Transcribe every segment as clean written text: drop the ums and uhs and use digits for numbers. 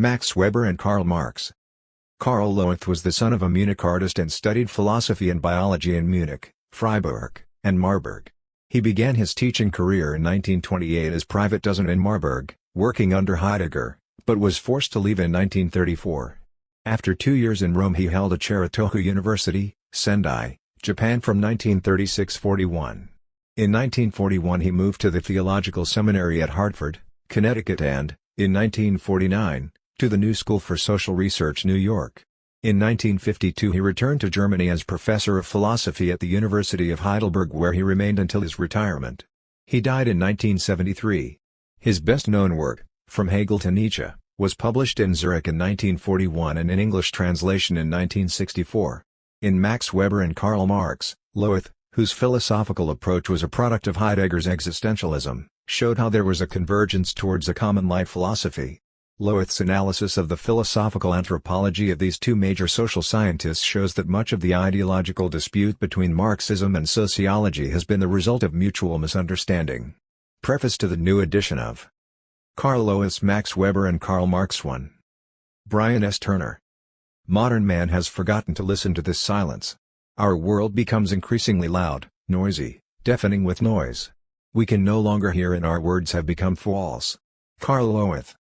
Max Weber and Karl Marx. Karl Lowith was the son of a Munich artist and studied philosophy and biology in Munich, Freiburg, and Marburg. He began his teaching career in 1928 as private docent in Marburg, working under Heidegger, but was forced to leave in 1934. After 2 years in Rome he held a chair at Tohoku University, Sendai, Japan from 1936–41. In 1941 he moved to the Theological Seminary at Hartford, Connecticut and, in 1949, to the New School for Social Research, New York. In 1952 he returned to Germany as professor of philosophy at the University of Heidelberg, where he remained until his retirement. He died in 1973. His best-known work, From Hegel to Nietzsche, was published in Zurich in 1941 and in English translation in 1964. In Max Weber and Karl Marx, Lowith, whose philosophical approach was a product of Heidegger's existentialism, showed how there was a convergence towards a common life philosophy. Lowith's analysis of the philosophical anthropology of these two major social scientists shows that much of the ideological dispute between Marxism and sociology has been the result of mutual misunderstanding. Preface to the new edition of Karl Lowith's Max Weber and Karl Marx 1. Brian S. Turner. Modern man has forgotten to listen to this silence. Our world becomes increasingly loud, noisy, deafening with noise. We can no longer hear and our words have become false. Karl Lowith.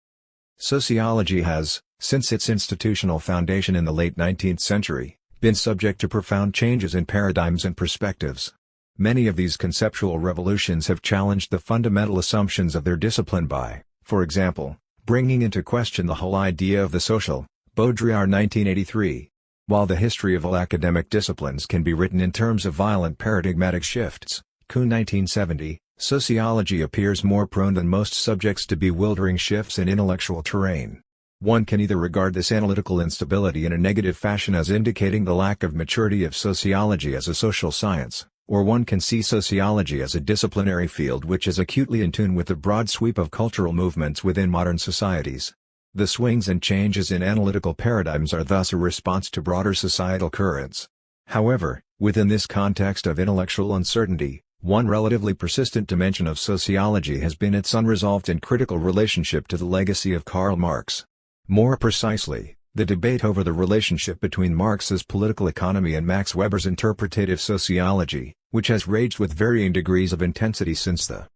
Sociology has, since its institutional foundation in the late 19th century, been subject to profound changes in paradigms and perspectives. Many of these conceptual revolutions have challenged the fundamental assumptions of their discipline by, for example, bringing into question the whole idea of the social. Baudrillard 1983. While the history of all academic disciplines can be written in terms of violent paradigmatic shifts, Kuhn 1970, sociology appears more prone than most subjects to bewildering shifts in intellectual terrain. One can either regard this analytical instability in a negative fashion as indicating the lack of maturity of sociology as a social science, or one can see sociology as a disciplinary field which is acutely in tune with the broad sweep of cultural movements within modern societies. The swings and changes in analytical paradigms are thus a response to broader societal currents. However, within this context of intellectual uncertainty, one relatively persistent dimension of sociology has been its unresolved and critical relationship to the legacy of Karl Marx. More precisely, the debate over the relationship between Marx's political economy and Max Weber's interpretative sociology, which has raged with varying degrees of intensity since the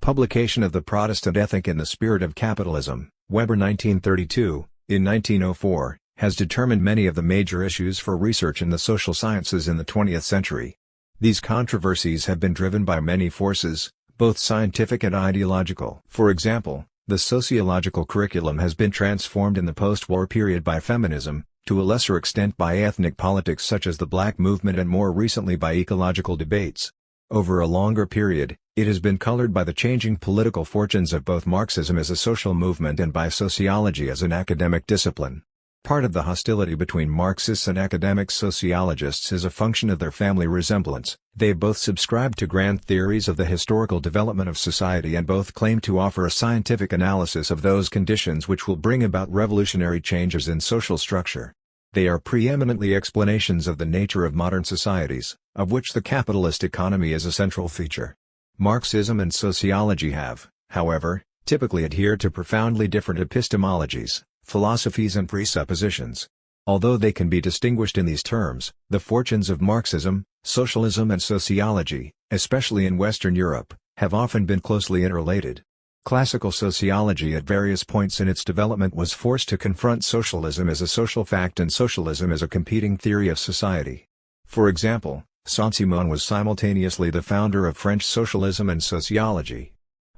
publication of the Protestant Ethic in the Spirit of Capitalism, Weber 1932, in 1904, has determined many of the major issues for research in the social sciences in the 20th century. These controversies have been driven by many forces, both scientific and ideological. For example, the sociological curriculum has been transformed in the post-war period by feminism, to a lesser extent by ethnic politics such as the Black movement and more recently by ecological debates. Over a longer period, it has been colored by the changing political fortunes of both Marxism as a social movement and by sociology as an academic discipline. Part of the hostility between Marxists and academic sociologists is a function of their family resemblance. They both subscribe to grand theories of the historical development of society and both claim to offer a scientific analysis of those conditions which will bring about revolutionary changes in social structure. They are preeminently explanations of the nature of modern societies, of which the capitalist economy is a central feature. Marxism and sociology have, however, typically adhered to profoundly different epistemologies, philosophies and presuppositions. Although they can be distinguished in these terms, the fortunes of Marxism, socialism and sociology, especially in Western Europe, have often been closely interrelated. Classical sociology at various points in its development was forced to confront socialism as a social fact and socialism as a competing theory of society. For example, Saint-Simon was simultaneously the founder of French socialism and sociology.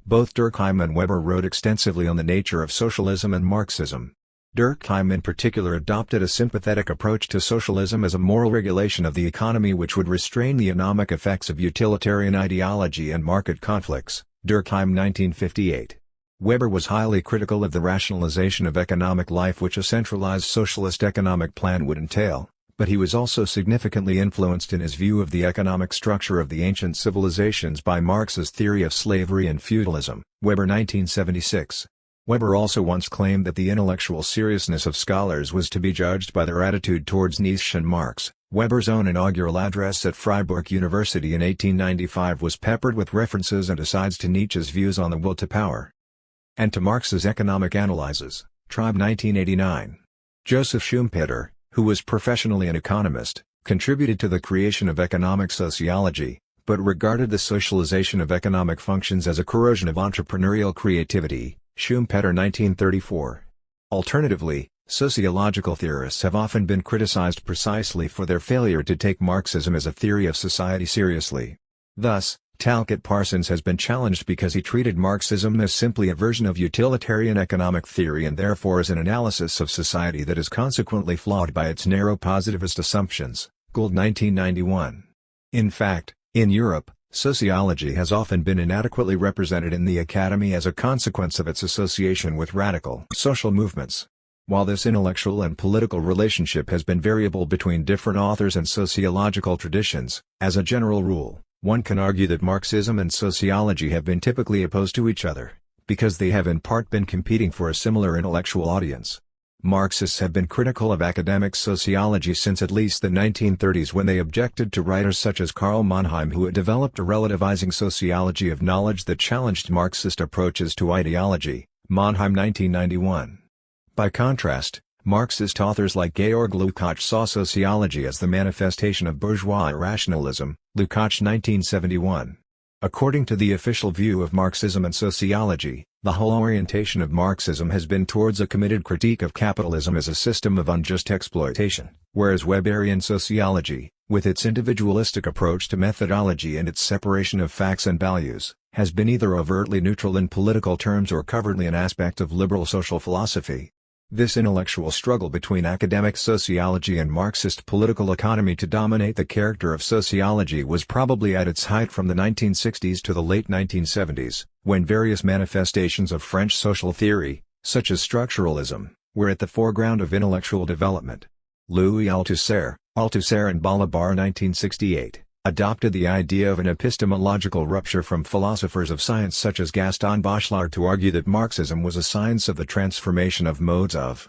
Both Durkheim and Weber wrote extensively on the nature of socialism and Marxism. Durkheim in particular adopted a sympathetic approach to socialism as a moral regulation of the economy which would restrain the anomic effects of utilitarian ideology and market conflicts. Durkheim 1958. Weber was highly critical of the rationalization of economic life which a centralized socialist economic plan would entail, but he was also significantly influenced in his view of the economic structure of the ancient civilizations by Marx's theory of slavery and feudalism. Weber 1976. Weber also once claimed that the intellectual seriousness of scholars was to be judged by their attitude towards Nietzsche and Marx. Weber's own inaugural address at Freiburg University in 1895 was peppered with references and asides to Nietzsche's views on the will to power, and to Marx's economic analyses. Tribe 1989. Joseph Schumpeter, who was professionally an economist, contributed to the creation of economic sociology, but regarded the socialization of economic functions as a corrosion of entrepreneurial creativity. Schumpeter 1934. Alternatively, sociological theorists have often been criticized precisely for their failure to take Marxism as a theory of society seriously. Thus, Talcott Parsons has been challenged because he treated Marxism as simply a version of utilitarian economic theory and therefore as an analysis of society that is consequently flawed by its narrow positivist assumptions. Gould 1991. In fact, in Europe, sociology has often been inadequately represented in the academy as a consequence of its association with radical social movements. While this intellectual and political relationship has been variable between different authors and sociological traditions, as a general rule, one can argue that Marxism and sociology have been typically opposed to each other, because they have in part been competing for a similar intellectual audience. Marxists have been critical of academic sociology since at least the 1930s when they objected to writers such as Karl Mannheim who had developed a relativizing sociology of knowledge that challenged Marxist approaches to ideology. Mannheim 1991. By contrast, Marxist authors like Georg Lukács saw sociology as the manifestation of bourgeois irrationalism. Lukács 1971. According to the official view of Marxism and sociology, the whole orientation of Marxism has been towards a committed critique of capitalism as a system of unjust exploitation, whereas Weberian sociology, with its individualistic approach to methodology and its separation of facts and values, has been either overtly neutral in political terms or covertly an aspect of liberal social philosophy. This intellectual struggle between academic sociology and Marxist political economy to dominate the character of sociology was probably at its height from the 1960s to the late 1970s, when various manifestations of French social theory, such as structuralism, were at the foreground of intellectual development. Louis Althusser and Balabar 1968, adopted the idea of an epistemological rupture from philosophers of science such as Gaston Bachelard to argue that Marxism was a science of the transformation of modes of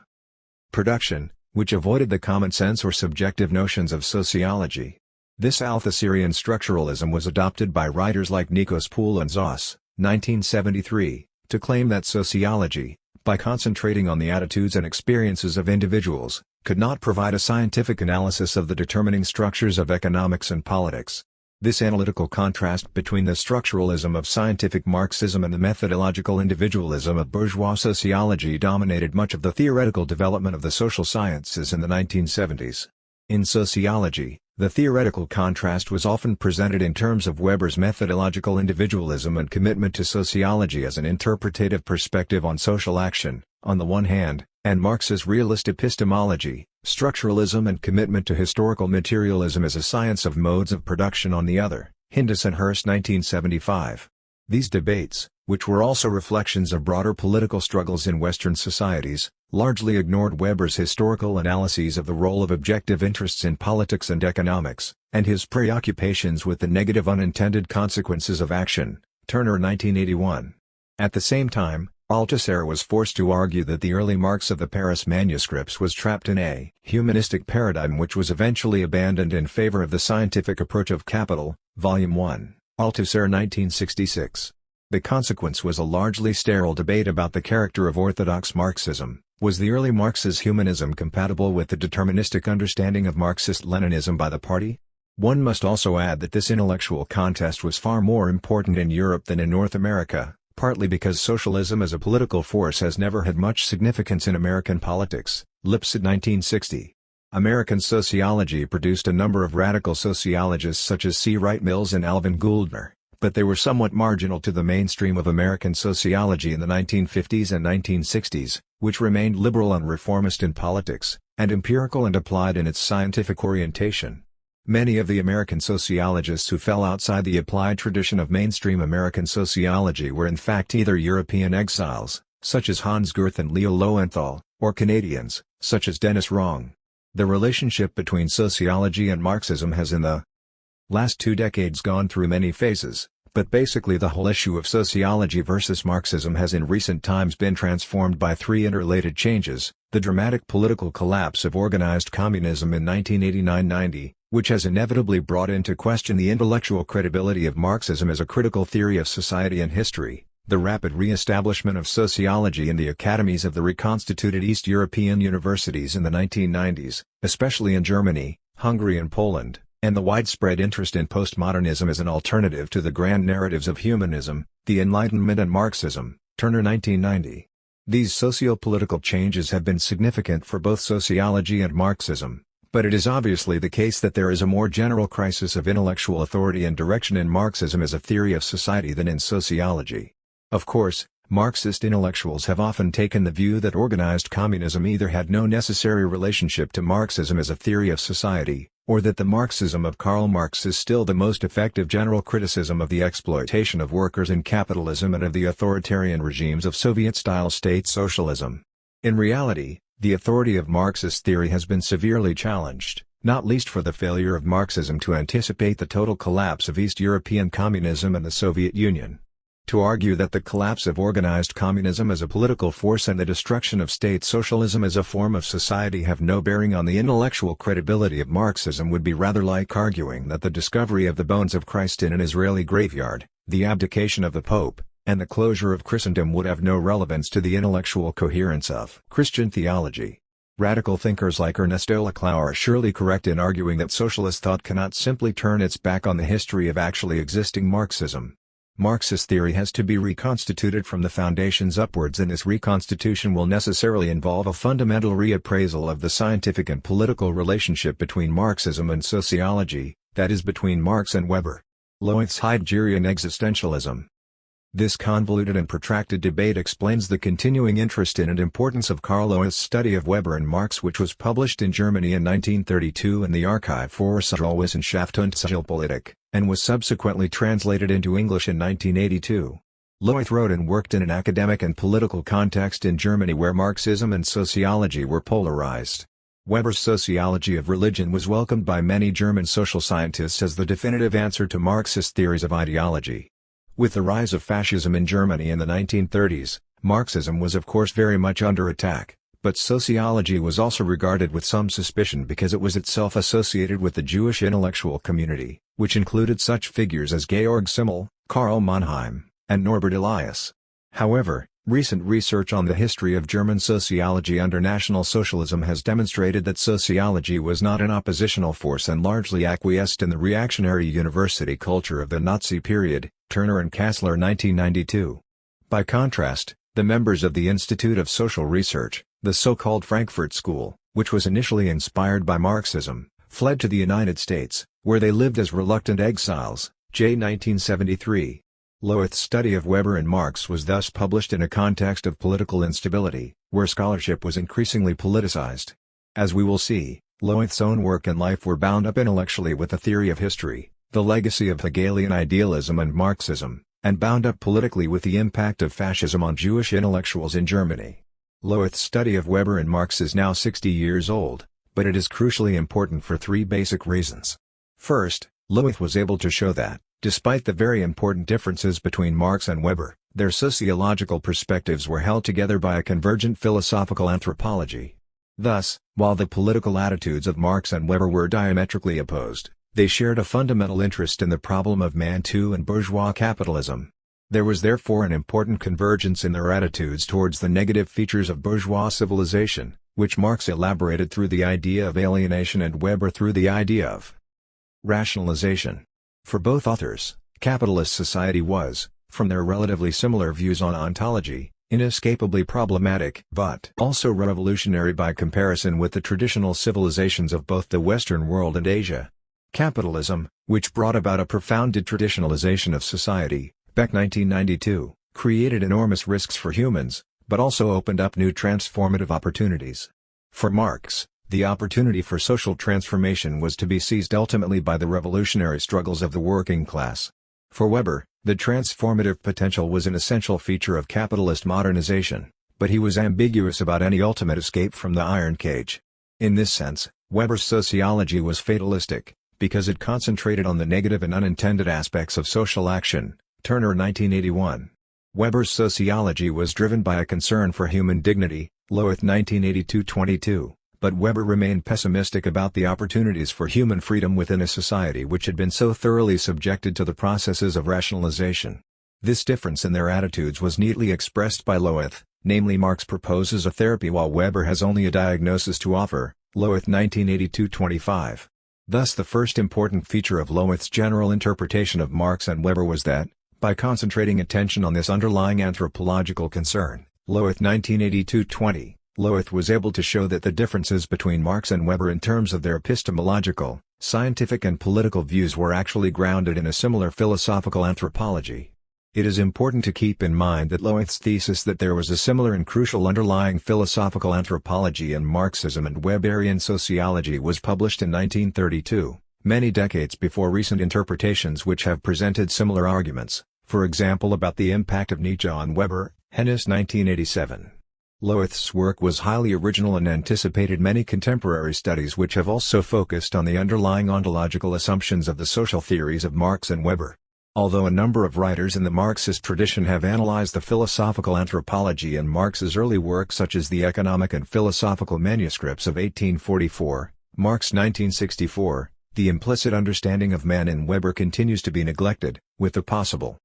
production, which avoided the common sense or subjective notions of sociology. This Althusserian structuralism was adopted by writers like Nikos Poul and Zoss, 1973, to claim that sociology, by concentrating on the attitudes and experiences of individuals, could not provide a scientific analysis of the determining structures of economics and politics. This analytical contrast between the structuralism of scientific Marxism and the methodological individualism of bourgeois sociology dominated much of the theoretical development of the social sciences in the 1970s. In sociology, the theoretical contrast was often presented in terms of Weber's methodological individualism and commitment to sociology as an interpretative perspective on social action, on the one hand, and Marx's realist epistemology, structuralism and commitment to historical materialism as a science of modes of production on the other. Hindus and Hurst 1975. These debates, which were also reflections of broader political struggles in Western societies, largely ignored Weber's historical analyses of the role of objective interests in politics and economics, and his preoccupations with the negative unintended consequences of action. Turner 1981. At the same time, Althusser was forced to argue that the early Marx of the Paris manuscripts was trapped in a humanistic paradigm which was eventually abandoned in favor of the scientific approach of Capital, Volume 1, Althusser 1966. The consequence was a largely sterile debate about the character of orthodox Marxism. Was the early Marx's humanism compatible with the deterministic understanding of Marxist-Leninism by the party? One must also add that this intellectual contest was far more important in Europe than in North America, partly because socialism as a political force has never had much significance in American politics. Lipset 1960. American sociology produced a number of radical sociologists such as C. Wright Mills and Alvin Gouldner, but they were somewhat marginal to the mainstream of American sociology in the 1950s and 1960s, which remained liberal and reformist in politics, and empirical and applied in its scientific orientation. Many of the American sociologists who fell outside the applied tradition of mainstream American sociology were in fact either European exiles, such as Hans Gerth and Leo Lowenthal, or Canadians, such as Dennis Wrong. The relationship between sociology and Marxism has in the last 2 decades gone through many phases, but basically the whole issue of sociology versus Marxism has in recent times been transformed by 3 interrelated changes: the dramatic political collapse of organized communism in 1989-90, which has inevitably brought into question the intellectual credibility of Marxism as a critical theory of society and history, The rapid re-establishment of sociology in the academies of the reconstituted East European universities in the 1990s, especially in Germany, Hungary and Poland, and the widespread interest in postmodernism as an alternative to the grand narratives of humanism, the Enlightenment and Marxism, Turner 1990. These socio-political changes have been significant for both sociology and Marxism, but it is obviously the case that there is a more general crisis of intellectual authority and direction in Marxism as a theory of society than in sociology. Of course, Marxist intellectuals have often taken the view that organized communism either had no necessary relationship to Marxism as a theory of society, or that the Marxism of Karl Marx is still the most effective general criticism of the exploitation of workers in capitalism and of the authoritarian regimes of Soviet-style state socialism. In reality, the authority of Marxist theory has been severely challenged, not least for the failure of Marxism to anticipate the total collapse of East European communism and the Soviet Union. To argue that the collapse of organized communism as a political force and the destruction of state socialism as a form of society have no bearing on the intellectual credibility of Marxism would be rather like arguing that the discovery of the bones of Christ in an Israeli graveyard, the abdication of the Pope, and the closure of Christendom would have no relevance to the intellectual coherence of Christian theology. Radical thinkers like Ernesto Laclau are surely correct in arguing that socialist thought cannot simply turn its back on the history of actually existing Marxism. Marxist theory has to be reconstituted from the foundations upwards, and this reconstitution will necessarily involve a fundamental reappraisal of the scientific and political relationship between Marxism and sociology, that is between Marx and Weber. Lowith's Heideggerian existentialism. This convoluted and protracted debate explains the continuing interest in and importance of Karl Lowith's study of Weber and Marx, which was published in Germany in 1932 in the Archive für Sozialwissenschaft und Sozialpolitik, and was subsequently translated into English in 1982. Lowith wrote and worked in an academic and political context in Germany where Marxism and sociology were polarized. Weber's sociology of religion was welcomed by many German social scientists as the definitive answer to Marxist theories of ideology. With the rise of fascism in Germany in the 1930s, Marxism was of course very much under attack, but sociology was also regarded with some suspicion because it was itself associated with the Jewish intellectual community, which included such figures as Georg Simmel, Karl Mannheim, and Norbert Elias. However, recent research on the history of German sociology under National Socialism has demonstrated that sociology was not an oppositional force and largely acquiesced in the reactionary university culture of the Nazi period, Turner and Kassler 1992. By contrast, the members of the Institute of Social Research, the so-called Frankfurt School, which was initially inspired by Marxism, fled to the United States, where they lived as reluctant exiles, J. 1973. Lowith's study of Weber and Marx was thus published in a context of political instability, where scholarship was increasingly politicized. As we will see, Lowith's own work and life were bound up intellectually with the theory of history, the legacy of Hegelian idealism and Marxism, and bound up politically with the impact of fascism on Jewish intellectuals in Germany. Lowith's study of Weber and Marx is now 60 years old, but it is crucially important for three basic reasons. First, Lowith was able to show that, despite the very important differences between Marx and Weber, their sociological perspectives were held together by a convergent philosophical anthropology. Thus, while the political attitudes of Marx and Weber were diametrically opposed, they shared a fundamental interest in the problem of man-too and bourgeois capitalism. There was therefore an important convergence in their attitudes towards the negative features of bourgeois civilization, which Marx elaborated through the idea of alienation and Weber through the idea of rationalization. For both authors, capitalist society was, from their relatively similar views on ontology, inescapably problematic but also revolutionary by comparison with the traditional civilizations of both the Western world and Asia. Capitalism, which brought about a profound detraditionalization of society, Beck 1992, created enormous risks for humans, but also opened up new transformative opportunities. For Marx, the opportunity for social transformation was to be seized ultimately by the revolutionary struggles of the working class. For Weber, the transformative potential was an essential feature of capitalist modernization, but he was ambiguous about any ultimate escape from the iron cage. In this sense, Weber's sociology was fatalistic, because it concentrated on the negative and unintended aspects of social action, Turner 1981. Weber's sociology was driven by a concern for human dignity, Lowith 1982-22. But Weber remained pessimistic about the opportunities for human freedom within a society which had been so thoroughly subjected to the processes of rationalization. This difference in their attitudes was neatly expressed by Lowith, namely Marx proposes a therapy while Weber has only a diagnosis to offer, Lowith 1982-25. Thus the first important feature of Lowith's general interpretation of Marx and Weber was that, by concentrating attention on this underlying anthropological concern, Lowith 1982-20, Lowith was able to show that the differences between Marx and Weber in terms of their epistemological, scientific and political views were actually grounded in a similar philosophical anthropology. It is important to keep in mind that Lowith's thesis that there was a similar and crucial underlying philosophical anthropology in Marxism and Weberian sociology was published in 1932, many decades before recent interpretations which have presented similar arguments, for example about the impact of Nietzsche on Weber, Hennis 1987. Lowith's work was highly original and anticipated many contemporary studies which have also focused on the underlying ontological assumptions of the social theories of Marx and Weber. Although a number of writers in the Marxist tradition have analyzed the philosophical anthropology in Marx's early work such as the Economic and Philosophical Manuscripts of 1844, Marx 1964, the implicit understanding of man in Weber continues to be neglected, with the possible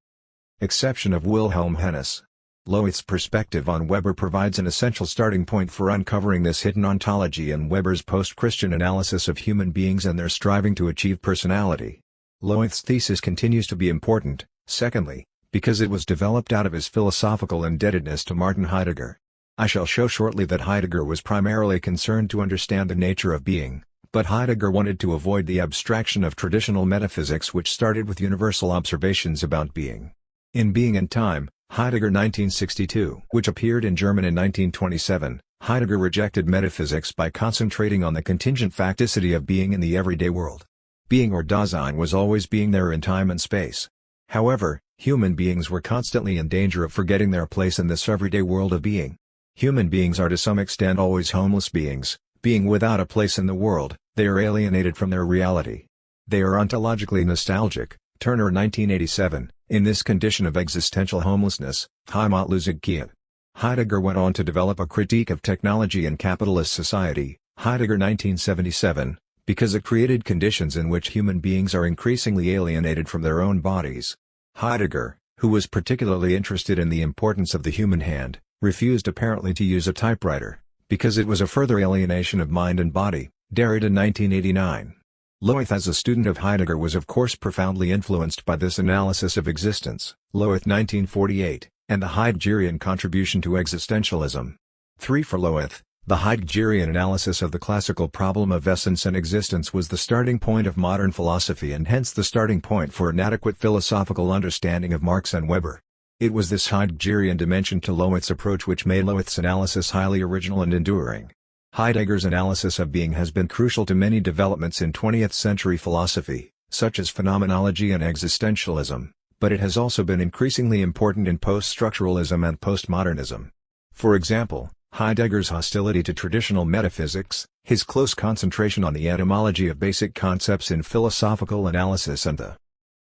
exception of Wilhelm Hennis. Lowith's perspective on Weber provides an essential starting point for uncovering this hidden ontology in Weber's post-Christian analysis of human beings and their striving to achieve personality. Lowith's thesis continues to be important, secondly, because it was developed out of his philosophical indebtedness to Martin Heidegger. I shall show shortly that Heidegger was primarily concerned to understand the nature of being, but Heidegger wanted to avoid the abstraction of traditional metaphysics which started with universal observations about being. In Being and Time, Heidegger 1962, which appeared in German in 1927, Heidegger rejected metaphysics by concentrating on the contingent facticity of being in the everyday world. Being or Dasein was always being there in time and space. However, human beings were constantly in danger of forgetting their place in this everyday world of being. Human beings are to some extent always homeless beings, being without a place in the world, they are alienated from their reality. They are ontologically nostalgic, Turner 1987, in this condition of existential homelessness, Heimatlosigkeit. Heidegger went on to develop a critique of technology in capitalist society, Heidegger 1977, because it created conditions in which human beings are increasingly alienated from their own bodies. Heidegger, who was particularly interested in the importance of the human hand, refused apparently to use a typewriter, because it was a further alienation of mind and body, Derrida 1989. Lowith as a student of Heidegger was of course profoundly influenced by this analysis of existence, Lowith 1948, and the Heideggerian contribution to existentialism. 3. For Lowith, the Heideggerian analysis of the classical problem of essence and existence was the starting point of modern philosophy and hence the starting point for an adequate philosophical understanding of Marx and Weber. It was this Heideggerian dimension to Lowith's approach which made Lowith's analysis highly original and enduring. Heidegger's analysis of being has been crucial to many developments in 20th-century philosophy, such as phenomenology and existentialism, but it has also been increasingly important in post-structuralism and postmodernism. For example, Heidegger's hostility to traditional metaphysics, his close concentration on the etymology of basic concepts in philosophical analysis and the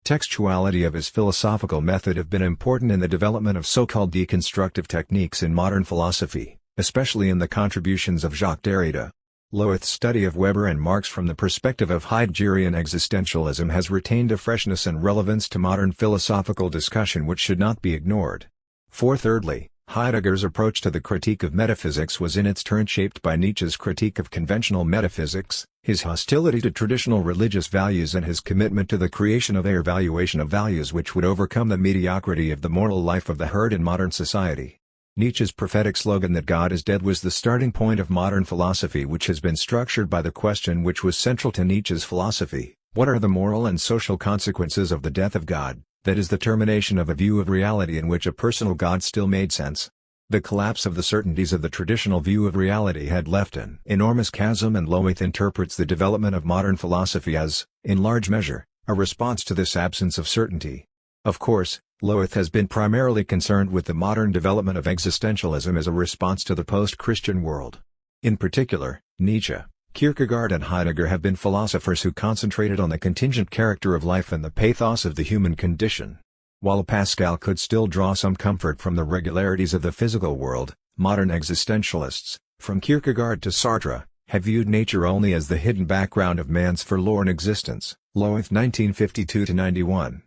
textuality of his philosophical method have been important in the development of so-called deconstructive techniques in modern philosophy, especially in the contributions of Jacques Derrida. Lowith's study of Weber and Marx from the perspective of Heideggerian existentialism has retained a freshness and relevance to modern philosophical discussion which should not be ignored. 4. Thirdly, Heidegger's approach to the critique of metaphysics was in its turn shaped by Nietzsche's critique of conventional metaphysics, his hostility to traditional religious values and his commitment to the creation of a evaluation of values which would overcome the mediocrity of the moral life of the herd in modern society. Nietzsche's prophetic slogan that God is dead was the starting point of modern philosophy which has been structured by the question which was central to Nietzsche's philosophy, what are the moral and social consequences of the death of God, that is the termination of a view of reality in which a personal God still made sense. The collapse of the certainties of the traditional view of reality had left an enormous chasm and Lowith interprets the development of modern philosophy as, in large measure, a response to this absence of certainty. Of course, Lowith has been primarily concerned with the modern development of existentialism as a response to the post-Christian world. In particular, Nietzsche, Kierkegaard and Heidegger have been philosophers who concentrated on the contingent character of life and the pathos of the human condition. While Pascal could still draw some comfort from the regularities of the physical world, modern existentialists, from Kierkegaard to Sartre, have viewed nature only as the hidden background of man's forlorn existence, Lowith 1952-91.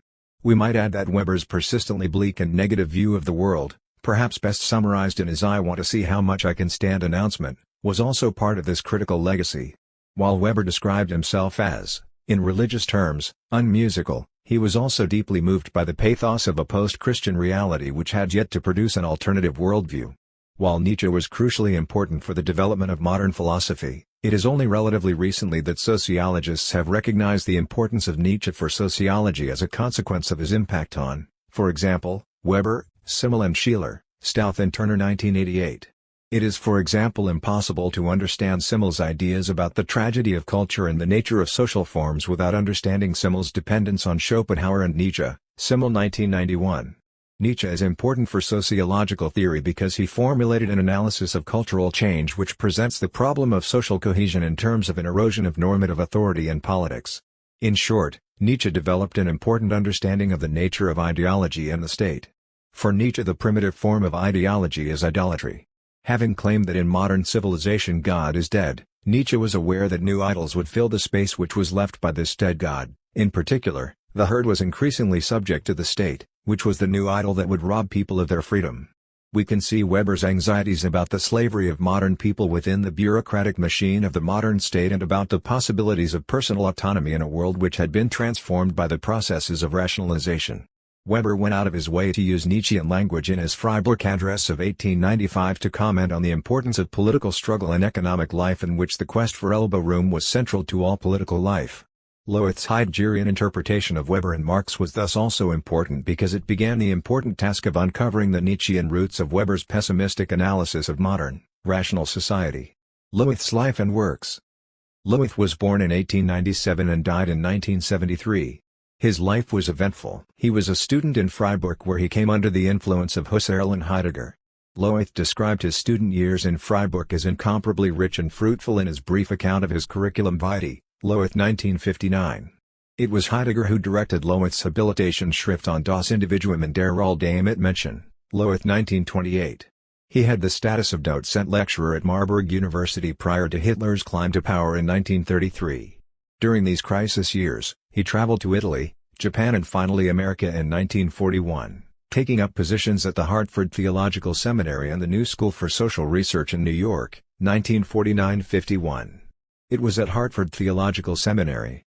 We might add that Weber's persistently bleak and negative view of the world, perhaps best summarized in his "I want to see how much I can stand" announcement, was also part of this critical legacy. While Weber described himself as, in religious terms, unmusical, he was also deeply moved by the pathos of a post-Christian reality which had yet to produce an alternative worldview. While Nietzsche was crucially important for the development of modern philosophy, it is only relatively recently that sociologists have recognized the importance of Nietzsche for sociology as a consequence of his impact on, for example, Weber, Simmel and Schiller, Stouth and Turner 1988. It is for example impossible to understand Simmel's ideas about the tragedy of culture and the nature of social forms without understanding Simmel's dependence on Schopenhauer and Nietzsche, Simmel 1991. Nietzsche is important for sociological theory because he formulated an analysis of cultural change which presents the problem of social cohesion in terms of an erosion of normative authority in politics. In short, Nietzsche developed an important understanding of the nature of ideology and the state. For Nietzsche, the primitive form of ideology is idolatry. Having claimed that in modern civilization God is dead, Nietzsche was aware that new idols would fill the space which was left by this dead God. In particular, the herd was increasingly subject to the state, which was the new idol that would rob people of their freedom. We can see Weber's anxieties about the slavery of modern people within the bureaucratic machine of the modern state and about the possibilities of personal autonomy in a world which had been transformed by the processes of rationalization. Weber went out of his way to use Nietzschean language in his Freiburg address of 1895 to comment on the importance of political struggle and economic life, in which the quest for elbow room was central to all political life. Lowith's Heideggerian interpretation of Weber and Marx was thus also important because it began the important task of uncovering the Nietzschean roots of Weber's pessimistic analysis of modern, rational society. Lowith's life and works. Lowith was born in 1897 and died in 1973. His life was eventful. He was a student in Freiburg where he came under the influence of Husserl and Heidegger. Lowith described his student years in Freiburg as incomparably rich and fruitful in his brief account of his curriculum vitae, Lowith 1959. It was Heidegger who directed Lowith's habilitation schrift on Das Individuum in der Rolle des Menschen, Lowith 1928. He had the status of Dozent lecturer at Marburg University prior to Hitler's climb to power in 1933. During these crisis years, he traveled to Italy, Japan and finally America in 1941, taking up positions at the Hartford Theological Seminary and the New School for Social Research in New York, 1949-51. It was at Hartford Theological Seminary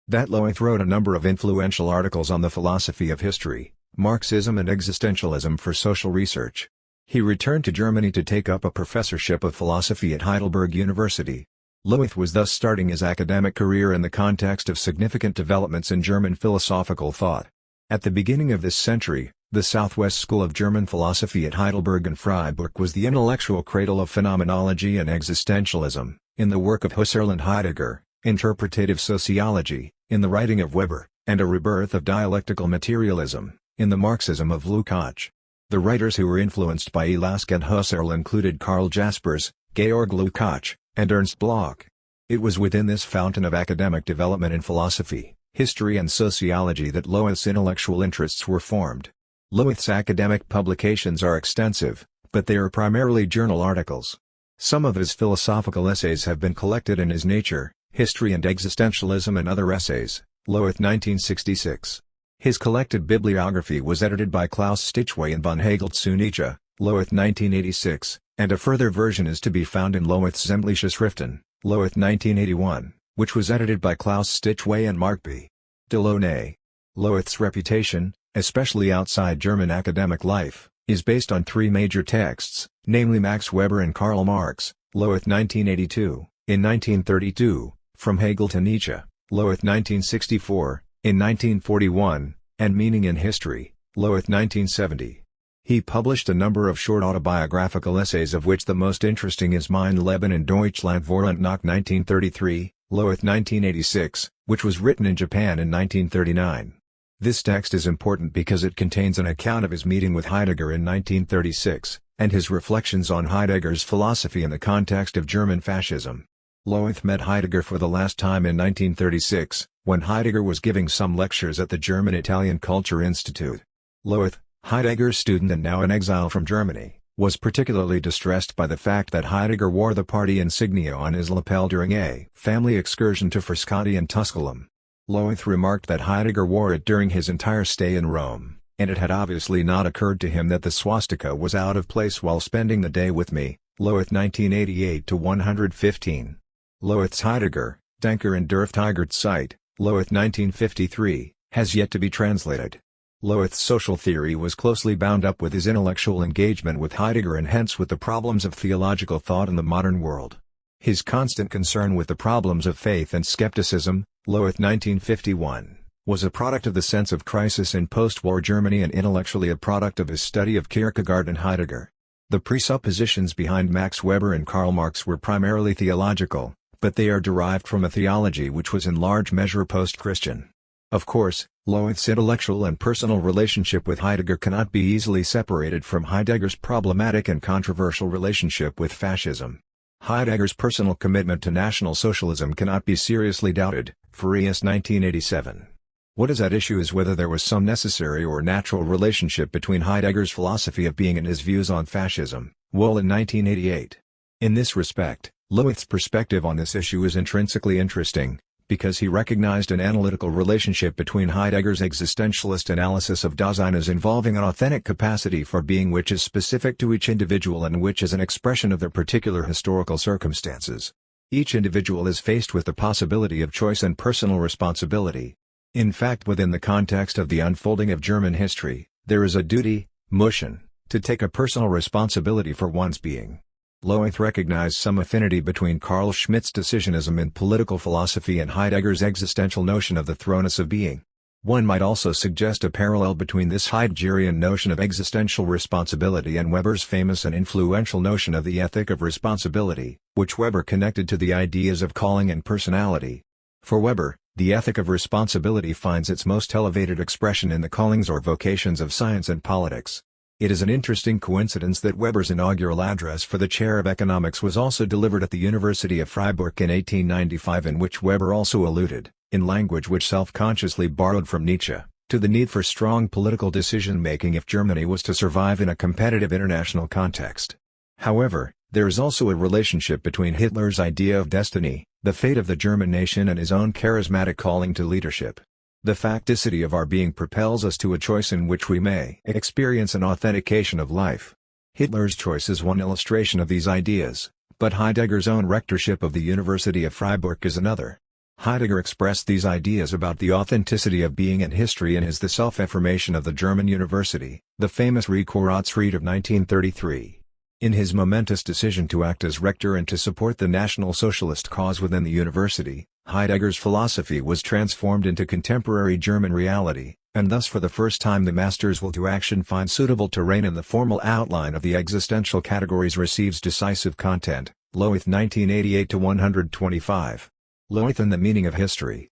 that Lowith wrote a number of influential articles on the philosophy of history, Marxism and existentialism for social research. He returned to Germany to take up a professorship of philosophy at Heidelberg University. Lowith was thus starting his academic career in the context of significant developments in German philosophical thought. At the beginning of this century, the Southwest School of German Philosophy at Heidelberg and Freiburg was the intellectual cradle of phenomenology and existentialism, in the work of Husserl and Heidegger, interpretative sociology, in the writing of Weber, and a rebirth of dialectical materialism, in the Marxism of Lukács. The writers who were influenced by Elask and Husserl included Karl Jaspers, Georg Lukács, and Ernst Bloch. It was within this fountain of academic development in philosophy, history and sociology that Lowith's intellectual interests were formed. Lowith's academic publications are extensive, but they are primarily journal articles. Some of his philosophical essays have been collected in his Nature, History and Existentialism and Other Essays, Lowith 1966. His collected bibliography was edited by Klaus Stichwey and von Hegel zu Nietzsche, Lowith 1986, and a further version is to be found in Lowith's Sämtliche Schriften, Lowith 1981, which was edited by Klaus Stichwey and Mark B. Delaunay. Lowith's reputation, especially outside German academic life, is based on three major texts, namely Max Weber and Karl Marx, Lowith 1982, in 1932, From Hegel to Nietzsche, Lowith 1964, in 1941, and Meaning in History, Lowith 1970. He published a number of short autobiographical essays, of which the most interesting is Mein Leben in Deutschland vor und nach 1933, Lowith 1986, which was written in Japan in 1939. This text is important because it contains an account of his meeting with Heidegger in 1936, and his reflections on Heidegger's philosophy in the context of German fascism. Lowith met Heidegger for the last time in 1936, when Heidegger was giving some lectures at the German-Italian Culture Institute. Lowith, Heidegger's student and now in exile from Germany, was particularly distressed by the fact that Heidegger wore the party insignia on his lapel during a family excursion to Frascati and Tusculum. Lowith remarked that Heidegger wore it during his entire stay in Rome, and it had obviously not occurred to him that the swastika was out of place while spending the day with me. Lowith 1988-115. Lowith's Heidegger, Denker and Dürftigert cite, Lowith 1953, has yet to be translated. Lowith's social theory was closely bound up with his intellectual engagement with Heidegger and hence with the problems of theological thought in the modern world. His constant concern with the problems of faith and skepticism, Lowith 1951, was a product of the sense of crisis in post-war Germany and intellectually a product of his study of Kierkegaard and Heidegger. The presuppositions behind Max Weber and Karl Marx were primarily theological, but they are derived from a theology which was in large measure post-Christian. Of course, Lowith's intellectual and personal relationship with Heidegger cannot be easily separated from Heidegger's problematic and controversial relationship with fascism. Heidegger's personal commitment to National Socialism cannot be seriously doubted, Farias 1987. What is at issue is whether there was some necessary or natural relationship between Heidegger's philosophy of being and his views on fascism, Wollin 1988. In this respect, Lowith's perspective on this issue is intrinsically interesting, because he recognized an analytical relationship between Heidegger's existentialist analysis of Dasein as involving an authentic capacity for being which is specific to each individual and which is an expression of their particular historical circumstances. Each individual is faced with the possibility of choice and personal responsibility. In fact, within the context of the unfolding of German history, there is a duty, Müssen, to take a personal responsibility for one's being. Lowith recognized some affinity between Carl Schmitt's decisionism in political philosophy and Heidegger's existential notion of the thrownness of being. One might also suggest a parallel between this Heideggerian notion of existential responsibility and Weber's famous and influential notion of the ethic of responsibility, which Weber connected to the ideas of calling and personality. For Weber, the ethic of responsibility finds its most elevated expression in the callings or vocations of science and politics. It is an interesting coincidence that Weber's inaugural address for the chair of economics was also delivered at the University of Freiburg in 1895, in which Weber also alluded, in language which self-consciously borrowed from Nietzsche, to the need for strong political decision-making if Germany was to survive in a competitive international context. However, there is also a relationship between Hitler's idea of destiny, the fate of the German nation, and his own charismatic calling to leadership. The facticity of our being propels us to a choice in which we may experience an authentication of life. Hitler's choice is one illustration of these ideas, but Heidegger's own rectorship of the University of Freiburg is another. Heidegger expressed these ideas about the authenticity of being and history in his The Self-Affirmation of the German University, the famous Rekoratsried of 1933. In his momentous decision to act as rector and to support the National Socialist cause within the university, Heidegger's philosophy was transformed into contemporary German reality, and thus for the first time the master's will to action finds suitable terrain in the formal outline of the existential categories receives decisive content. Lowith 1988-125. Lowith and the Meaning of History.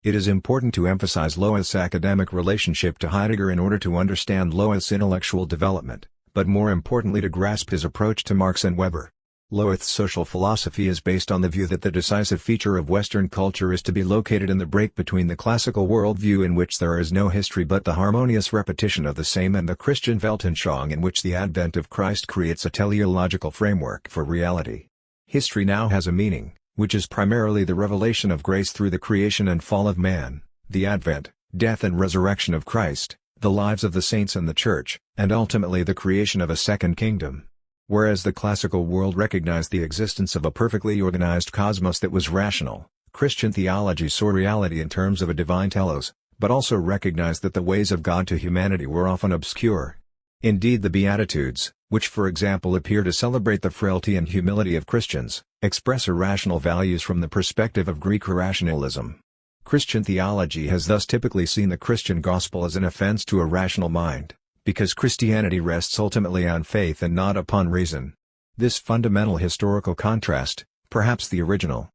It is important to emphasize Lowith's academic relationship to Heidegger in order to understand Lowith's intellectual development, but more importantly to grasp his approach to Marx and Weber. Lowith's social philosophy is based on the view that the decisive feature of Western culture is to be located in the break between the classical worldview in which there is no history but the harmonious repetition of the same and the Christian Weltanschauung in which the advent of Christ creates a teleological framework for reality. History now has a meaning, which is primarily the revelation of grace through the creation and fall of man, the advent, death and resurrection of Christ, the lives of the saints and the Church, and ultimately the creation of a second kingdom. Whereas the classical world recognized the existence of a perfectly organized cosmos that was rational, Christian theology saw reality in terms of a divine telos, but also recognized that the ways of God to humanity were often obscure. Indeed, the Beatitudes, which for example appear to celebrate the frailty and humility of Christians, express irrational values from the perspective of Greek irrationalism. Christian theology has thus typically seen the Christian gospel as an offense to a rational mind, because Christianity rests ultimately on faith and not upon reason. This fundamental historical contrast, perhaps the original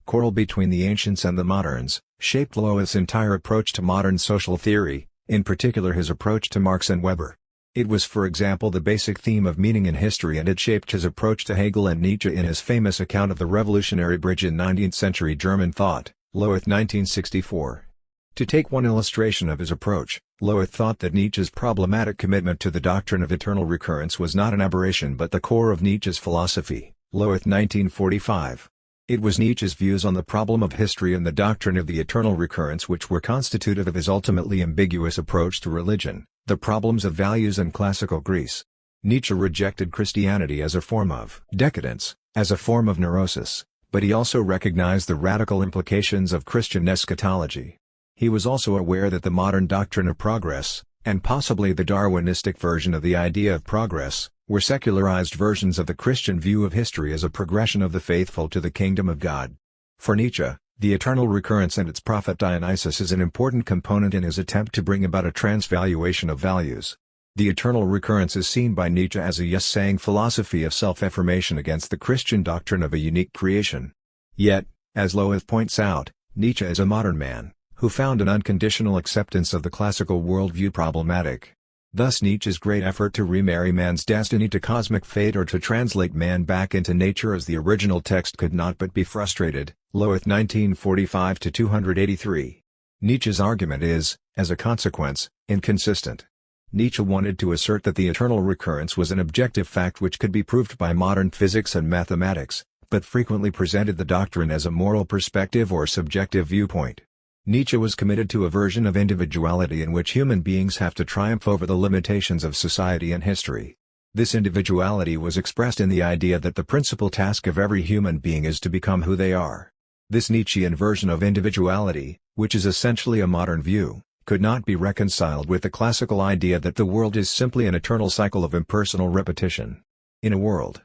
quarrel between the ancients and the moderns, shaped Lowith's entire approach to modern social theory, in particular his approach to Marx and Weber. It was for example the basic theme of meaning in history, and it shaped his approach to Hegel and Nietzsche in his famous account of the revolutionary bridge in 19th-century German thought, Lowith 1964. To take one illustration of his approach, Lowith thought that Nietzsche's problematic commitment to the doctrine of eternal recurrence was not an aberration but the core of Nietzsche's philosophy, Lowith 1945. It was Nietzsche's views on the problem of history and the doctrine of the eternal recurrence which were constitutive of his ultimately ambiguous approach to religion, the problems of values and classical Greece. Nietzsche rejected Christianity as a form of decadence, as a form of neurosis, but he also recognized the radical implications of Christian eschatology. He was also aware that the modern doctrine of progress, and possibly the Darwinistic version of the idea of progress, were secularized versions of the Christian view of history as a progression of the faithful to the kingdom of God. For Nietzsche, the eternal recurrence and its prophet Dionysus is an important component in his attempt to bring about a transvaluation of values. The eternal recurrence is seen by Nietzsche as a yes-saying philosophy of self-affirmation against the Christian doctrine of a unique creation. Yet, as Lowith points out, Nietzsche is a modern man, who found an unconditional acceptance of the classical worldview problematic. Thus Nietzsche's great effort to remarry man's destiny to cosmic fate or to translate man back into nature as the original text could not but be frustrated. Lowith 1945-283. Nietzsche's argument is, as a consequence, inconsistent. Nietzsche wanted to assert that the eternal recurrence was an objective fact which could be proved by modern physics and mathematics, but frequently presented the doctrine as a moral perspective or subjective viewpoint. Nietzsche was committed to a version of individuality in which human beings have to triumph over the limitations of society and history. This individuality was expressed in the idea that the principal task of every human being is to become who they are. This Nietzschean version of individuality, which is essentially a modern view, could not be reconciled with the classical idea that the world is simply an eternal cycle of impersonal repetition. In a world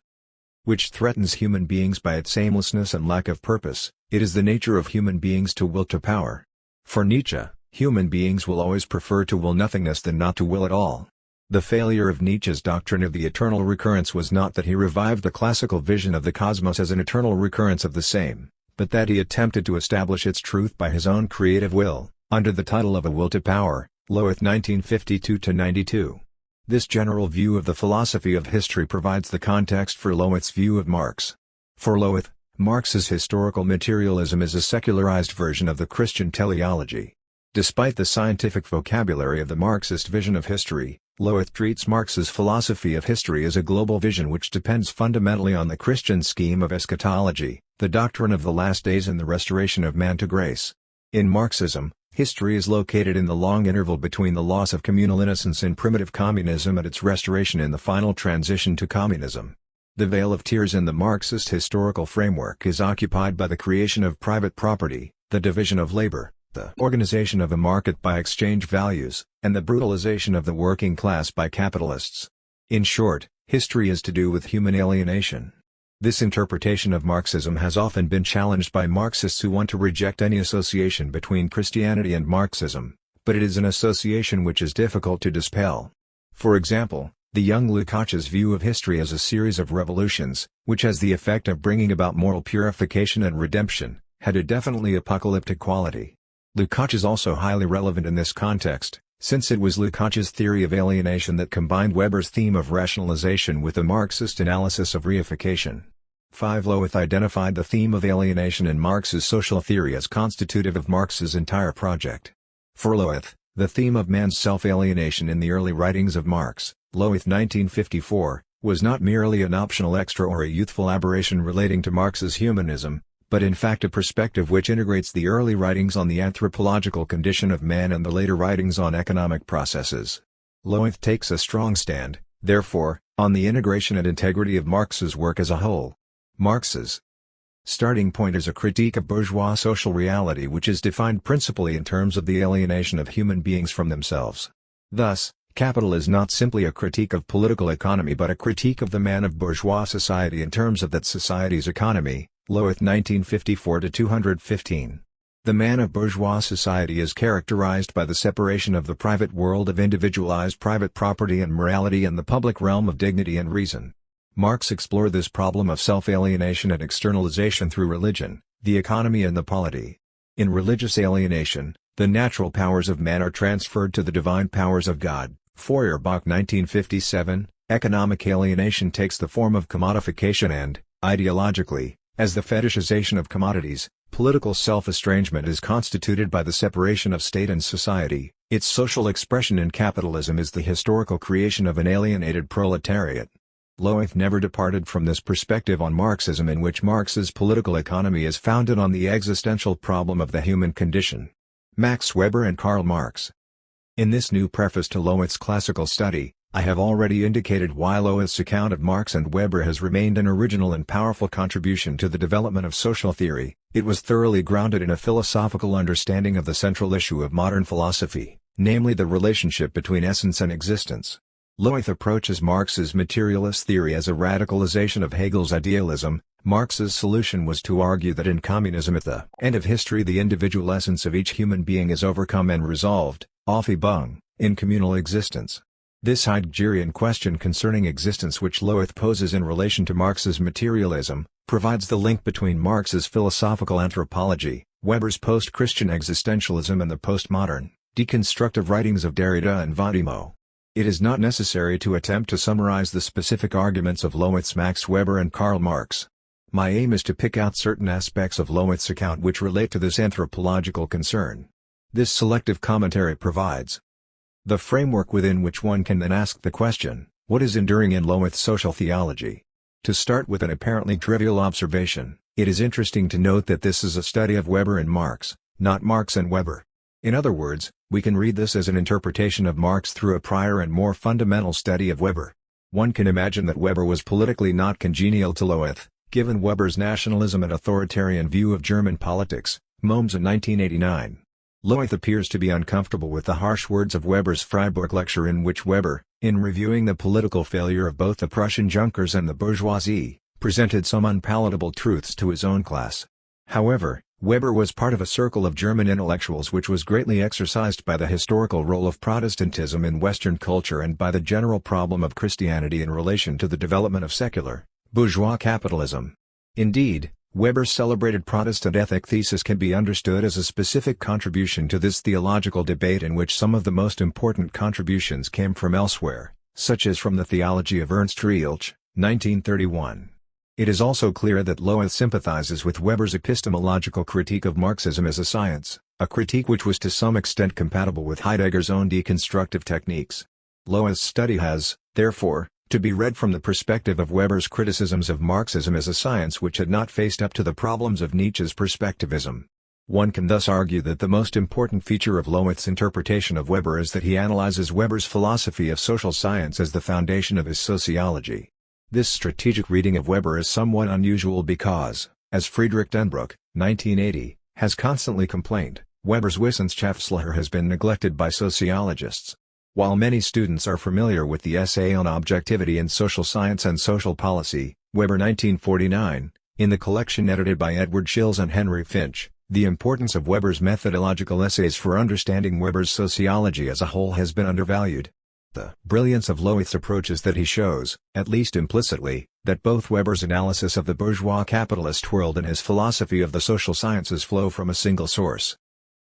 which threatens human beings by its aimlessness and lack of purpose, it is the nature of human beings to will to power. For Nietzsche, human beings will always prefer to will nothingness than not to will at all. The failure of Nietzsche's doctrine of the eternal recurrence was not that he revived the classical vision of the cosmos as an eternal recurrence of the same, but that he attempted to establish its truth by his own creative will, under the title of A Will to Power, Lowith 1952-92. This general view of the philosophy of history provides the context for Lowith's view of Marx. For Lowith, Marx's historical materialism is a secularized version of the Christian teleology. Despite the scientific vocabulary of the Marxist vision of history, Lowith treats Marx's philosophy of history as a global vision which depends fundamentally on the Christian scheme of eschatology, the doctrine of the last days and the restoration of man to grace. In Marxism, history is located in the long interval between the loss of communal innocence in primitive communism and its restoration in the final transition to communism. The Vale of Tears in the Marxist historical framework is occupied by the creation of private property, the division of labor, the organization of a market by exchange values, and the brutalization of the working class by capitalists. In short, history is to do with human alienation. This interpretation of Marxism has often been challenged by Marxists who want to reject any association between Christianity and Marxism, but it is an association which is difficult to dispel. For example, the young Lukács's view of history as a series of revolutions, which has the effect of bringing about moral purification and redemption, had a definitely apocalyptic quality. Lukács is also highly relevant in this context, since it was Lukács's theory of alienation that combined Weber's theme of rationalization with a Marxist analysis of reification. 5. Lowith identified the theme of alienation in Marx's social theory as constitutive of Marx's entire project. For Lowith, the theme of man's self-alienation in the early writings of Marx, Lowith 1954, was not merely an optional extra or a youthful aberration relating to Marx's humanism, but in fact a perspective which integrates the early writings on the anthropological condition of man and the later writings on economic processes. Lowith takes a strong stand, therefore, on the integration and integrity of Marx's work as a whole. Marx's starting point is a critique of bourgeois social reality which is defined principally in terms of the alienation of human beings from themselves. Thus, Capital is not simply a critique of political economy but a critique of the man of bourgeois society in terms of that society's economy. Lowith 1954-215. The man of bourgeois society is characterized by the separation of the private world of individualized private property and morality and the public realm of dignity and reason. Marx explored this problem of self-alienation and externalization through religion, the economy and the polity. In religious alienation, the natural powers of man are transferred to the divine powers of God. Feuerbach 1957. Economic alienation takes the form of commodification and, ideologically, as the fetishization of commodities, political self-estrangement is constituted by the separation of state and society. Its social expression in capitalism is the historical creation of an alienated proletariat. Lowith never departed from this perspective on Marxism, in which Marx's political economy is founded on the existential problem of the human condition. Max Weber and Karl Marx. In this new preface to Lowith's classical study, I have already indicated why Lowith's account of Marx and Weber has remained an original and powerful contribution to the development of social theory. It was thoroughly grounded in a philosophical understanding of the central issue of modern philosophy, namely the relationship between essence and existence. Lowith approaches Marx's materialist theory as a radicalization of Hegel's idealism. Marx's solution was to argue that in communism at the end of history the individual essence of each human being is overcome and resolved, aufhebung, in communal existence. This Heideggerian question concerning existence, which Lowith poses in relation to Marx's materialism, provides the link between Marx's philosophical anthropology, Weber's post-Christian existentialism and the postmodern, deconstructive writings of Derrida and Vattimo. It is not necessary to attempt to summarize the specific arguments of Lowith's Max Weber and Karl Marx. My aim is to pick out certain aspects of Lowith's account which relate to this anthropological concern. This selective commentary provides the framework within which one can then ask the question, what is enduring in Lowith's social theology? To start with an apparently trivial observation, it is interesting to note that this is a study of Weber and Marx, not Marx and Weber. In other words, we can read this as an interpretation of Marx through a prior and more fundamental study of Weber. One can imagine that Weber was politically not congenial to Lowith, given Weber's nationalism and authoritarian view of German politics, Moms in 1989. Lowith appears to be uncomfortable with the harsh words of Weber's Freiburg lecture, in which Weber, in reviewing the political failure of both the Prussian Junkers and the bourgeoisie, presented some unpalatable truths to his own class. However, Weber was part of a circle of German intellectuals which was greatly exercised by the historical role of Protestantism in Western culture and by the general problem of Christianity in relation to the development of secular, bourgeois capitalism. Indeed, Weber's celebrated Protestant ethic thesis can be understood as a specific contribution to this theological debate, in which some of the most important contributions came from elsewhere, such as from the theology of Ernst Rielch, 1931. It is also clear that Lowith sympathizes with Weber's epistemological critique of Marxism as a science, a critique which was to some extent compatible with Heidegger's own deconstructive techniques. Lowith's study has, therefore, to be read from the perspective of Weber's criticisms of Marxism as a science which had not faced up to the problems of Nietzsche's perspectivism. One can thus argue that the most important feature of Lowith's interpretation of Weber is that he analyzes Weber's philosophy of social science as the foundation of his sociology. This strategic reading of Weber is somewhat unusual because, as Friedrich Denbrook, 1980, has constantly complained, Weber's Wissenschaftslehre has been neglected by sociologists. While many students are familiar with the essay on objectivity in social science and social policy, Weber 1949, in the collection edited by Edward Shills and Henry Finch, the importance of Weber's methodological essays for understanding Weber's sociology as a whole has been undervalued. The brilliance of Lowith's approach is that he shows, at least implicitly, that both Weber's analysis of the bourgeois capitalist world and his philosophy of the social sciences flow from a single source,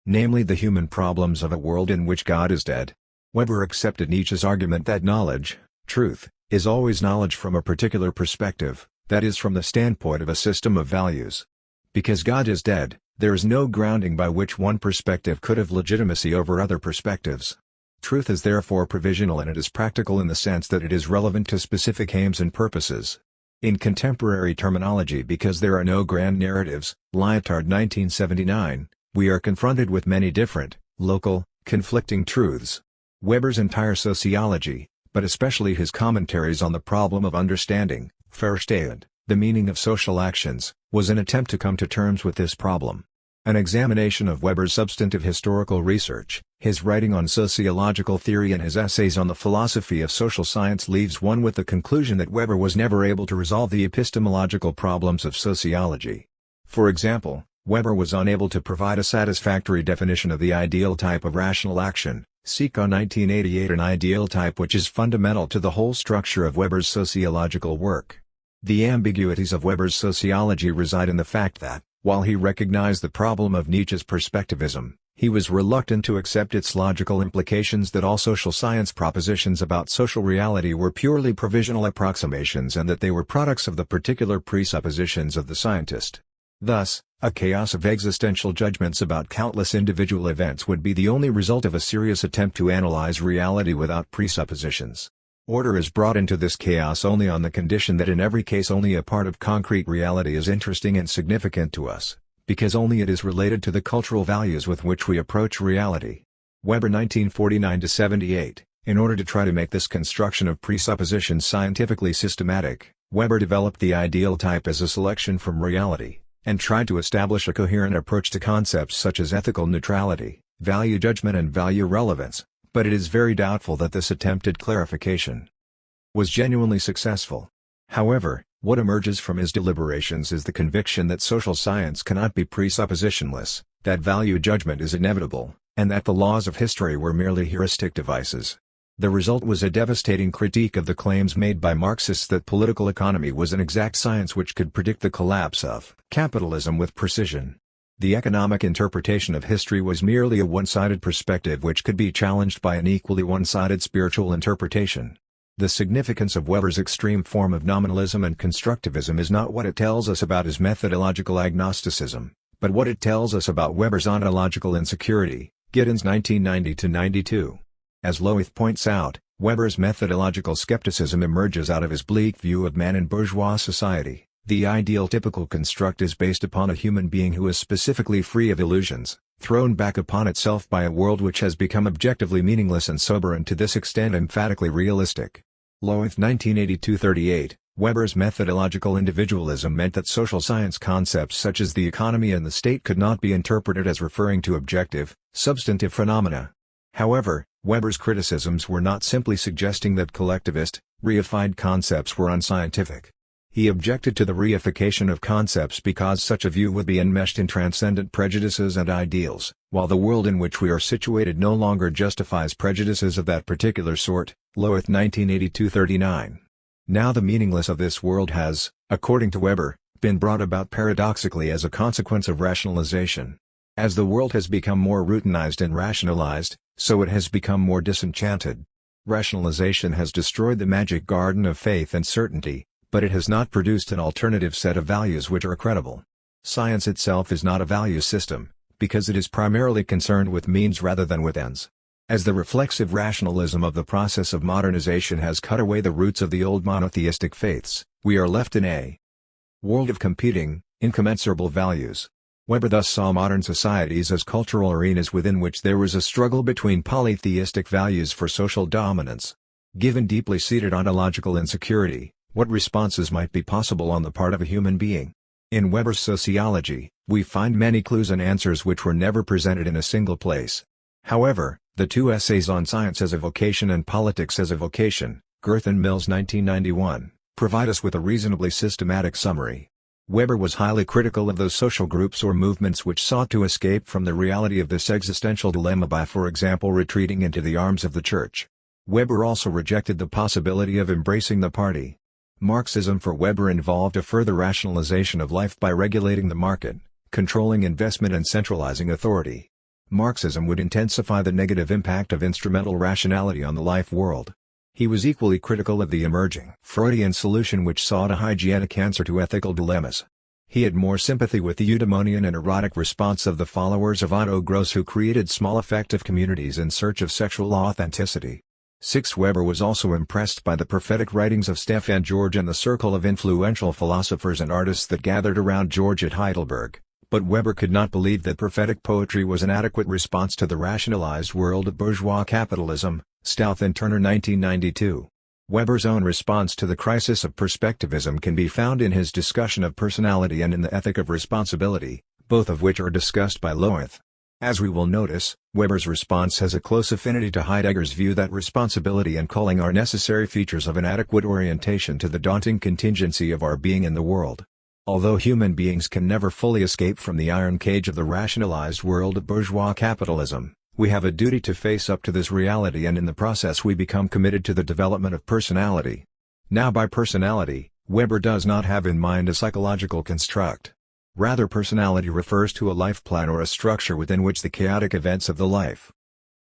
namely the human problems of a world in which God is dead. Weber accepted Nietzsche's argument that knowledge, truth, is always knowledge from a particular perspective, that is, from the standpoint of a system of values. Because God is dead, there is no grounding by which one perspective could have legitimacy over other perspectives. Truth is therefore provisional, and it is practical in the sense that it is relevant to specific aims and purposes. In contemporary terminology, because there are no grand narratives, Lyotard 1979, we are confronted with many different, local, conflicting truths. Weber's entire sociology, but especially his commentaries on the problem of understanding, Verstehen, the meaning of social actions, was an attempt to come to terms with this problem. An examination of Weber's substantive historical research, his writing on sociological theory and his essays on the philosophy of social science leaves one with the conclusion that Weber was never able to resolve the epistemological problems of sociology. For example, Weber was unable to provide a satisfactory definition of the ideal type of rational action, Seeker 1988, an ideal type which is fundamental to the whole structure of Weber's sociological work. The ambiguities of Weber's sociology reside in the fact that, while he recognized the problem of Nietzsche's perspectivism, he was reluctant to accept its logical implications that all social science propositions about social reality were purely provisional approximations and that they were products of the particular presuppositions of the scientist. Thus, a chaos of existential judgments about countless individual events would be the only result of a serious attempt to analyze reality without presuppositions. Order is brought into this chaos only on the condition that in every case only a part of concrete reality is interesting and significant to us, because only it is related to the cultural values with which we approach reality. Weber 1949-78. In order to try to make this construction of presuppositions scientifically systematic, Weber developed the ideal type as a selection from reality, and tried to establish a coherent approach to concepts such as ethical neutrality, value judgment and value relevance, but it is very doubtful that this attempted clarification was genuinely successful. However, what emerges from his deliberations is the conviction that social science cannot be presuppositionless, that value judgment is inevitable, and that the laws of history were merely heuristic devices. The result was a devastating critique of the claims made by Marxists that political economy was an exact science which could predict the collapse of capitalism with precision. The economic interpretation of history was merely a one-sided perspective which could be challenged by an equally one-sided spiritual interpretation. The significance of Weber's extreme form of nominalism and constructivism is not what it tells us about his methodological agnosticism, but what it tells us about Weber's ontological insecurity. Giddens 1990-92. As Lowith points out, Weber's methodological skepticism emerges out of his bleak view of man in bourgeois society. The ideal typical construct is based upon a human being who is specifically free of illusions, thrown back upon itself by a world which has become objectively meaningless and sober and to this extent emphatically realistic. Lowith 1982-38. Weber's methodological individualism meant that social science concepts such as the economy and the state could not be interpreted as referring to objective, substantive phenomena. However, Weber's criticisms were not simply suggesting that collectivist, reified concepts were unscientific. He objected to the reification of concepts because such a view would be enmeshed in transcendent prejudices and ideals, while the world in which we are situated no longer justifies prejudices of that particular sort. Lowith 1982-39. Now the meaninglessness of this world has, according to Weber, been brought about paradoxically as a consequence of rationalization. As the world has become more routinized and rationalized, so it has become more disenchanted. Rationalization has destroyed the magic garden of faith and certainty, but it has not produced an alternative set of values which are credible. Science itself is not a value system, because it is primarily concerned with means rather than with ends. As the reflexive rationalism of the process of modernization has cut away the roots of the old monotheistic faiths, we are left in a world of competing, incommensurable values. Weber thus saw modern societies as cultural arenas within which there was a struggle between polytheistic values for social dominance. Given deeply seated ontological insecurity, what responses might be possible on the part of a human being? In Weber's sociology, we find many clues and answers which were never presented in a single place. However, the two essays on science as a vocation and politics as a vocation, Girth and Mills 1991, provide us with a reasonably systematic summary. Weber was highly critical of those social groups or movements which sought to escape from the reality of this existential dilemma by, for example, retreating into the arms of the church. Weber also rejected the possibility of embracing the party. Marxism for Weber involved a further rationalization of life by regulating the market, controlling investment and centralizing authority. Marxism would intensify the negative impact of instrumental rationality on the life world. He was equally critical of the emerging Freudian solution which sought a hygienic answer to ethical dilemmas. He had more sympathy with the eudaimonian and erotic response of the followers of Otto Gross who created small effective communities in search of sexual authenticity. 6. Weber was also impressed by the prophetic writings of Stefan George and the circle of influential philosophers and artists that gathered around George at Heidelberg, but Weber could not believe that prophetic poetry was an adequate response to the rationalized world of bourgeois capitalism. Stouth and Turner 1992. Weber's own response to the crisis of perspectivism can be found in his discussion of personality and in the ethic of responsibility, both of which are discussed by Lowith. As we will notice, Weber's response has a close affinity to Heidegger's view that responsibility and calling are necessary features of an adequate orientation to the daunting contingency of our being in the world. Although human beings can never fully escape from the iron cage of the rationalized world of bourgeois capitalism, we have a duty to face up to this reality, and in the process we become committed to the development of personality. Now, by personality, Weber does not have in mind a psychological construct. Rather, personality refers to a life plan or a structure within which the chaotic events of the life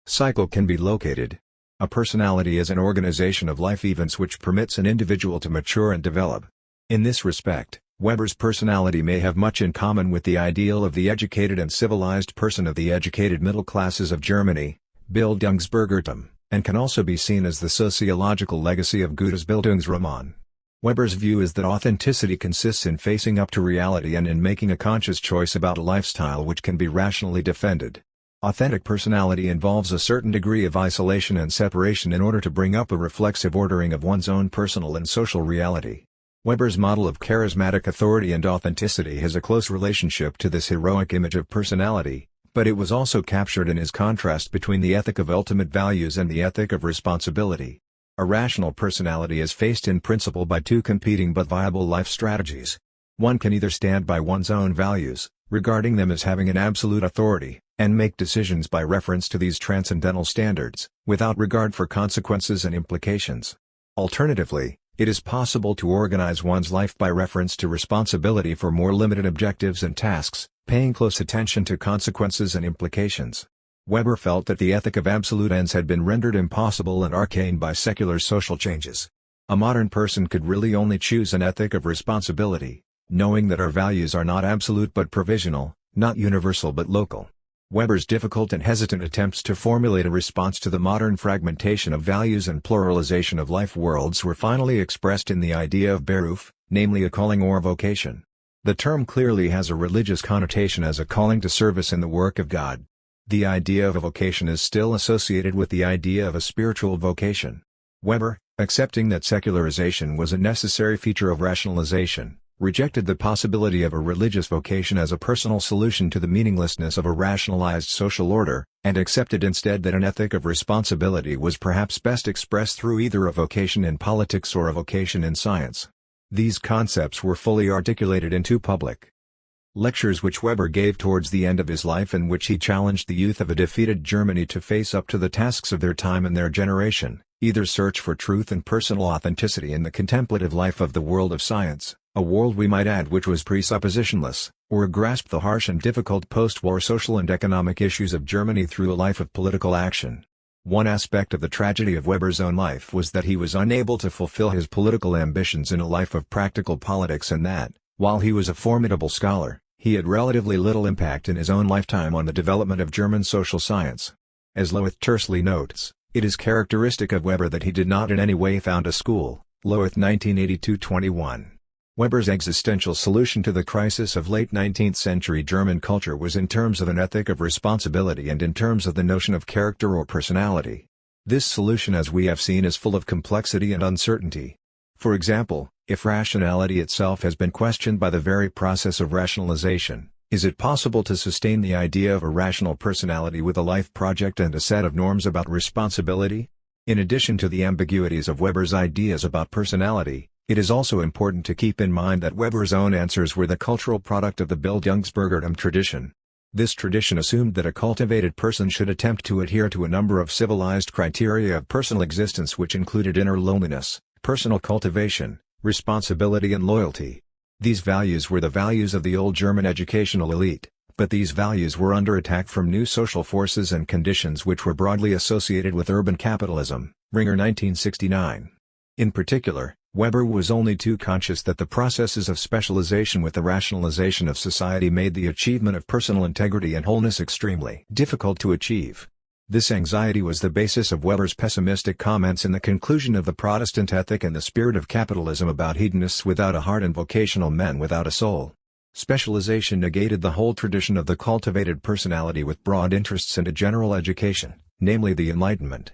cycle can be located. A personality is an organization of life events which permits an individual to mature and develop. In this respect, Weber's personality may have much in common with the ideal of the educated and civilized person of the educated middle classes of Germany, Bildungsbürgertum. and can also be seen as the sociological legacy of Goethe's Bildungsroman. Weber's view is that authenticity consists in facing up to reality and in making a conscious choice about a lifestyle which can be rationally defended. Authentic personality involves a certain degree of isolation and separation in order to bring up a reflexive ordering of one's own personal and social reality. Weber's model of charismatic authority and authenticity has a close relationship to this heroic image of personality, but it was also captured in his contrast between the ethic of ultimate values and the ethic of responsibility. A rational personality is faced in principle by two competing but viable life strategies. One can either stand by one's own values, regarding them as having an absolute authority, and make decisions by reference to these transcendental standards, without regard for consequences and implications. Alternatively, it is possible to organize one's life by reference to responsibility for more limited objectives and tasks, paying close attention to consequences and implications. Weber felt that the ethic of absolute ends had been rendered impossible and arcane by secular social changes. A modern person could really only choose an ethic of responsibility, knowing that our values are not absolute but provisional, not universal but local. Weber's difficult and hesitant attempts to formulate a response to the modern fragmentation of values and pluralization of life worlds were finally expressed in the idea of Beruf, namely a calling or vocation. The term clearly has a religious connotation as a calling to service in the work of God. The idea of a vocation is still associated with the idea of a spiritual vocation. Weber, accepting that secularization was a necessary feature of rationalization, rejected the possibility of a religious vocation as a personal solution to the meaninglessness of a rationalized social order, and accepted instead that an ethic of responsibility was perhaps best expressed through either a vocation in politics or a vocation in science. These concepts were fully articulated in two public lectures which Weber gave towards the end of his life, in which he challenged the youth of a defeated Germany to face up to the tasks of their time and their generation, either search for truth and personal authenticity in the contemplative life of the world of science, a world we might add which was presuppositionless, or grasp the harsh and difficult post-war social and economic issues of Germany through a life of political action. One aspect of the tragedy of Weber's own life was that he was unable to fulfill his political ambitions in a life of practical politics, and that, while he was a formidable scholar, he had relatively little impact in his own lifetime on the development of German social science. As Lowith tersely notes, it is characteristic of Weber that he did not in any way found a school. Lowith 1982-21. Weber's existential solution to the crisis of late 19th century German culture was in terms of an ethic of responsibility and in terms of the notion of character or personality. This solution, as we have seen, is full of complexity and uncertainty. For example, if rationality itself has been questioned by the very process of rationalization, is it possible to sustain the idea of a rational personality with a life project and a set of norms about responsibility? In addition to the ambiguities of Weber's ideas about personality, it is also important to keep in mind that Weber's own answers were the cultural product of the Bildungsbürgertum tradition. This tradition assumed that a cultivated person should attempt to adhere to a number of civilized criteria of personal existence, which included inner loneliness, personal cultivation, responsibility and loyalty. These values were the values of the old German educational elite, but these values were under attack from new social forces and conditions which were broadly associated with urban capitalism. Ringer 1969. In particular, Weber was only too conscious that the processes of specialization with the rationalization of society made the achievement of personal integrity and wholeness extremely difficult to achieve. This anxiety was the basis of Weber's pessimistic comments in the conclusion of The Protestant Ethic and the Spirit of Capitalism about hedonists without a heart and vocational men without a soul. Specialization negated the whole tradition of the cultivated personality with broad interests and a general education, namely the Enlightenment.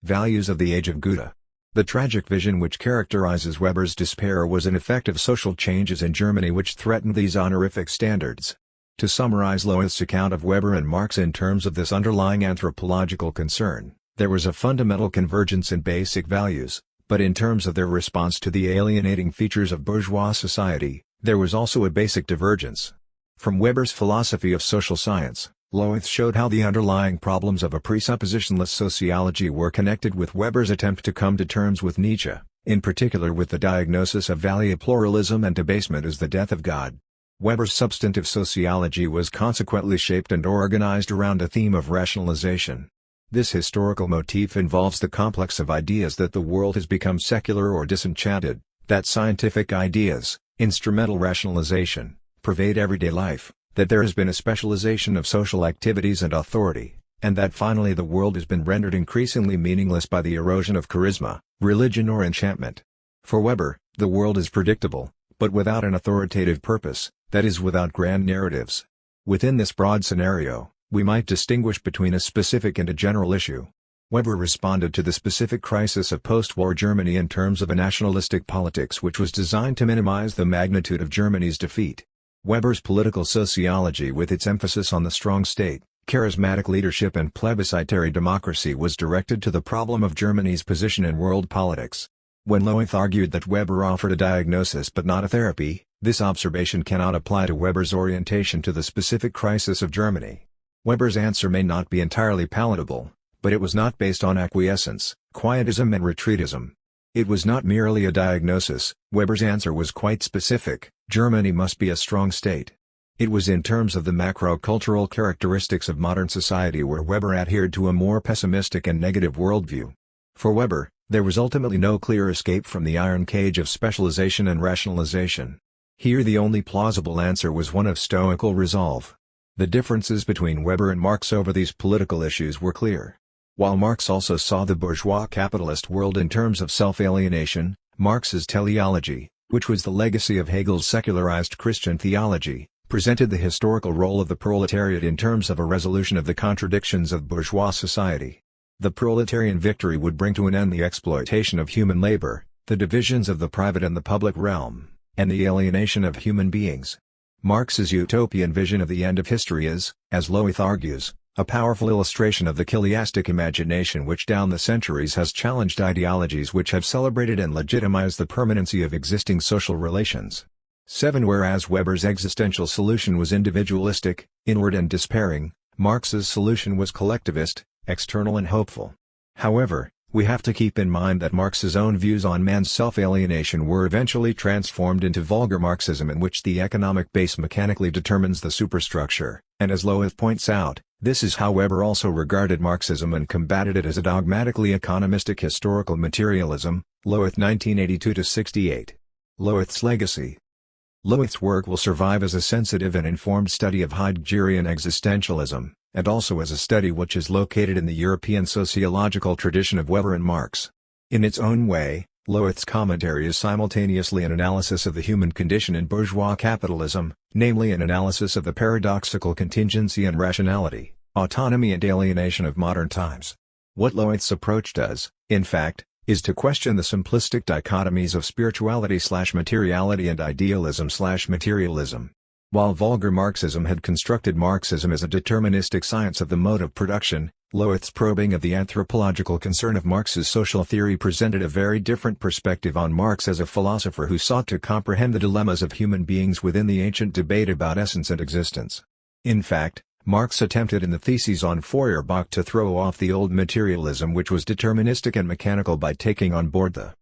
Values of the Age of Goethe. The tragic vision which characterizes Weber's despair was an effect of social changes in Germany which threatened these honorific standards. To summarize Lowith's account of Weber and Marx in terms of this underlying anthropological concern, there was a fundamental convergence in basic values, but in terms of their response to the alienating features of bourgeois society, there was also a basic divergence. From Weber's philosophy of social science, Lowith showed how the underlying problems of a presuppositionless sociology were connected with Weber's attempt to come to terms with Nietzsche, in particular with the diagnosis of value pluralism and debasement as the death of God. Weber's substantive sociology was consequently shaped and organized around a theme of rationalization. This historical motif involves the complex of ideas that the world has become secular or disenchanted, that scientific ideas, instrumental rationalization, pervade everyday life, that there has been a specialization of social activities and authority, and that finally the world has been rendered increasingly meaningless by the erosion of charisma, religion or enchantment. For Weber, the world is predictable, but without an authoritative purpose, that is without grand narratives. Within this broad scenario, we might distinguish between a specific and a general issue. Weber responded to the specific crisis of post-war Germany in terms of a nationalistic politics which was designed to minimize the magnitude of Germany's defeat. Weber's political sociology, with its emphasis on the strong state, charismatic leadership and plebiscitary democracy, was directed to the problem of Germany's position in world politics. When Lowith argued that Weber offered a diagnosis but not a therapy, this observation cannot apply to Weber's orientation to the specific crisis of Germany. Weber's answer may not be entirely palatable, but it was not based on acquiescence, quietism and retreatism. It was not merely a diagnosis. Weber's answer was quite specific: Germany must be a strong state. It was in terms of the macro-cultural characteristics of modern society where Weber adhered to a more pessimistic and negative worldview. For Weber, there was ultimately no clear escape from the iron cage of specialization and rationalization. Here the only plausible answer was one of stoical resolve. The differences between Weber and Marx over these political issues were clear. While Marx also saw the bourgeois capitalist world in terms of self-alienation, Marx's teleology, which was the legacy of Hegel's secularized Christian theology, presented the historical role of the proletariat in terms of a resolution of the contradictions of bourgeois society. The proletarian victory would bring to an end the exploitation of human labor, the divisions of the private and the public realm, and the alienation of human beings. Marx's utopian vision of the end of history is, as Lowith argues, a powerful illustration of the chiastic imagination which down the centuries has challenged ideologies which have celebrated and legitimized the permanency of existing social relations. 7. Whereas Weber's existential solution was individualistic, inward and despairing, Marx's solution was collectivist, external and hopeful. However, we have to keep in mind that Marx's own views on man's self-alienation were eventually transformed into vulgar Marxism in which the economic base mechanically determines the superstructure, and as Lowith points out, this is how Weber also regarded Marxism and combated it as a dogmatically economistic historical materialism. Lowith 1982-68. Lowith's legacy. Lowith's work will survive as a sensitive and informed study of Heideggerian existentialism, and also as a study which is located in the European sociological tradition of Weber and Marx. In its own way, Lowith's commentary is simultaneously an analysis of the human condition in bourgeois capitalism, namely an analysis of the paradoxical contingency and rationality, autonomy and alienation of modern times. What Lowith's approach does, in fact, is to question the simplistic dichotomies of spirituality/materiality and idealism/materialism. While vulgar Marxism had constructed Marxism as a deterministic science of the mode of production, Lowith's probing of the anthropological concern of Marx's social theory presented a very different perspective on Marx as a philosopher who sought to comprehend the dilemmas of human beings within the ancient debate about essence and existence. In fact, Marx attempted in the Theses on Feuerbach to throw off the old materialism which was deterministic and mechanical by taking on board the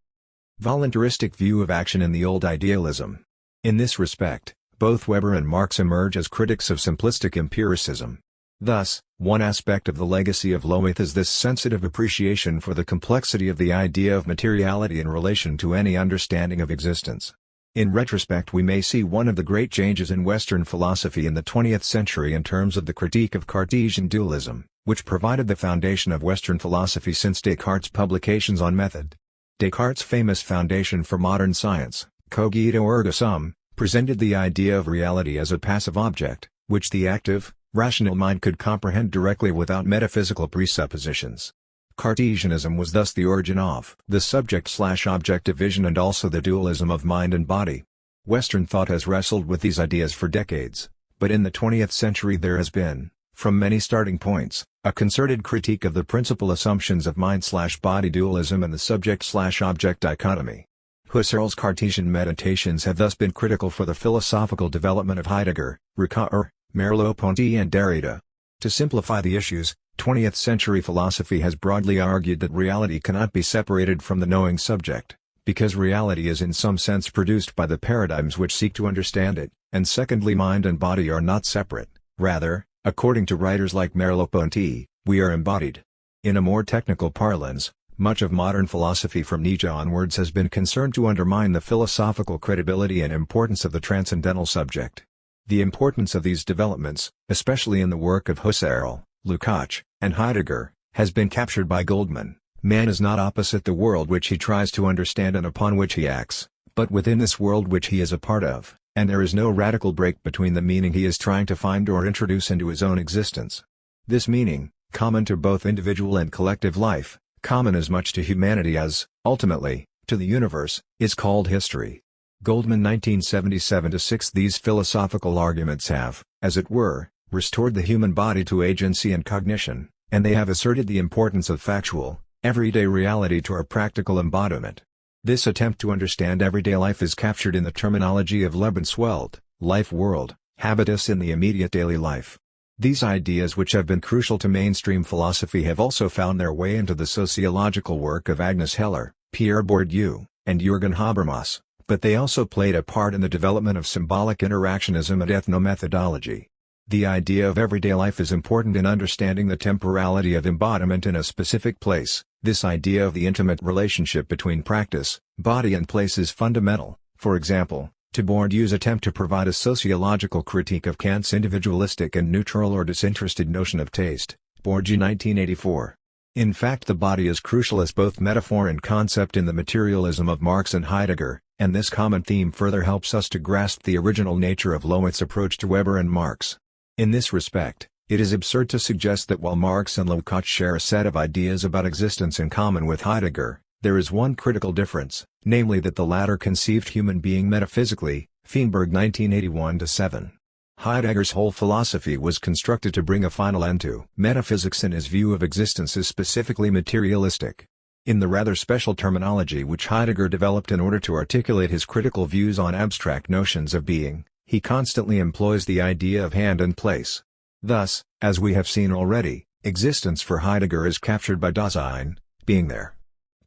voluntaristic view of action in the old idealism. In this respect, both Weber and Marx emerge as critics of simplistic empiricism. Thus, one aspect of the legacy of Lowith is this sensitive appreciation for the complexity of the idea of materiality in relation to any understanding of existence. In retrospect, we may see one of the great changes in Western philosophy in the 20th century in terms of the critique of Cartesian dualism, which provided the foundation of Western philosophy since Descartes' publications on method. Descartes' famous foundation for modern science, Cogito ergo sum, presented the idea of reality as a passive object, which the active, rational mind could comprehend directly without metaphysical presuppositions. Cartesianism was thus the origin of the subject/object division and also the dualism of mind and body. Western thought has wrestled with these ideas for decades, but in the 20th century there has been, from many starting points, a concerted critique of the principal assumptions of mind/body dualism and the subject/object dichotomy. Husserl's Cartesian meditations have thus been critical for the philosophical development of Heidegger, Ricoeur, Merleau-Ponty and Derrida. To simplify the issues, 20th century philosophy has broadly argued that reality cannot be separated from the knowing subject, because reality is in some sense produced by the paradigms which seek to understand it, and secondly mind and body are not separate, rather, according to writers like Merleau-Ponty, we are embodied. In a more technical parlance, much of modern philosophy from Nietzsche onwards has been concerned to undermine the philosophical credibility and importance of the transcendental subject. The importance of these developments, especially in the work of Husserl, Lukács, and Heidegger, has been captured by Goldman. Man is not opposite the world which he tries to understand and upon which he acts, but within this world which he is a part of, and there is no radical break between the meaning he is trying to find or introduce into his own existence. This meaning, common to both individual and collective life, common as much to humanity as, ultimately, to the universe, is called history. Goldman 1977-6. These philosophical arguments have, as it were, restored the human body to agency and cognition, and they have asserted the importance of factual, everyday reality to our practical embodiment. This attempt to understand everyday life is captured in the terminology of Lebenswelt, life world, habitus in the immediate daily life. These ideas, which have been crucial to mainstream philosophy, have also found their way into the sociological work of Agnes Heller, Pierre Bourdieu, and Jürgen Habermas, but they also played a part in the development of symbolic interactionism and ethnomethodology. The idea of everyday life is important in understanding the temporality of embodiment in a specific place. This idea of the intimate relationship between practice, body and place is fundamental, for example, to Bourdieu's attempt to provide a sociological critique of Kant's individualistic and neutral or disinterested notion of taste, Bourdieu 1984. In fact, the body is crucial as both metaphor and concept in the materialism of Marx and Heidegger, and this common theme further helps us to grasp the original nature of Lowith's approach to Weber and Marx. In this respect, it is absurd to suggest that while Marx and Lukács share a set of ideas about existence in common with Heidegger, there is one critical difference, namely that the latter conceived human being metaphysically, Feinberg 1981-7. Heidegger's whole philosophy was constructed to bring a final end to metaphysics, and his view of existence is specifically materialistic. In the rather special terminology which Heidegger developed in order to articulate his critical views on abstract notions of being, he constantly employs the idea of hand and place. Thus, as we have seen already, existence for Heidegger is captured by Dasein, being there.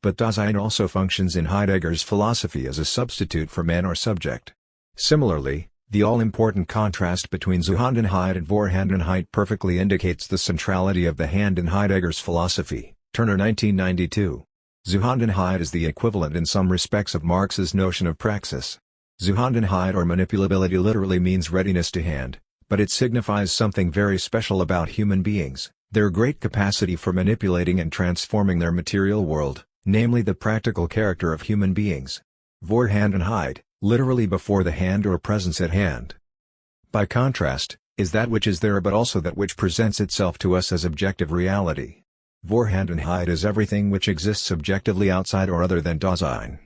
But Dasein also functions in Heidegger's philosophy as a substitute for man or subject. Similarly, the all-important contrast between Zuhandenheit and Vorhandenheit perfectly indicates the centrality of the hand in Heidegger's philosophy, Turner 1992. Zuhandenheit is the equivalent in some respects of Marx's notion of praxis. Zuhandenheit or manipulability literally means readiness to hand, but it signifies something very special about human beings, their great capacity for manipulating and transforming their material world, namely the practical character of human beings. Vorhandenheit, literally before the hand or presence at hand. By contrast, is that which is there but also that which presents itself to us as objective reality. Vorhandenheit is everything which exists objectively outside or other than Dasein.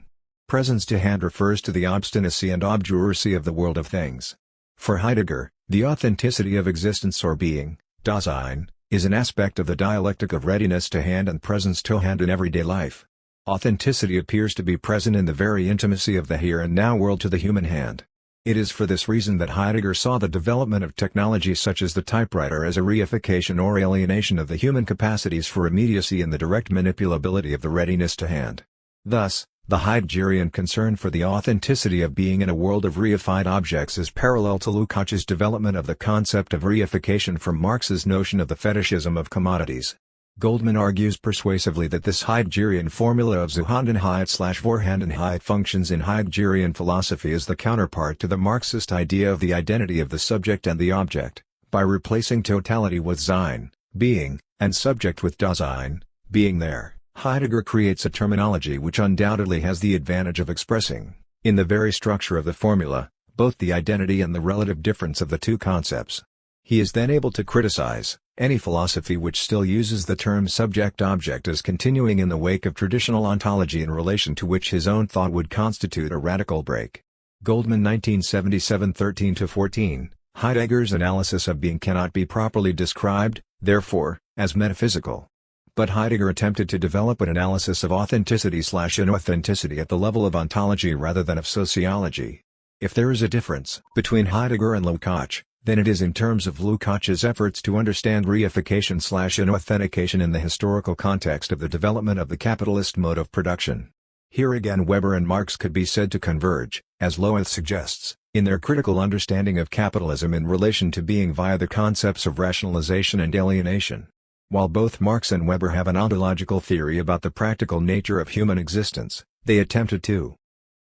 Presence to hand refers to the obstinacy and obduracy of the world of things. For Heidegger, the authenticity of existence or being, Dasein, is an aspect of the dialectic of readiness to hand and presence to hand in everyday life. Authenticity appears to be present in the very intimacy of the here and now world to the human hand. It is for this reason that Heidegger saw the development of technology such as the typewriter as a reification or alienation of the human capacities for immediacy and the direct manipulability of the readiness to hand. Thus, the Heideggerian concern for the authenticity of being in a world of reified objects is parallel to Lukács's development of the concept of reification from Marx's notion of the fetishism of commodities. Goldman argues persuasively that this Heideggerian formula of Zuhandenheit/Vorhandenheit functions in Heideggerian philosophy as the counterpart to the Marxist idea of the identity of the subject and the object, by replacing totality with Sein, being, and subject with Dasein, being there. Heidegger creates a terminology which undoubtedly has the advantage of expressing, in the very structure of the formula, both the identity and the relative difference of the two concepts. He is then able to criticize any philosophy which still uses the term subject-object as continuing in the wake of traditional ontology, in relation to which his own thought would constitute a radical break. Goldman 1977 13-14, Heidegger's analysis of being cannot be properly described, therefore, as metaphysical. But Heidegger attempted to develop an analysis of authenticity/inauthenticity at the level of ontology rather than of sociology. If there is a difference between Heidegger and Lukács, then it is in terms of Lukács's efforts to understand reification/inauthentication in the historical context of the development of the capitalist mode of production. Here again Weber and Marx could be said to converge, as Lowith suggests, in their critical understanding of capitalism in relation to being via the concepts of rationalization and alienation. While both Marx and Weber have an ontological theory about the practical nature of human existence, they attempted to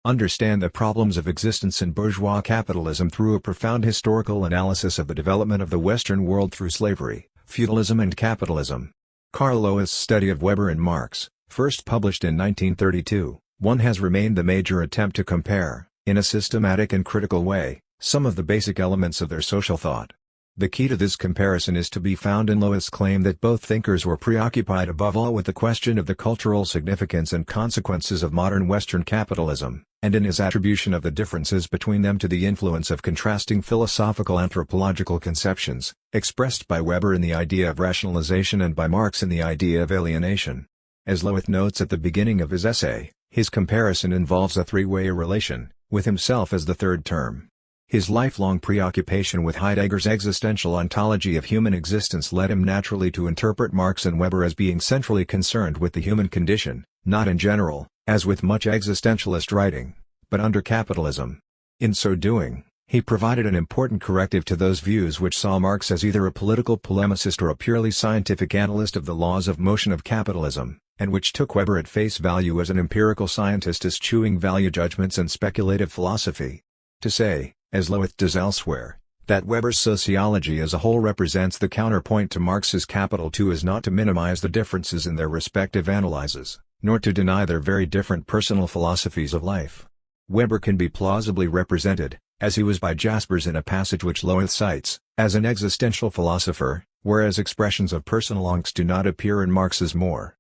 understand the problems of existence in bourgeois capitalism through a profound historical analysis of the development of the Western world through slavery, Feudalism and Capitalism. Karl Lowith's study of Weber and Marx, first published in 1932, has remained the major attempt to compare, in a systematic and critical way, some of the basic elements of their social thought. The key to this comparison is to be found in Lowith's claim that both thinkers were preoccupied above all with the question of the cultural significance and consequences of modern Western capitalism, and in his attribution of the differences between them to the influence of contrasting philosophical anthropological conceptions, expressed by Weber in the idea of rationalization and by Marx in the idea of alienation. As Lowith notes at the beginning of his essay, his comparison involves a three-way relation, with himself as the third term. His lifelong preoccupation with Heidegger's existential ontology of human existence led him naturally to interpret Marx and Weber as being centrally concerned with the human condition, not in general, as with much existentialist writing, but under capitalism. In so doing, he provided an important corrective to those views which saw Marx as either a political polemicist or a purely scientific analyst of the laws of motion of capitalism, and which took Weber at face value as an empirical scientist eschewing value judgments and speculative philosophy. To say, as Lowith does elsewhere, that Weber's sociology as a whole represents the counterpoint to Marx's Capital II is not to minimize the differences in their respective analyses, nor to deny their very different personal philosophies of life. Weber can be plausibly represented, as he was by Jaspers in a passage which Lowith cites, as an existential philosopher, whereas expressions of personal angst do not appear in Marx's more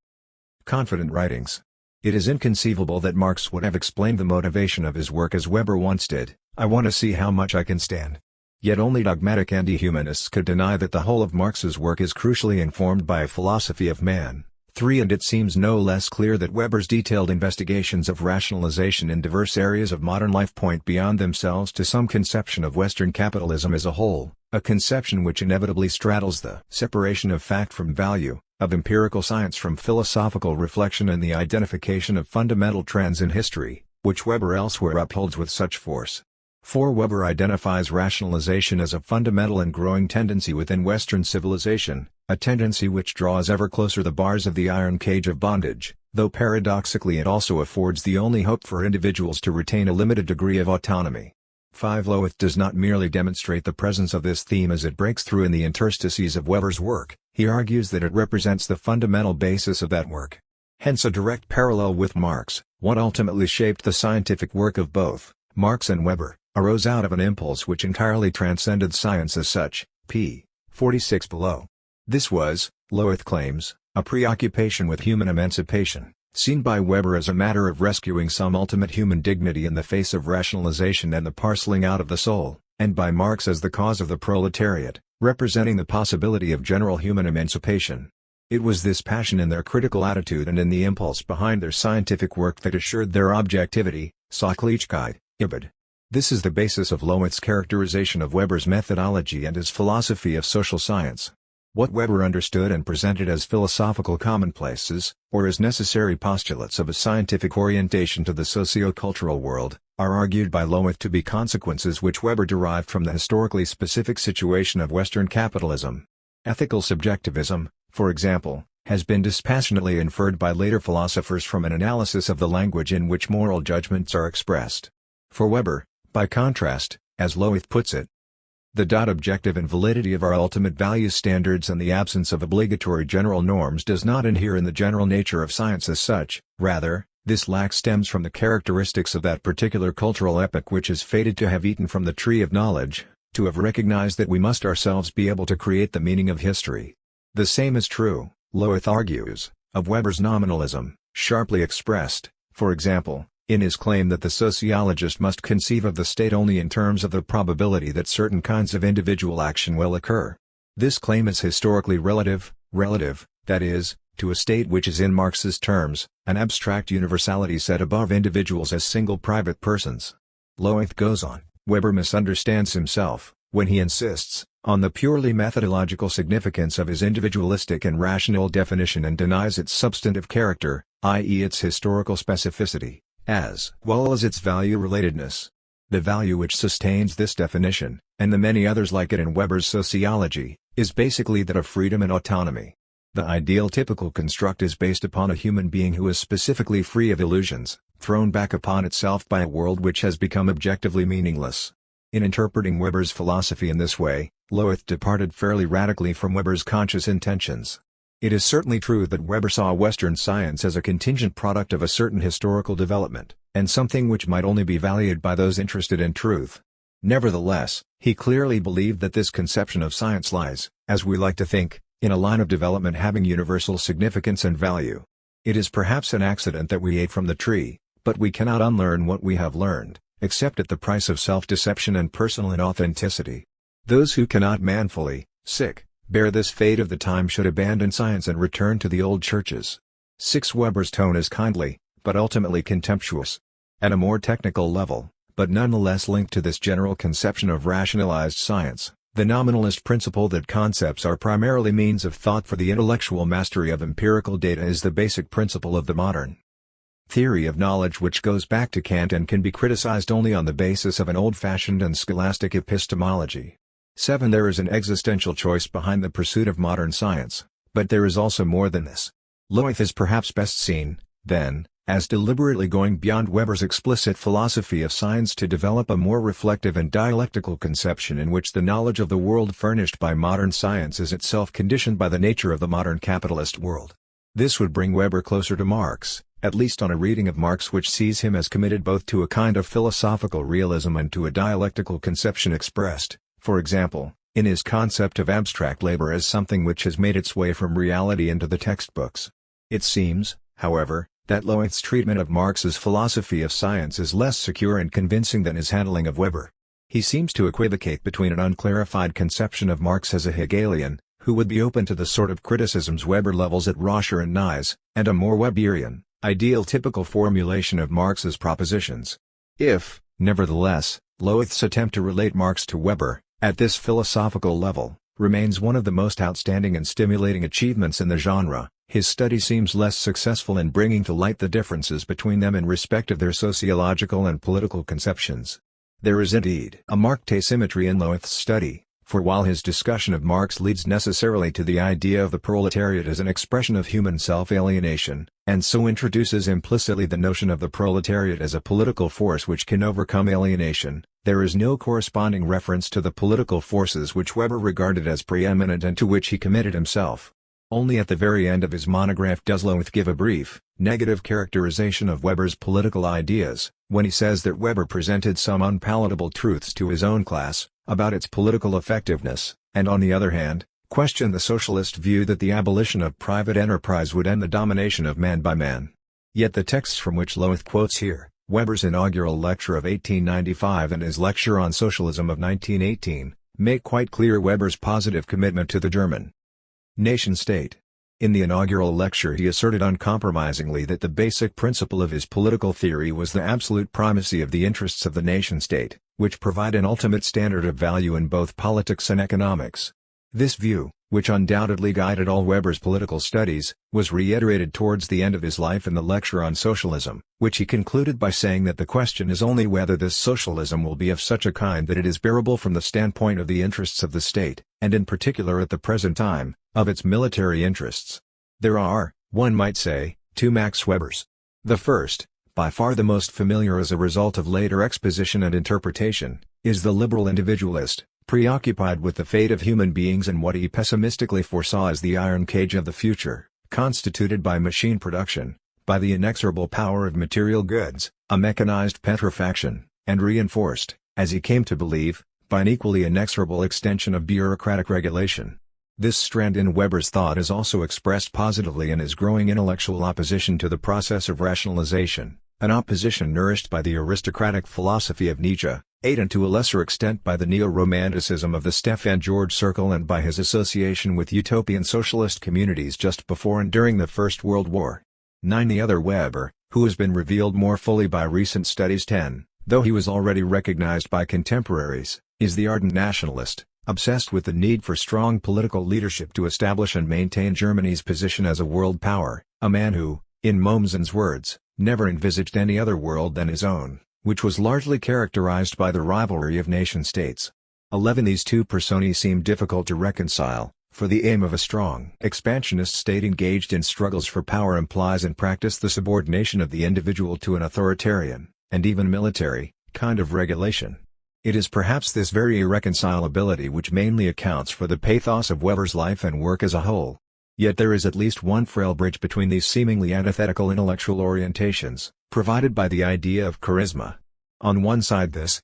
confident writings. It is inconceivable that Marx would have explained the motivation of his work as Weber once did, "I want to see how much I can stand." Yet only dogmatic anti-humanists could deny that the whole of Marx's work is crucially informed by a philosophy of man. 3. And it seems no less clear that Weber's detailed investigations of rationalization in diverse areas of modern life point beyond themselves to some conception of Western capitalism as a whole, a conception which inevitably straddles the separation of fact from value, of empirical science from philosophical reflection and the identification of fundamental trends in history, which Weber elsewhere upholds with such force. 4. Weber identifies rationalization as a fundamental and growing tendency within Western civilization, a tendency which draws ever closer the bars of the iron cage of bondage, though paradoxically it also affords the only hope for individuals to retain a limited degree of autonomy. 5. Lowith does not merely demonstrate the presence of this theme as it breaks through in the interstices of Weber's work, he argues that it represents the fundamental basis of that work. Hence a direct parallel with Marx. What ultimately shaped the scientific work of both Marx and Weber arose out of an impulse which entirely transcended science as such, p. 46 below. This was, Lowith claims, a preoccupation with human emancipation, seen by Weber as a matter of rescuing some ultimate human dignity in the face of rationalization and the parceling out of the soul, and by Marx as the cause of the proletariat, representing the possibility of general human emancipation. It was this passion in their critical attitude and in the impulse behind their scientific work that assured their objectivity, Sachlichkeit, Ibid. This is the basis of Lowith's characterization of Weber's methodology and his philosophy of social science. What Weber understood and presented as philosophical commonplaces, or as necessary postulates of a scientific orientation to the socio-cultural world, are argued by Lowith to be consequences which Weber derived from the historically specific situation of Western capitalism. Ethical subjectivism, for example, has been dispassionately inferred by later philosophers from an analysis of the language in which moral judgments are expressed. For Weber, by contrast, as Lowith puts it, the objective invalidity of our ultimate value standards and the absence of obligatory general norms does not inhere in the general nature of science as such, rather, this lack stems from the characteristics of that particular cultural epoch which is fated to have eaten from the tree of knowledge, to have recognized that we must ourselves be able to create the meaning of history. The same is true, Lowith argues, of Weber's nominalism, sharply expressed, for example, in his claim that the sociologist must conceive of the state only in terms of the probability that certain kinds of individual action will occur. This claim is historically relative, that is, to a state which is in Marx's terms, an abstract universality set above individuals as single private persons. Lowith goes on, Weber misunderstands himself, when he insists, on the purely methodological significance of his individualistic and rational definition and denies its substantive character, i.e. its historical specificity, as well as its value-relatedness. The value which sustains this definition, and the many others like it in Weber's sociology, is basically that of freedom and autonomy. The ideal typical construct is based upon a human being who is specifically free of illusions, thrown back upon itself by a world which has become objectively meaningless. In interpreting Weber's philosophy in this way, Lowith departed fairly radically from Weber's conscious intentions. It is certainly true that Weber saw Western science as a contingent product of a certain historical development, and something which might only be valued by those interested in truth. Nevertheless, he clearly believed that this conception of science lies, as we like to think, in a line of development having universal significance and value. It is perhaps an accident that we ate from the tree, but we cannot unlearn what we have learned, except at the price of self-deception and personal inauthenticity. Those who cannot manfully, bear this fate of the time should abandon science and return to the old churches. 6. Weber's tone is kindly, but ultimately contemptuous. At a more technical level, but nonetheless linked to this general conception of rationalized science, the nominalist principle that concepts are primarily means of thought for the intellectual mastery of empirical data is the basic principle of the modern theory of knowledge, which goes back to Kant and can be criticized only on the basis of an old-fashioned and scholastic epistemology. 7. There is an existential choice behind the pursuit of modern science, but there is also more than this. Lowith is perhaps best seen, then, as deliberately going beyond Weber's explicit philosophy of science to develop a more reflective and dialectical conception in which the knowledge of the world furnished by modern science is itself conditioned by the nature of the modern capitalist world. This would bring Weber closer to Marx, at least on a reading of Marx which sees him as committed both to a kind of philosophical realism and to a dialectical conception expressed, for example, in his concept of abstract labor as something which has made its way from reality into the textbooks. It seems, however, that Lowith's treatment of Marx's philosophy of science is less secure and convincing than his handling of Weber. He seems to equivocate between an unclarified conception of Marx as a Hegelian, who would be open to the sort of criticisms Weber levels at Roscher and Nies, and a more Weberian, ideal typical formulation of Marx's propositions. If, nevertheless, Lowith's attempt to relate Marx to Weber, at this philosophical level, remains one of the most outstanding and stimulating achievements in the genre, his study seems less successful in bringing to light the differences between them in respect of their sociological and political conceptions. There is indeed a marked asymmetry in Lowith's study, for while his discussion of Marx leads necessarily to the idea of the proletariat as an expression of human self-alienation, and so introduces implicitly the notion of the proletariat as a political force which can overcome alienation, there is no corresponding reference to the political forces which Weber regarded as preeminent and to which he committed himself. Only at the very end of his monograph does Lowith give a brief, negative characterization of Weber's political ideas, when he says that Weber presented some unpalatable truths to his own class, about its political effectiveness, and on the other hand, questioned the socialist view that the abolition of private enterprise would end the domination of man by man. Yet the texts from which Lowith quotes here, Weber's inaugural lecture of 1895 and his lecture on socialism of 1918, make quite clear Weber's positive commitment to the German nation-state. In the inaugural lecture he asserted uncompromisingly that the basic principle of his political theory was the absolute primacy of the interests of the nation-state, which provide an ultimate standard of value in both politics and economics. This view, which undoubtedly guided all Weber's political studies, was reiterated towards the end of his life in the lecture on socialism, which he concluded by saying that the question is only whether this socialism will be of such a kind that it is bearable from the standpoint of the interests of the state, and in particular at the present time, of its military interests. There are, one might say, two Max Webers. The first, by far the most familiar as a result of later exposition and interpretation, is the liberal individualist, preoccupied with the fate of human beings and what he pessimistically foresaw as the iron cage of the future, constituted by machine production, by the inexorable power of material goods, a mechanized petrifaction, and reinforced, as he came to believe, by an equally inexorable extension of bureaucratic regulation. This strand in Weber's thought is also expressed positively in his growing intellectual opposition to the process of rationalization, an opposition nourished by the aristocratic philosophy of Nietzsche, aided and to a lesser extent by the neo-romanticism of the Stefan George Circle and by his association with utopian socialist communities just before and during the First World War. 9. The other Weber, who has been revealed more fully by recent studies. 10. Though he was already recognized by contemporaries, is the ardent nationalist, obsessed with the need for strong political leadership to establish and maintain Germany's position as a world power, a man who, in Mommsen's words, never envisaged any other world than his own, which was largely characterized by the rivalry of nation-states. 11. These two personae seem difficult to reconcile, for the aim of a strong expansionist state engaged in struggles for power implies in practice the subordination of the individual to an authoritarian, and even military, kind of regulation. It is perhaps this very irreconcilability which mainly accounts for the pathos of Weber's life and work as a whole. Yet there is at least one frail bridge between these seemingly antithetical intellectual orientations, provided by the idea of charisma. On one side this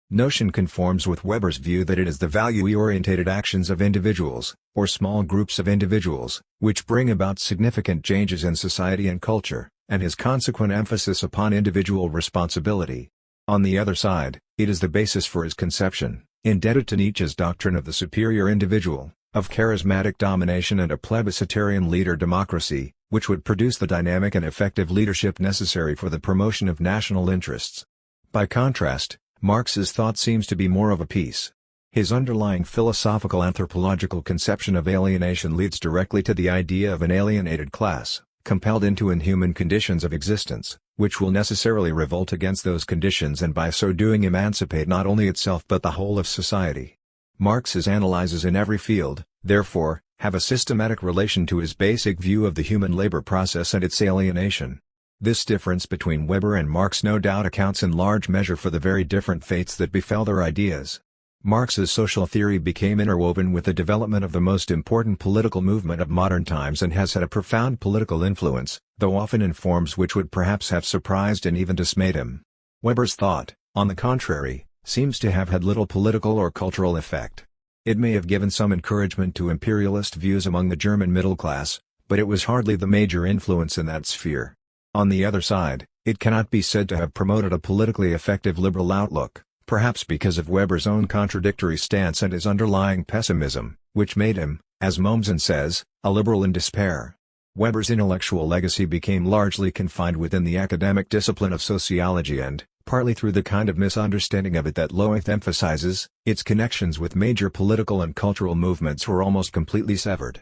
notion conforms with Weber's view that it is the value-orientated actions of individuals, or small groups of individuals, which bring about significant changes in society and culture, and his consequent emphasis upon individual responsibility. On the other side, it is the basis for his conception, indebted to Nietzsche's doctrine of the superior individual, of charismatic domination and a plebiscitarian leader democracy, which would produce the dynamic and effective leadership necessary for the promotion of national interests. By contrast, Marx's thought seems to be more of a piece. His underlying philosophical anthropological conception of alienation leads directly to the idea of an alienated class, compelled into inhuman conditions of existence, which will necessarily revolt against those conditions and by so doing emancipate not only itself but the whole of society. Marx's analyses in every field, therefore, have a systematic relation to his basic view of the human labor process and its alienation. This difference between Weber and Marx no doubt accounts in large measure for the very different fates that befell their ideas. Marx's social theory became interwoven with the development of the most important political movement of modern times and has had a profound political influence, though often in forms which would perhaps have surprised and even dismayed him. Weber's thought, on the contrary, seems to have had little political or cultural effect. It may have given some encouragement to imperialist views among the German middle class, but it was hardly the major influence in that sphere. On the other side, it cannot be said to have promoted a politically effective liberal outlook, perhaps because of Weber's own contradictory stance and his underlying pessimism, which made him, as Mommsen says, a liberal in despair. Weber's intellectual legacy became largely confined within the academic discipline of sociology and, partly through the kind of misunderstanding of it that Lowith emphasizes, its connections with major political and cultural movements were almost completely severed.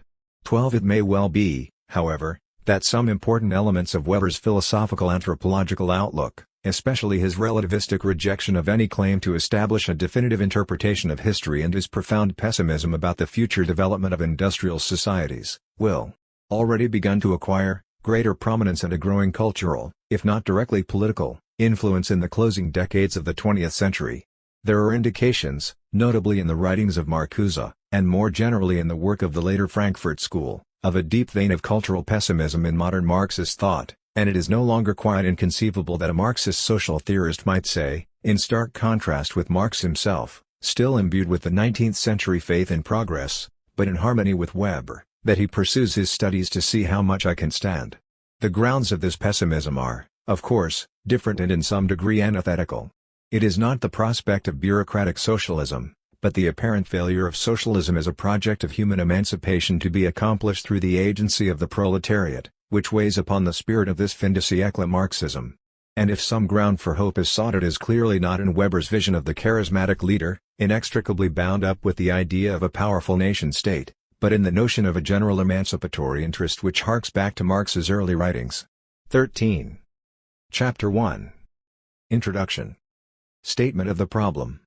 It may well be, however, that some important elements of Weber's philosophical anthropological outlook, especially his relativistic rejection of any claim to establish a definitive interpretation of history and his profound pessimism about the future development of industrial societies, will already begun to acquire greater prominence and a growing cultural, if not directly political, influence in the closing decades of the 20th century. There are indications, notably in the writings of Marcuse, and more generally in the work of the later Frankfurt School, of a deep vein of cultural pessimism in modern Marxist thought, and it is no longer quite inconceivable that a Marxist social theorist might say, in stark contrast with Marx himself, still imbued with the 19th century faith in progress, but in harmony with Weber, that he pursues his studies to see how much I can stand. The grounds of this pessimism are, of course, different and in some degree antithetical. It is not the prospect of bureaucratic socialism, but the apparent failure of socialism as a project of human emancipation to be accomplished through the agency of the proletariat, which weighs upon the spirit of this fin de siècle Marxism. And if some ground for hope is sought, it is clearly not in Weber's vision of the charismatic leader, inextricably bound up with the idea of a powerful nation-state, but in the notion of a general emancipatory interest which harks back to Marx's early writings. 13. Chapter 1. Introduction. Statement of the problem.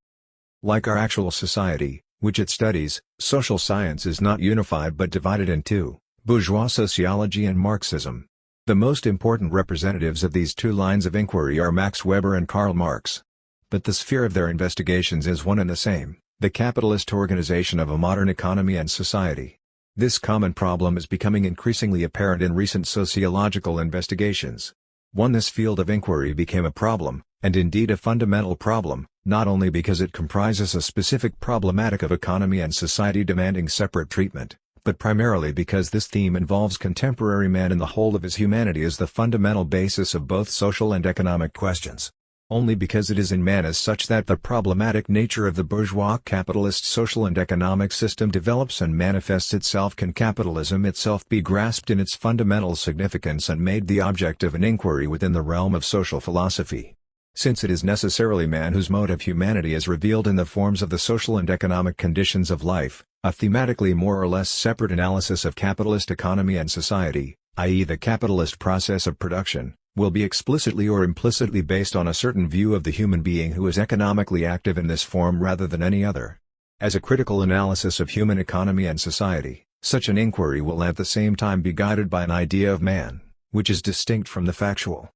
Like our actual society, which it studies, social science is not unified but divided in two: bourgeois sociology and Marxism. The most important representatives of these two lines of inquiry are Max Weber and Karl Marx. But the sphere of their investigations is one and the same: the capitalist organization of a modern economy and society. This common problem is becoming increasingly apparent in recent sociological investigations. This field of inquiry became a problem, and indeed a fundamental problem, not only because it comprises a specific problematic of economy and society demanding separate treatment, but primarily because this theme involves contemporary man in the whole of his humanity as the fundamental basis of both social and economic questions. Only because it is in man as such that the problematic nature of the bourgeois capitalist social and economic system develops and manifests itself can capitalism itself be grasped in its fundamental significance and made the object of an inquiry within the realm of social philosophy. Since it is necessarily man whose mode of humanity is revealed in the forms of the social and economic conditions of life, a thematically more or less separate analysis of capitalist economy and society, i.e. the capitalist process of production, will be explicitly or implicitly based on a certain view of the human being who is economically active in this form rather than any other. As a critical analysis of human economy and society, such an inquiry will at the same time be guided by an idea of man, which is distinct from the factual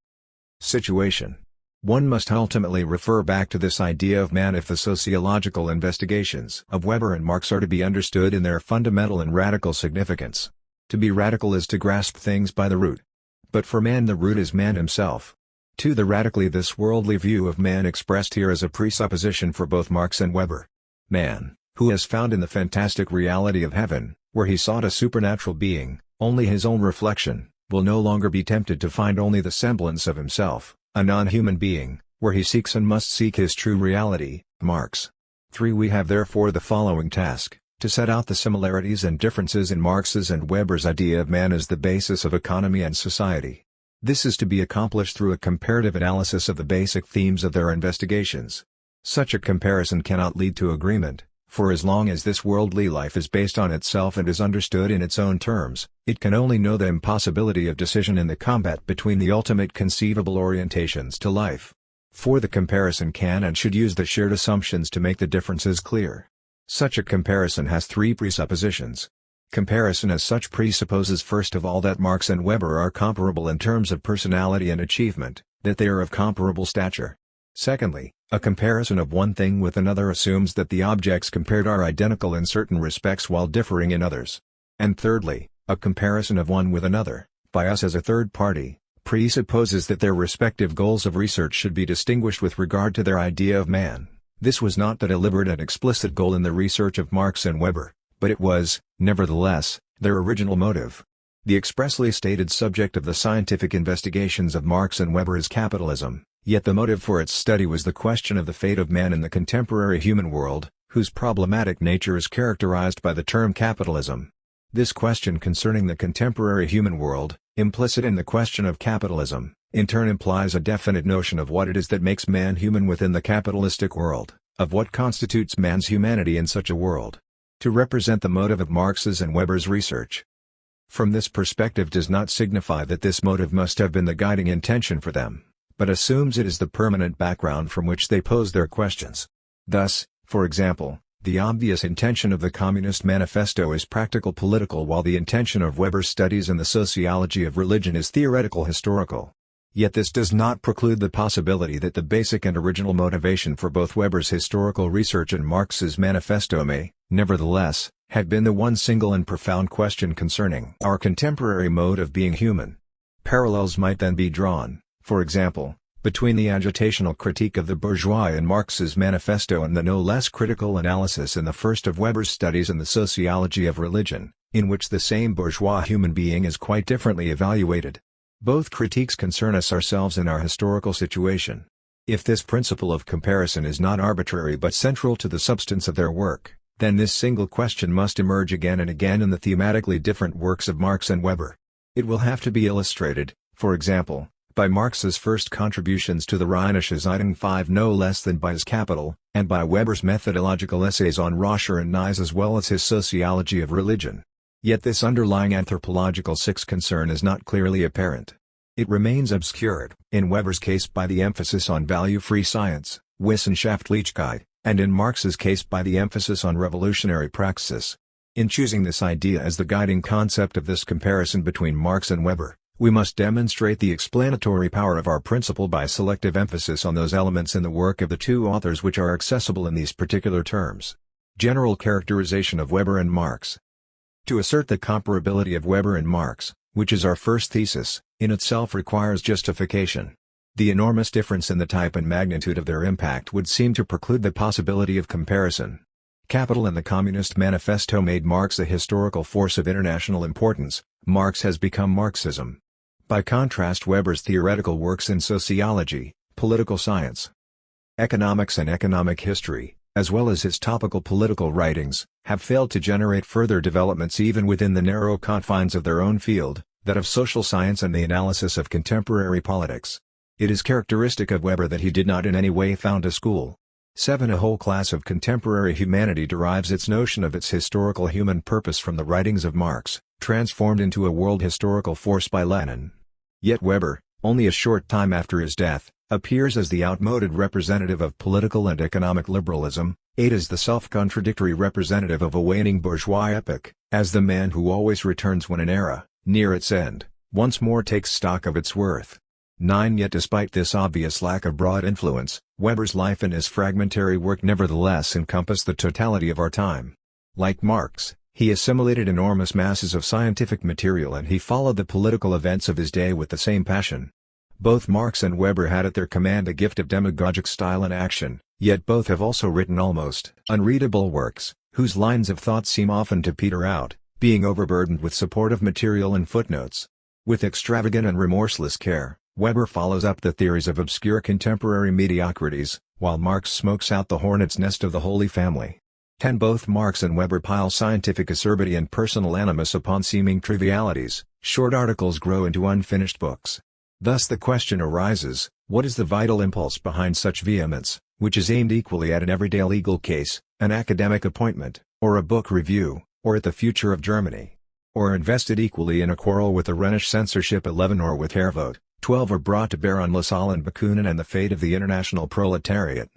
situation. One must ultimately refer back to this idea of man if the sociological investigations of Weber and Marx are to be understood in their fundamental and radical significance. To be radical is to grasp things by the root. But for man the root is man himself. To the radically this worldly view of man expressed here as a presupposition for both Marx and Weber. Man, who has found in the fantastic reality of heaven, where he sought a supernatural being, only his own reflection, will no longer be tempted to find only the semblance of himself, a non-human being, where he seeks and must seek his true reality, Marx. 3. We have therefore the following task, to set out the similarities and differences in Marx's and Weber's idea of man as the basis of economy and society. This is to be accomplished through a comparative analysis of the basic themes of their investigations. Such a comparison cannot lead to agreement, for as long as this worldly life is based on itself and is understood in its own terms, it can only know the impossibility of decision in the combat between the ultimate conceivable orientations to life. For the comparison can and should use the shared assumptions to make the differences clear. Such a comparison has 3 presuppositions. Comparison as such presupposes first of all that Marx and Weber are comparable in terms of personality and achievement, that they are of comparable stature. Secondly, a comparison of one thing with another assumes that the objects compared are identical in certain respects while differing in others. And thirdly, a comparison of one with another, by us as a third party, presupposes that their respective goals of research should be distinguished with regard to their idea of man. This was not the deliberate and explicit goal in the research of Marx and Weber, but it was, nevertheless, their original motive. The expressly stated subject of the scientific investigations of Marx and Weber is capitalism, yet the motive for its study was the question of the fate of man in the contemporary human world, whose problematic nature is characterized by the term capitalism. This question concerning the contemporary human world, implicit in the question of capitalism, in turn implies a definite notion of what it is that makes man human within the capitalistic world, of what constitutes man's humanity in such a world. To represent the motive of Marx's and Weber's research from this perspective does not signify that this motive must have been the guiding intention for them, but assumes it is the permanent background from which they pose their questions. Thus, for example, the obvious intention of the Communist Manifesto is practical political while the intention of Weber's studies in the sociology of religion is theoretical historical. Yet this does not preclude the possibility that the basic and original motivation for both Weber's historical research and Marx's manifesto may, nevertheless, have been the one single and profound question concerning our contemporary mode of being human. Parallels might then be drawn, for example, between the agitational critique of the bourgeois in Marx's manifesto and the no less critical analysis in the first of Weber's studies in the sociology of religion, in which the same bourgeois human being is quite differently evaluated. Both critiques concern us ourselves in our historical situation. If this principle of comparison is not arbitrary but central to the substance of their work, then this single question must emerge again and again in the thematically different works of Marx and Weber. It will have to be illustrated, for example, by Marx's first contributions to the Rheinische Zeitung 5 no less than by his Capital, and by Weber's methodological essays on Roscher and Nies as well as his sociology of religion. Yet this underlying anthropological concern is not clearly apparent. It remains obscured, in Weber's case by the emphasis on value-free science, Wissenschaftlichkeit, and in Marx's case by the emphasis on revolutionary praxis. In choosing this idea as the guiding concept of this comparison between Marx and Weber, we must demonstrate the explanatory power of our principle by selective emphasis on those elements in the work of the two authors which are accessible in these particular terms. General characterization of Weber and Marx. To assert the comparability of Weber and Marx, which is our first thesis, in itself requires justification. The enormous difference in the type and magnitude of their impact would seem to preclude the possibility of comparison. Capital and the Communist Manifesto made Marx a historical force of international importance. Marx has become Marxism. By contrast, Weber's theoretical works in sociology, political science, economics and economic history, as well as his topical political writings, have failed to generate further developments even within the narrow confines of their own field, that of social science and the analysis of contemporary politics. It is characteristic of Weber that he did not in any way found a school. 7. A whole class of contemporary humanity derives its notion of its historical human purpose from the writings of Marx, transformed into a world historical force by Lenin. Yet Weber, only a short time after his death, appears as the outmoded representative of political and economic liberalism, 8. As the self-contradictory representative of a waning bourgeois epoch, as the man who always returns when an era, near its end, once more takes stock of its worth. 9. Yet despite this obvious lack of broad influence, Weber's life and his fragmentary work nevertheless encompass the totality of our time. Like Marx, he assimilated enormous masses of scientific material and he followed the political events of his day with the same passion. Both Marx and Weber had at their command a gift of demagogic style and action, yet both have also written almost unreadable works, whose lines of thought seem often to peter out, being overburdened with supportive material and footnotes. With extravagant and remorseless care, Weber follows up the theories of obscure contemporary mediocrities, while Marx smokes out the hornet's nest of the Holy Family. 10. Both Marx and Weber pile scientific acerbity and personal animus upon seeming trivialities. Short articles grow into unfinished books. Thus the question arises, what is the vital impulse behind such vehemence, which is aimed equally at an everyday legal case, an academic appointment, or a book review, or at the future of Germany? Or invested equally in a quarrel with the Rhenish censorship 11 or with Hairvote, 12 are brought to bear on Lassalle and Bakunin and the fate of the international proletariat.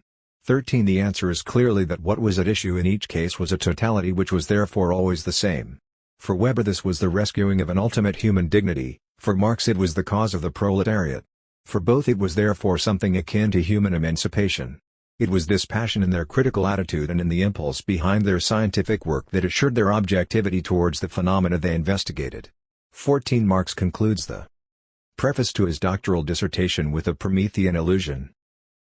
13. The answer is clearly that what was at issue in each case was a totality which was therefore always the same. For Weber this was the rescuing of an ultimate human dignity, for Marx it was the cause of the proletariat. For both it was therefore something akin to human emancipation. It was this passion in their critical attitude and in the impulse behind their scientific work that assured their objectivity towards the phenomena they investigated. 14. Marx concludes the preface to his doctoral dissertation with a Promethean illusion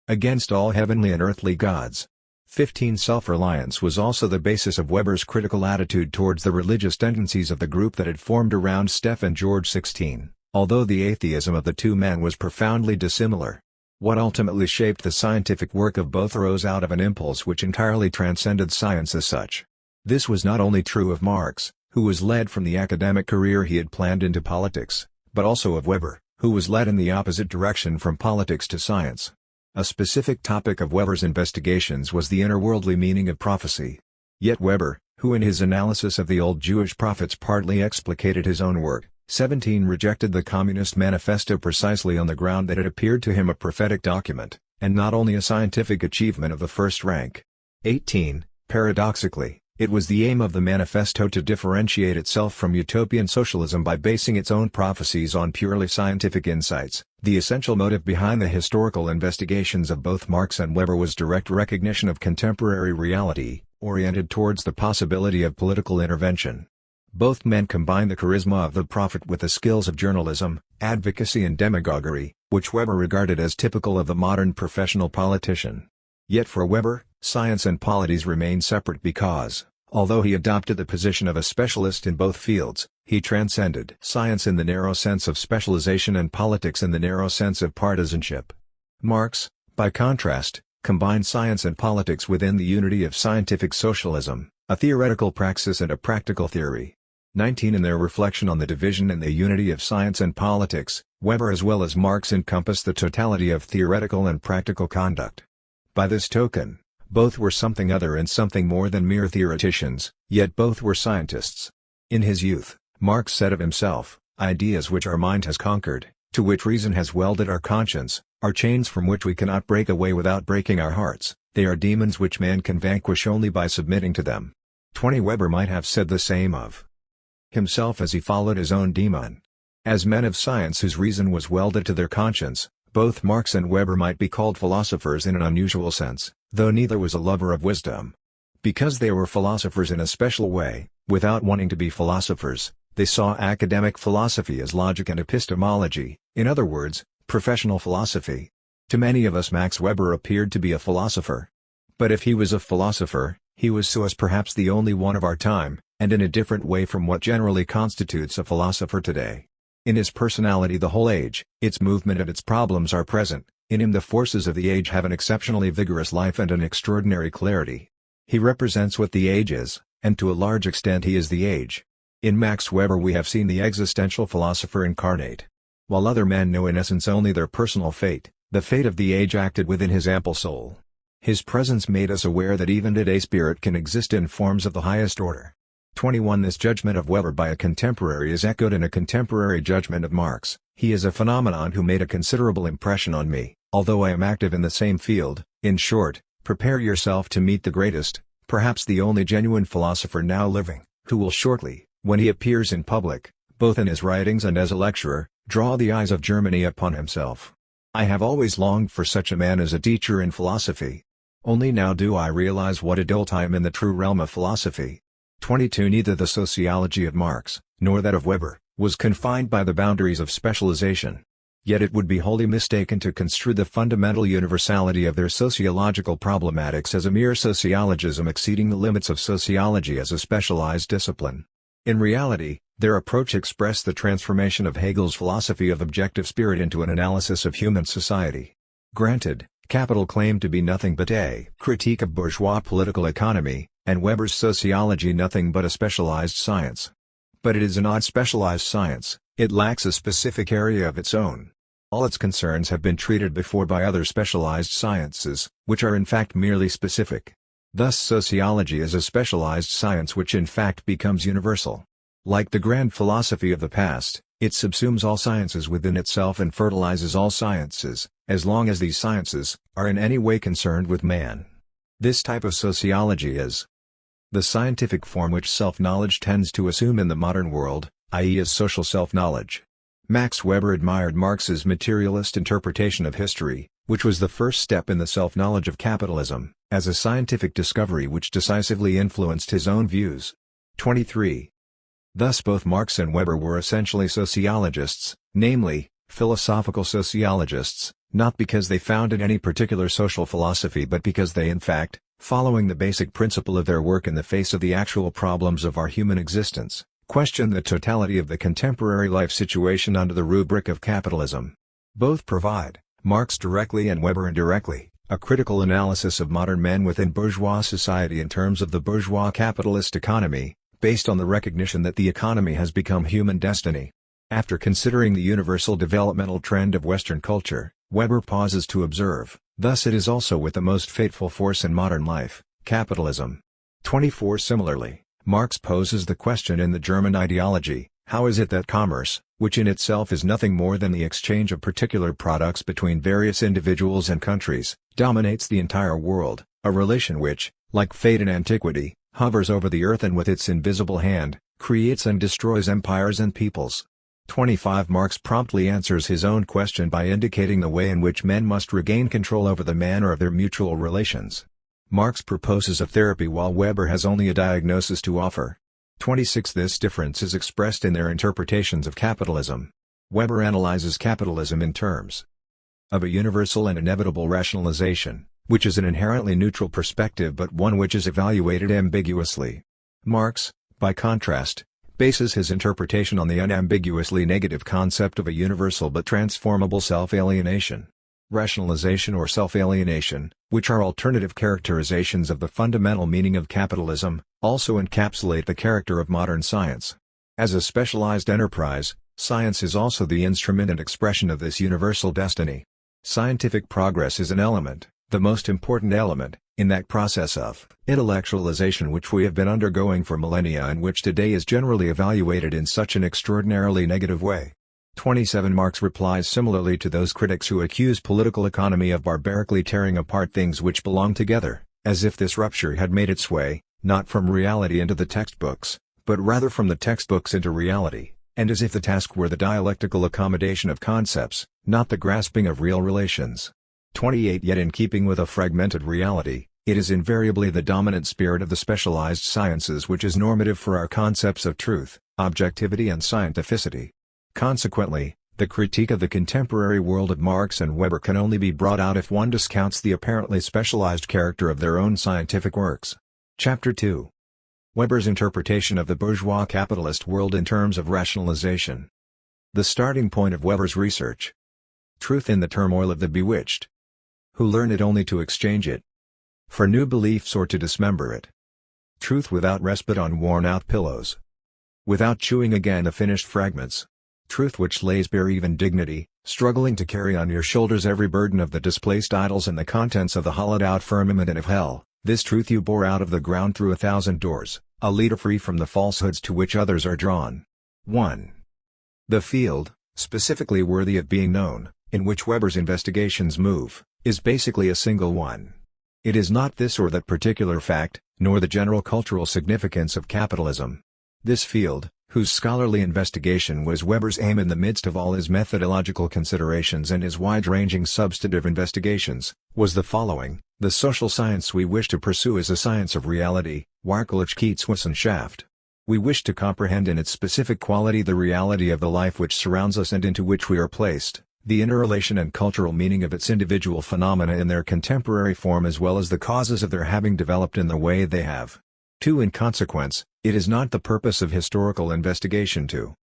against all heavenly and earthly gods. 15. Self-reliance was also the basis of Weber's critical attitude towards the religious tendencies of the group that had formed around Stefan George 16, although the atheism of the two men was profoundly dissimilar. What ultimately shaped the scientific work of both arose out of an impulse which entirely transcended science as such. This was not only true of Marx, who was led from the academic career he had planned into politics, but also of Weber, who was led in the opposite direction from politics to science. A specific topic of Weber's investigations was the inner-worldly meaning of prophecy. Yet Weber, who in his analysis of the old Jewish prophets partly explicated his own work, 17 rejected the Communist Manifesto precisely on the ground that it appeared to him a prophetic document, and not only a scientific achievement of the first rank. 18. Paradoxically, it was the aim of the manifesto to differentiate itself from utopian socialism by basing its own prophecies on purely scientific insights. The essential motive behind the historical investigations of both Marx and Weber was direct recognition of contemporary reality, oriented towards the possibility of political intervention. Both men combined the charisma of the prophet with the skills of journalism, advocacy and demagoguery, which Weber regarded as typical of the modern professional politician. Yet for Weber, science and polities remained separate because, although he adopted the position of a specialist in both fields, he transcended science in the narrow sense of specialization and politics in the narrow sense of partisanship. Marx, by contrast, combined science and politics within the unity of scientific socialism, a theoretical praxis and a practical theory. 19. In their reflection on the division and the unity of science and politics, Weber as well as Marx encompassed the totality of theoretical and practical conduct. By this token, both were something other and something more than mere theoreticians, yet both were scientists. In his youth, Marx said of himself, "Ideas which our mind has conquered, to which reason has welded our conscience, are chains from which we cannot break away without breaking our hearts, they are demons which man can vanquish only by submitting to them." 20. Weber might have said the same of himself as he followed his own demon. As men of science whose reason was welded to their conscience, both Marx and Weber might be called philosophers in an unusual sense, though neither was a lover of wisdom. Because they were philosophers in a special way, without wanting to be philosophers, they saw academic philosophy as logic and epistemology, in other words, professional philosophy. To many of us Max Weber appeared to be a philosopher. But if he was a philosopher, he was so as perhaps the only one of our time, and in a different way from what generally constitutes a philosopher today. In his personality the whole age, its movement and its problems are present, in him the forces of the age have an exceptionally vigorous life and an extraordinary clarity. He represents what the age is, and to a large extent he is the age. In Max Weber we have seen the existential philosopher incarnate. While other men know in essence only their personal fate, the fate of the age acted within his ample soul. His presence made us aware that even today spirit can exist in forms of the highest order. 21. This judgment of Weber by a contemporary is echoed in a contemporary judgment of Marx. He is a phenomenon who made a considerable impression on me, although I am active in the same field. In short, prepare yourself to meet the greatest, perhaps the only genuine philosopher now living, who will shortly, when he appears in public, both in his writings and as a lecturer, draw the eyes of Germany upon himself. I have always longed for such a man as a teacher in philosophy. Only now do I realize what a dolt I am in the true realm of philosophy. 22 Neither the sociology of Marx, nor that of Weber, was confined by the boundaries of specialization. Yet it would be wholly mistaken to construe the fundamental universality of their sociological problematics as a mere sociologism exceeding the limits of sociology as a specialized discipline. In reality, their approach expressed the transformation of Hegel's philosophy of objective spirit into an analysis of human society. Granted, Capital claimed to be nothing but a critique of bourgeois political economy, and Weber's sociology nothing but a specialized science. But it is an odd specialized science, it lacks a specific area of its own. All its concerns have been treated before by other specialized sciences, which are in fact merely specific. Thus sociology is a specialized science which in fact becomes universal. Like the grand philosophy of the past, it subsumes all sciences within itself and fertilizes all sciences, as long as these sciences are in any way concerned with man. This type of sociology is the scientific form which self-knowledge tends to assume in the modern world, i.e. as social self-knowledge. Max Weber admired Marx's materialist interpretation of history, which was the first step in the self-knowledge of capitalism, as a scientific discovery which decisively influenced his own views. 23. Thus both Marx and Weber were essentially sociologists, namely, philosophical sociologists, not because they founded any particular social philosophy but because they in fact, following the basic principle of their work in the face of the actual problems of our human existence, questioned the totality of the contemporary life situation under the rubric of capitalism. Both provide, Marx directly and Weber indirectly, a critical analysis of modern men within bourgeois society in terms of the bourgeois capitalist economy, based on the recognition that the economy has become human destiny. After considering the universal developmental trend of Western culture, Weber pauses to observe, thus it is also with the most fateful force in modern life, capitalism. 24 Similarly, Marx poses the question in the German ideology, how is it that commerce, which in itself is nothing more than the exchange of particular products between various individuals and countries, dominates the entire world, a relation which, like fate in antiquity, hovers over the earth and with its invisible hand, creates and destroys empires and peoples. 25 Marx promptly answers his own question by indicating the way in which men must regain control over the manner of their mutual relations. Marx proposes a therapy while Weber has only a diagnosis to offer. 26 This difference is expressed in their interpretations of capitalism. Weber analyzes capitalism in terms of a universal and inevitable rationalization, which is an inherently neutral perspective but one which is evaluated ambiguously. Marx, by contrast, bases his interpretation on the unambiguously negative concept of a universal but transformable self-alienation. Rationalization or self-alienation, which are alternative characterizations of the fundamental meaning of capitalism, also encapsulate the character of modern science. As a specialized enterprise, science is also the instrument and expression of this universal destiny. Scientific progress is an element, the most important element, in that process of intellectualization which we have been undergoing for millennia and which today is generally evaluated in such an extraordinarily negative way. 27 Marx replies similarly to those critics who accuse political economy of barbarically tearing apart things which belong together, as if this rupture had made its way, not from reality into the textbooks, but rather from the textbooks into reality, and as if the task were the dialectical accommodation of concepts, not the grasping of real relations. 28 Yet in keeping with a fragmented reality, it is invariably the dominant spirit of the specialized sciences which is normative for our concepts of truth, objectivity and scientificity. Consequently, the critique of the contemporary world of Marx and Weber can only be brought out if one discounts the apparently specialized character of their own scientific works. Chapter 2. Weber's interpretation of the bourgeois capitalist world in terms of rationalization. The starting point of Weber's research. Truth in the turmoil of the bewitched, who learn it only to exchange it for new beliefs or to dismember it. Truth without respite on worn-out pillows, without chewing again the finished fragments. Truth which lays bare even dignity, struggling to carry on your shoulders every burden of the displaced idols and the contents of the hollowed-out firmament and of hell. This truth you bore out of the ground through 1,000 doors, a leader free from the falsehoods to which others are drawn. 1. The field, specifically worthy of being known, in which Weber's investigations move, is basically a single one. It is not this or that particular fact, nor the general cultural significance of capitalism. This field, whose scholarly investigation was Weber's aim in the midst of all his methodological considerations and his wide-ranging substantive investigations, was the following: "The social science we wish to pursue is a science of reality, Wirklichkeit Wissenschaft. We wish to comprehend in its specific quality the reality of the life which surrounds us and into which we are placed, the interrelation and cultural meaning of its individual phenomena in their contemporary form as well as the causes of their having developed in the way they have. 2. In consequence, it is not the purpose of historical investigation to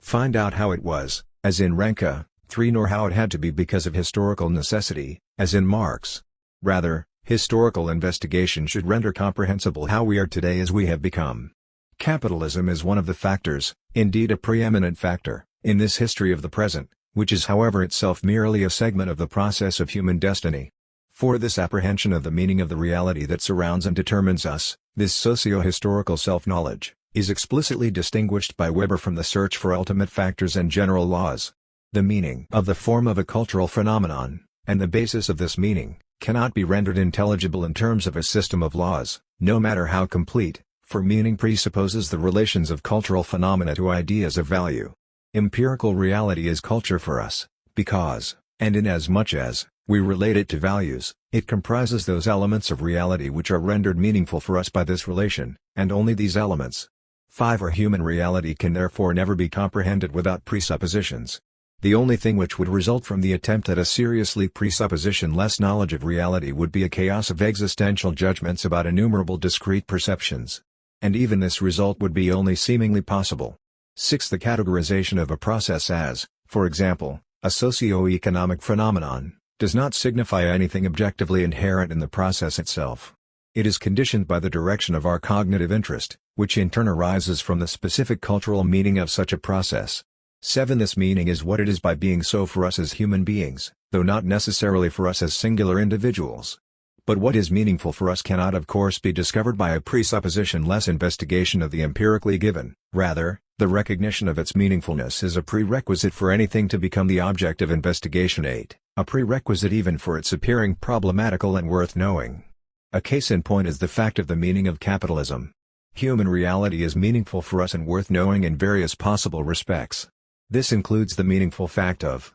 find out how it was, as in Renke. 3. Nor how it had to be because of historical necessity, as in Marx. Rather, historical investigation should render comprehensible how we are today as we have become. Capitalism is one of the factors, indeed a preeminent factor, in this history of the present, which is however itself merely a segment of the process of human destiny. For this apprehension of the meaning of the reality that surrounds and determines us, this socio-historical self-knowledge, is explicitly distinguished by Weber from the search for ultimate factors and general laws. The meaning of the form of a cultural phenomenon, and the basis of this meaning, cannot be rendered intelligible in terms of a system of laws, no matter how complete, for meaning presupposes the relations of cultural phenomena to ideas of value. Empirical reality is culture for us, because, and inasmuch as, we relate it to values, it comprises those elements of reality which are rendered meaningful for us by this relation, and only these elements. 5. Our human reality can therefore never be comprehended without presuppositions. The only thing which would result from the attempt at a seriously presupposition-less knowledge of reality would be a chaos of existential judgments about innumerable discrete perceptions. And even this result would be only seemingly possible. 6. The categorization of a process as, for example, a socio-economic phenomenon, does not signify anything objectively inherent in the process itself. It is conditioned by the direction of our cognitive interest, which in turn arises from the specific cultural meaning of such a process. 7. This meaning is what it is by being so for us as human beings, though not necessarily for us as singular individuals. But what is meaningful for us cannot of course be discovered by a presupposition-less investigation of the empirically given. Rather, the recognition of its meaningfulness is a prerequisite for anything to become the object of investigation. 8. A prerequisite even for its appearing problematical and worth knowing. A case in point is the fact of the meaning of capitalism. Human reality is meaningful for us and worth knowing in various possible respects. This includes the meaningful fact of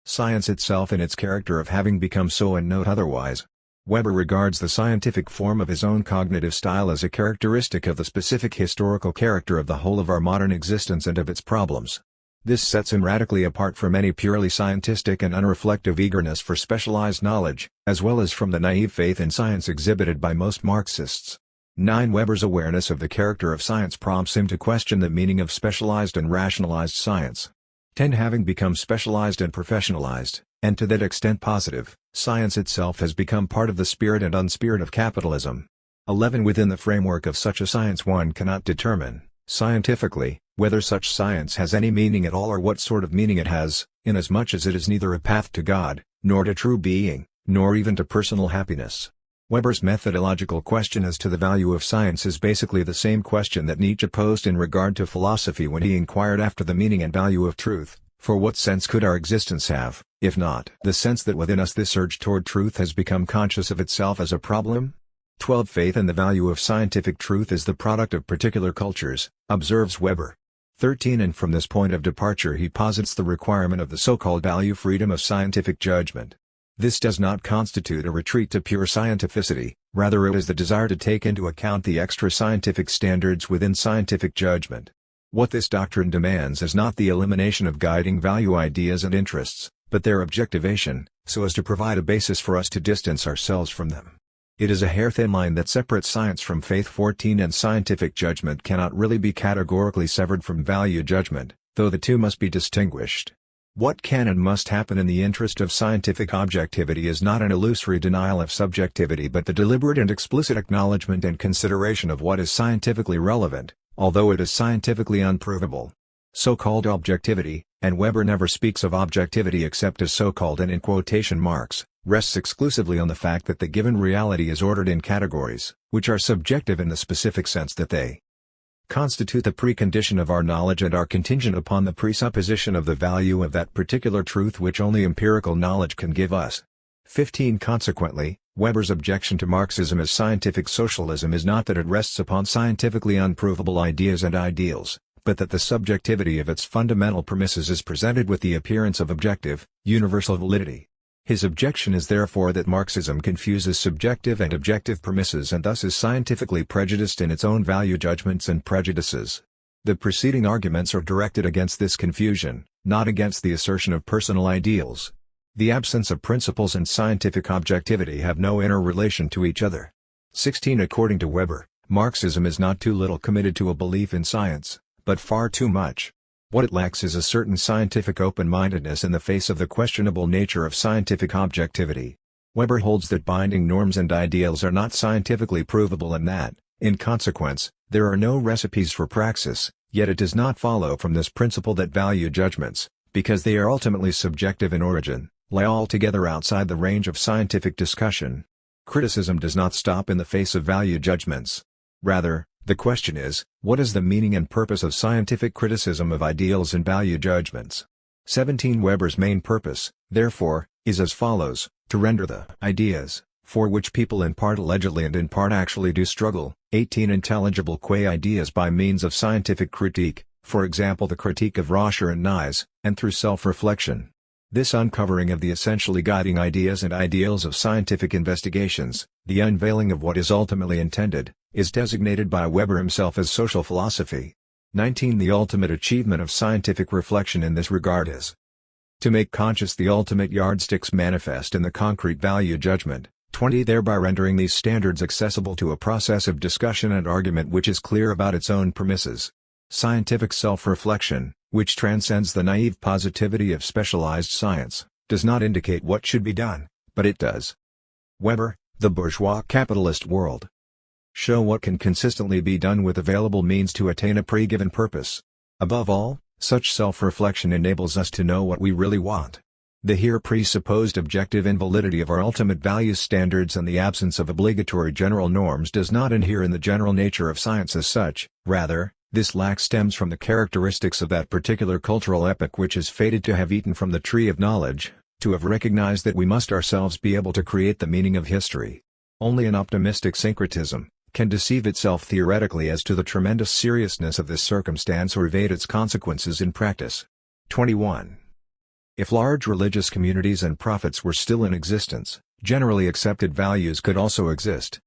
science itself in its character of having become so and not otherwise. Weber regards the scientific form of his own cognitive style as a characteristic of the specific historical character of the whole of our modern existence and of its problems. This sets him radically apart from any purely scientific and unreflective eagerness for specialized knowledge, as well as from the naive faith in science exhibited by most Marxists. 9. Weber's awareness of the character of science prompts him to question the meaning of specialized and rationalized science. 10. Having become specialized and professionalized, and to that extent positive, science itself has become part of the spirit and unspirit of capitalism. 11. Within the framework of such a science one cannot determine, scientifically, whether such science has any meaning at all or what sort of meaning it has, inasmuch as it is neither a path to God, nor to true being, nor even to personal happiness. Weber's methodological question as to the value of science is basically the same question that Nietzsche posed in regard to philosophy when he inquired after the meaning and value of truth, for what sense could our existence have, if not the sense that within us this urge toward truth has become conscious of itself as a problem? 12. Faith in the value of scientific truth is the product of particular cultures, observes Weber. 13. And from this point of departure he posits the requirement of the so-called value freedom of scientific judgment. This does not constitute a retreat to pure scientificity, rather it is the desire to take into account the extra scientific standards within scientific judgment. What this doctrine demands is not the elimination of guiding value ideas and interests, but their objectivation, so as to provide a basis for us to distance ourselves from them. It is a hair-thin line that separates science from faith. 14. And scientific judgment cannot really be categorically severed from value judgment, though the two must be distinguished. What can and must happen in the interest of scientific objectivity is not an illusory denial of subjectivity but the deliberate and explicit acknowledgement and consideration of what is scientifically relevant, although it is scientifically unprovable. So-called objectivity, and Weber never speaks of objectivity except as so-called and in quotation marks, rests exclusively on the fact that the given reality is ordered in categories, which are subjective in the specific sense that they constitute the precondition of our knowledge and are contingent upon the presupposition of the value of that particular truth which only empirical knowledge can give us. 15. Consequently, Weber's objection to Marxism as scientific socialism is not that it rests upon scientifically unprovable ideas and ideals, but that the subjectivity of its fundamental premises is presented with the appearance of objective, universal validity. His objection is therefore that Marxism confuses subjective and objective premises and thus is scientifically prejudiced in its own value judgments and prejudices. The preceding arguments are directed against this confusion, not against the assertion of personal ideals. The absence of principles and scientific objectivity have no interrelation to each other. 16. According to Weber, Marxism is not too little committed to a belief in science, but far too much. What it lacks is a certain scientific open-mindedness in the face of the questionable nature of scientific objectivity. Weber holds that binding norms and ideals are not scientifically provable and that, in consequence, there are no recipes for praxis, yet it does not follow from this principle that value judgments, because they are ultimately subjective in origin, lie altogether outside the range of scientific discussion. Criticism does not stop in the face of value judgments. Rather, the question is, what is the meaning and purpose of scientific criticism of ideals and value judgments? 17. Weber's main purpose, therefore, is as follows: to render the ideas, for which people in part allegedly and in part actually do struggle, 18 intelligible qua ideas by means of scientific critique, for example the critique of Roscher and Nies, and through self-reflection. This uncovering of the essentially guiding ideas and ideals of scientific investigations, the unveiling of what is ultimately intended, is designated by Weber himself as social philosophy. 19. The ultimate achievement of scientific reflection in this regard is to make conscious the ultimate yardsticks manifest in the concrete value judgment. 20. Thereby rendering these standards accessible to a process of discussion and argument which is clear about its own premises. Scientific self-reflection, which transcends the naive positivity of specialized science, does not indicate what should be done, but it does. Weber, The Bourgeois Capitalist World. Show what can consistently be done with available means to attain a pre-given purpose. Above all, such self-reflection enables us to know what we really want. The here presupposed objective invalidity of our ultimate value standards and the absence of obligatory general norms does not inhere in the general nature of science as such, rather, this lack stems from the characteristics of that particular cultural epoch which is fated to have eaten from the tree of knowledge, to have recognized that we must ourselves be able to create the meaning of history. Only an optimistic syncretism can deceive itself theoretically as to the tremendous seriousness of this circumstance or evade its consequences in practice. 21. If large religious communities and prophets were still in existence, generally accepted values could also exist.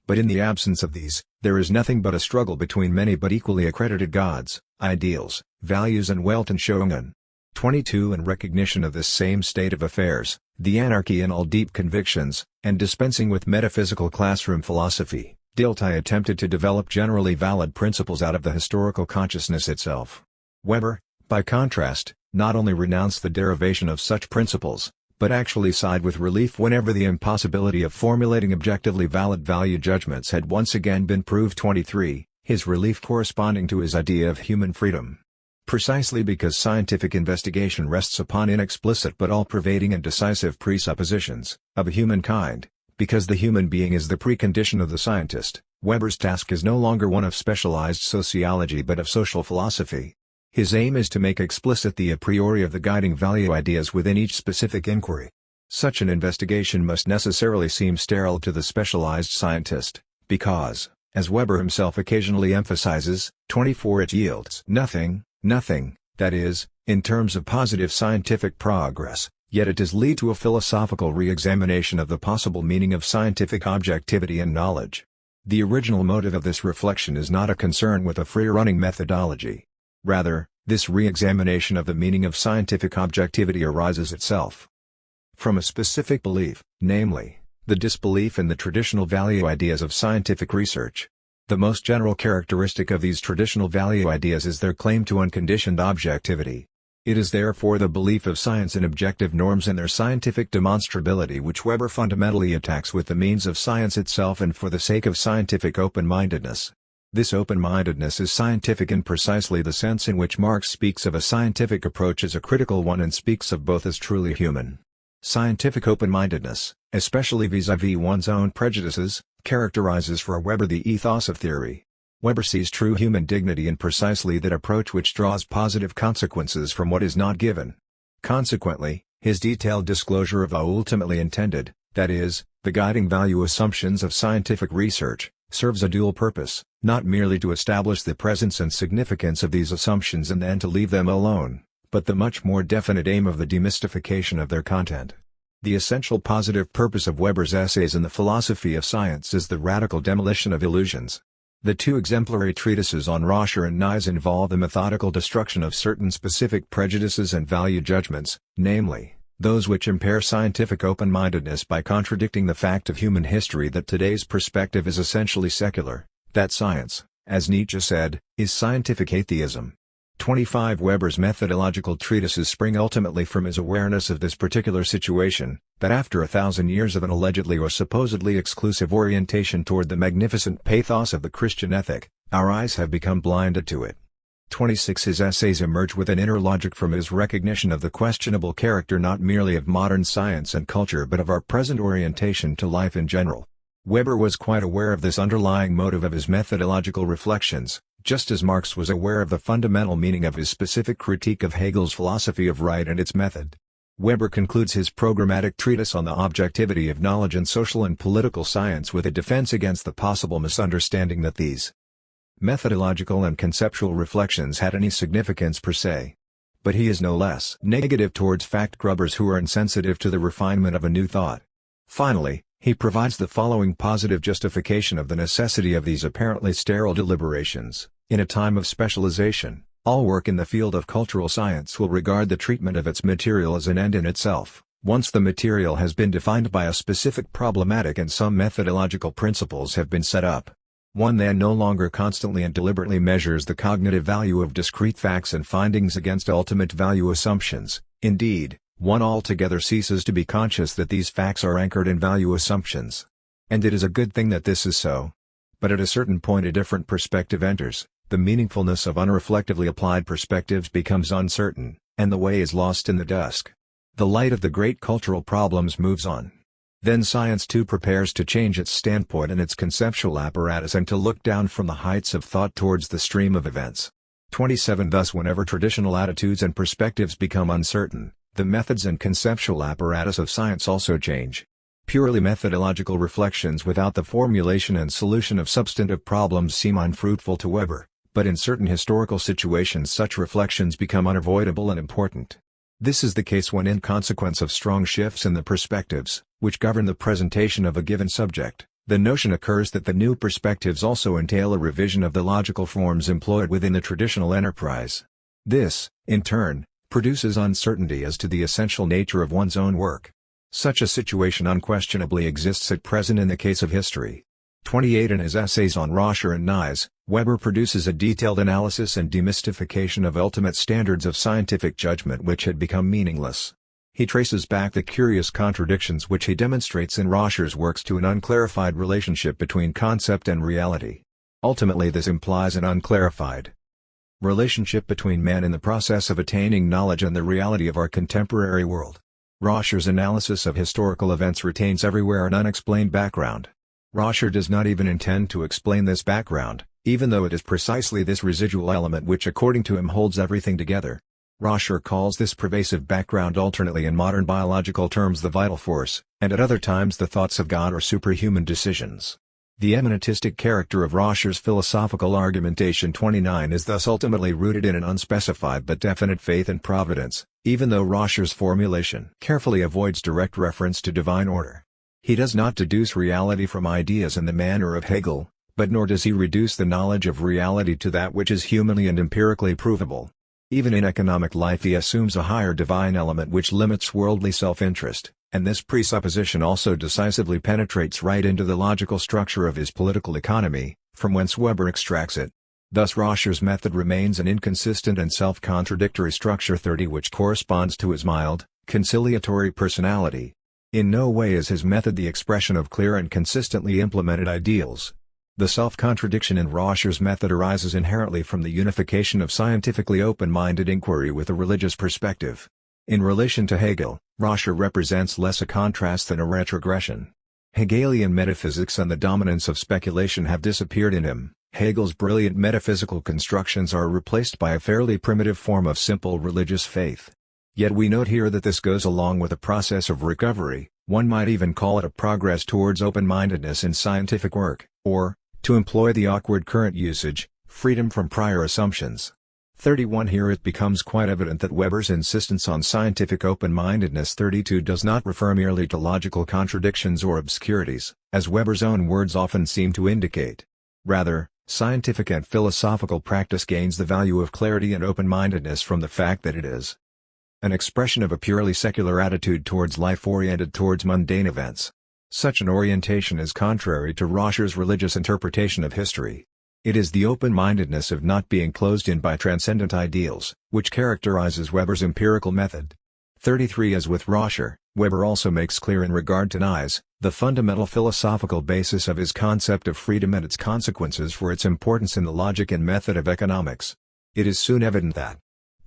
But in the absence of these, there is nothing but a struggle between many but equally accredited gods, ideals, values and Weltanschauungen. 22. In recognition of this same state of affairs, the anarchy in all deep convictions, and dispensing with metaphysical classroom philosophy, Dilthey attempted to develop generally valid principles out of the historical consciousness itself. Weber, by contrast, not only renounced the derivation of such principles, but actually sighed with relief whenever the impossibility of formulating objectively valid value judgments had once again been proved. 23. His relief corresponding to his idea of human freedom. Precisely because scientific investigation rests upon inexplicit but all-pervading and decisive presuppositions of a human kind, because the human being is the precondition of the scientist, Weber's task is no longer one of specialized sociology but of social philosophy. His aim is to make explicit the a priori of the guiding value ideas within each specific inquiry. Such an investigation must necessarily seem sterile to the specialized scientist, because, as Weber himself occasionally emphasizes, 24 it yields nothing, that is, in terms of positive scientific progress, yet it does lead to a philosophical re-examination of the possible meaning of scientific objectivity and knowledge. The original motive of this reflection is not a concern with a free-running methodology. Rather, this re-examination of the meaning of scientific objectivity arises itself from a specific belief, namely, the disbelief in the traditional value ideas of scientific research. The most general characteristic of these traditional value ideas is their claim to unconditioned objectivity. It is therefore the belief of science in objective norms and their scientific demonstrability which Weber fundamentally attacks with the means of science itself and for the sake of scientific open-mindedness. This open-mindedness is scientific in precisely the sense in which Marx speaks of a scientific approach as a critical one and speaks of both as truly human. Scientific open-mindedness, especially vis-à-vis one's own prejudices, characterizes for Weber the ethos of theory. Weber sees true human dignity in precisely that approach which draws positive consequences from what is not given. Consequently, his detailed disclosure of the ultimately intended, that is, the guiding value assumptions of scientific research, serves a dual purpose, not merely to establish the presence and significance of these assumptions and then to leave them alone, but the much more definite aim of the demystification of their content. The essential positive purpose of Weber's essays in the philosophy of science is the radical demolition of illusions. The two exemplary treatises on Roscher and Nys involve the methodical destruction of certain specific prejudices and value judgments, namely, those which impair scientific open-mindedness by contradicting the fact of human history that today's perspective is essentially secular, that science, as Nietzsche said, is scientific atheism. 25 Weber's methodological treatises spring ultimately from his awareness of this particular situation, that after 1,000 years of an allegedly or supposedly exclusive orientation toward the magnificent pathos of the Christian ethic, our eyes have become blinded to it. 26 His essays emerge with an inner logic from his recognition of the questionable character not merely of modern science and culture but of our present orientation to life in general. Weber was quite aware of this underlying motive of his methodological reflections, just as Marx was aware of the fundamental meaning of his specific critique of Hegel's philosophy of right and its method. Weber concludes his programmatic treatise on the objectivity of knowledge in social and political science with a defense against the possible misunderstanding that these methodological and conceptual reflections had any significance per se. But he is no less negative towards fact-grubbers who are insensitive to the refinement of a new thought. Finally, he provides the following positive justification of the necessity of these apparently sterile deliberations. In a time of specialization, all work in the field of cultural science will regard the treatment of its material as an end in itself. Once the material has been defined by a specific problematic and some methodological principles have been set up, one then no longer constantly and deliberately measures the cognitive value of discrete facts and findings against ultimate value assumptions. Indeed, one altogether ceases to be conscious that these facts are anchored in value assumptions. And it is a good thing that this is so. But at a certain point a different perspective enters, the meaningfulness of unreflectively applied perspectives becomes uncertain, and the way is lost in the dusk. The light of the great cultural problems moves on. Then science too prepares to change its standpoint and its conceptual apparatus and to look down from the heights of thought towards the stream of events. 27 Thus whenever traditional attitudes and perspectives become uncertain, the methods and conceptual apparatus of science also change. Purely methodological reflections without the formulation and solution of substantive problems seem unfruitful to Weber, but in certain historical situations such reflections become unavoidable and important. This is the case when in consequence of strong shifts in the perspectives, which govern the presentation of a given subject, the notion occurs that the new perspectives also entail a revision of the logical forms employed within the traditional enterprise. This, in turn, produces uncertainty as to the essential nature of one's own work. Such a situation unquestionably exists at present in the case of history. 28 In his essays on Roscher and Nys, Weber produces a detailed analysis and demystification of ultimate standards of scientific judgment which had become meaningless. He traces back the curious contradictions which he demonstrates in Roscher's works to an unclarified relationship between concept and reality. Ultimately this implies an unclarified relationship between man in the process of attaining knowledge and the reality of our contemporary world. Roscher's analysis of historical events retains everywhere an unexplained background. Roscher does not even intend to explain this background, even though it is precisely this residual element which according to him holds everything together. Roscher calls this pervasive background alternately in modern biological terms the vital force, and at other times the thoughts of God or superhuman decisions. The eminentistic character of Roscher's philosophical argumentation 29 is thus ultimately rooted in an unspecified but definite faith in providence, even though Roscher's formulation carefully avoids direct reference to divine order. He does not deduce reality from ideas in the manner of Hegel, but nor does he reduce the knowledge of reality to that which is humanly and empirically provable. Even in economic life he assumes a higher divine element which limits worldly self-interest, and this presupposition also decisively penetrates right into the logical structure of his political economy, from whence Weber extracts it. Thus Roscher's method remains an inconsistent and self-contradictory structure 30 which corresponds to his mild, conciliatory personality. In no way is his method the expression of clear and consistently implemented ideals. The self-contradiction in Roscher's method arises inherently from the unification of scientifically open-minded inquiry with a religious perspective. In relation to Hegel, Roscher represents less a contrast than a retrogression. Hegelian metaphysics and the dominance of speculation have disappeared in him. Hegel's brilliant metaphysical constructions are replaced by a fairly primitive form of simple religious faith. Yet we note here that this goes along with a process of recovery, one might even call it a progress towards open-mindedness in scientific work, or, To employ the awkward current usage, freedom from prior assumptions. 31 Here it becomes quite evident that Weber's insistence on scientific open-mindedness 32 does not refer merely to logical contradictions or obscurities, as Weber's own words often seem to indicate. Rather, scientific and philosophical practice gains the value of clarity and open-mindedness from the fact that it is an expression of a purely secular attitude towards life oriented towards mundane events. Such an orientation is contrary to Roscher's religious interpretation of history. It is the open-mindedness of not being closed in by transcendent ideals, which characterizes Weber's empirical method. 33 As with Roscher, Weber also makes clear in regard to Nies, the fundamental philosophical basis of his concept of freedom and its consequences for its importance in the logic and method of economics. It is soon evident that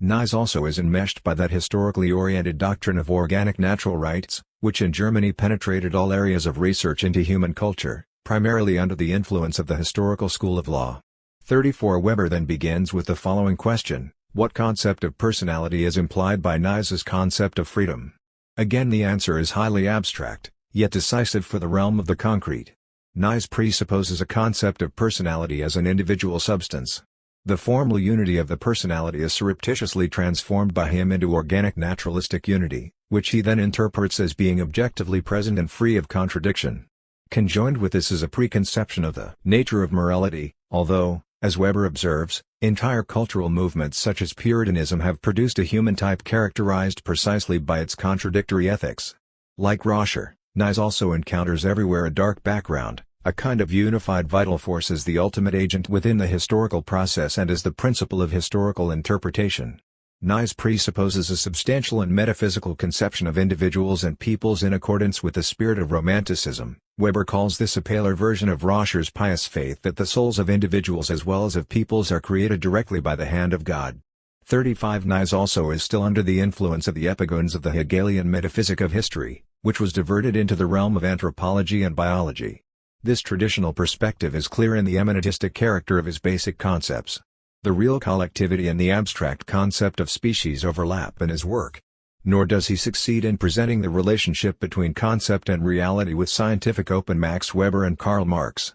Nies also is enmeshed by that historically oriented doctrine of organic natural rights, which in Germany penetrated all areas of research into human culture, primarily under the influence of the historical school of law. 34 Weber then begins with the following question: what concept of personality is implied by Nies's concept of freedom? Again the answer is highly abstract, yet decisive for the realm of the concrete. Nies presupposes a concept of personality as an individual substance. The formal unity of the personality is surreptitiously transformed by him into organic naturalistic unity, which he then interprets as being objectively present and free of contradiction. Conjoined with this is a preconception of the nature of morality, although, as Weber observes, entire cultural movements such as Puritanism have produced a human type characterized precisely by its contradictory ethics. Like Roscher, Nies also encounters everywhere a dark background, a kind of unified vital force as the ultimate agent within the historical process and as the principle of historical interpretation. Nies presupposes a substantial and metaphysical conception of individuals and peoples in accordance with the spirit of Romanticism. Weber calls this a paler version of Roscher's pious faith that the souls of individuals as well as of peoples are created directly by the hand of God. 35 Nies also is still under the influence of the epigones of the Hegelian metaphysic of history, which was diverted into the realm of anthropology and biology. This traditional perspective is clear in the eminentistic character of his basic concepts. The real collectivity and the abstract concept of species overlap in his work. Nor does he succeed in presenting the relationship between concept and reality with scientific open Max Weber and Karl Marx.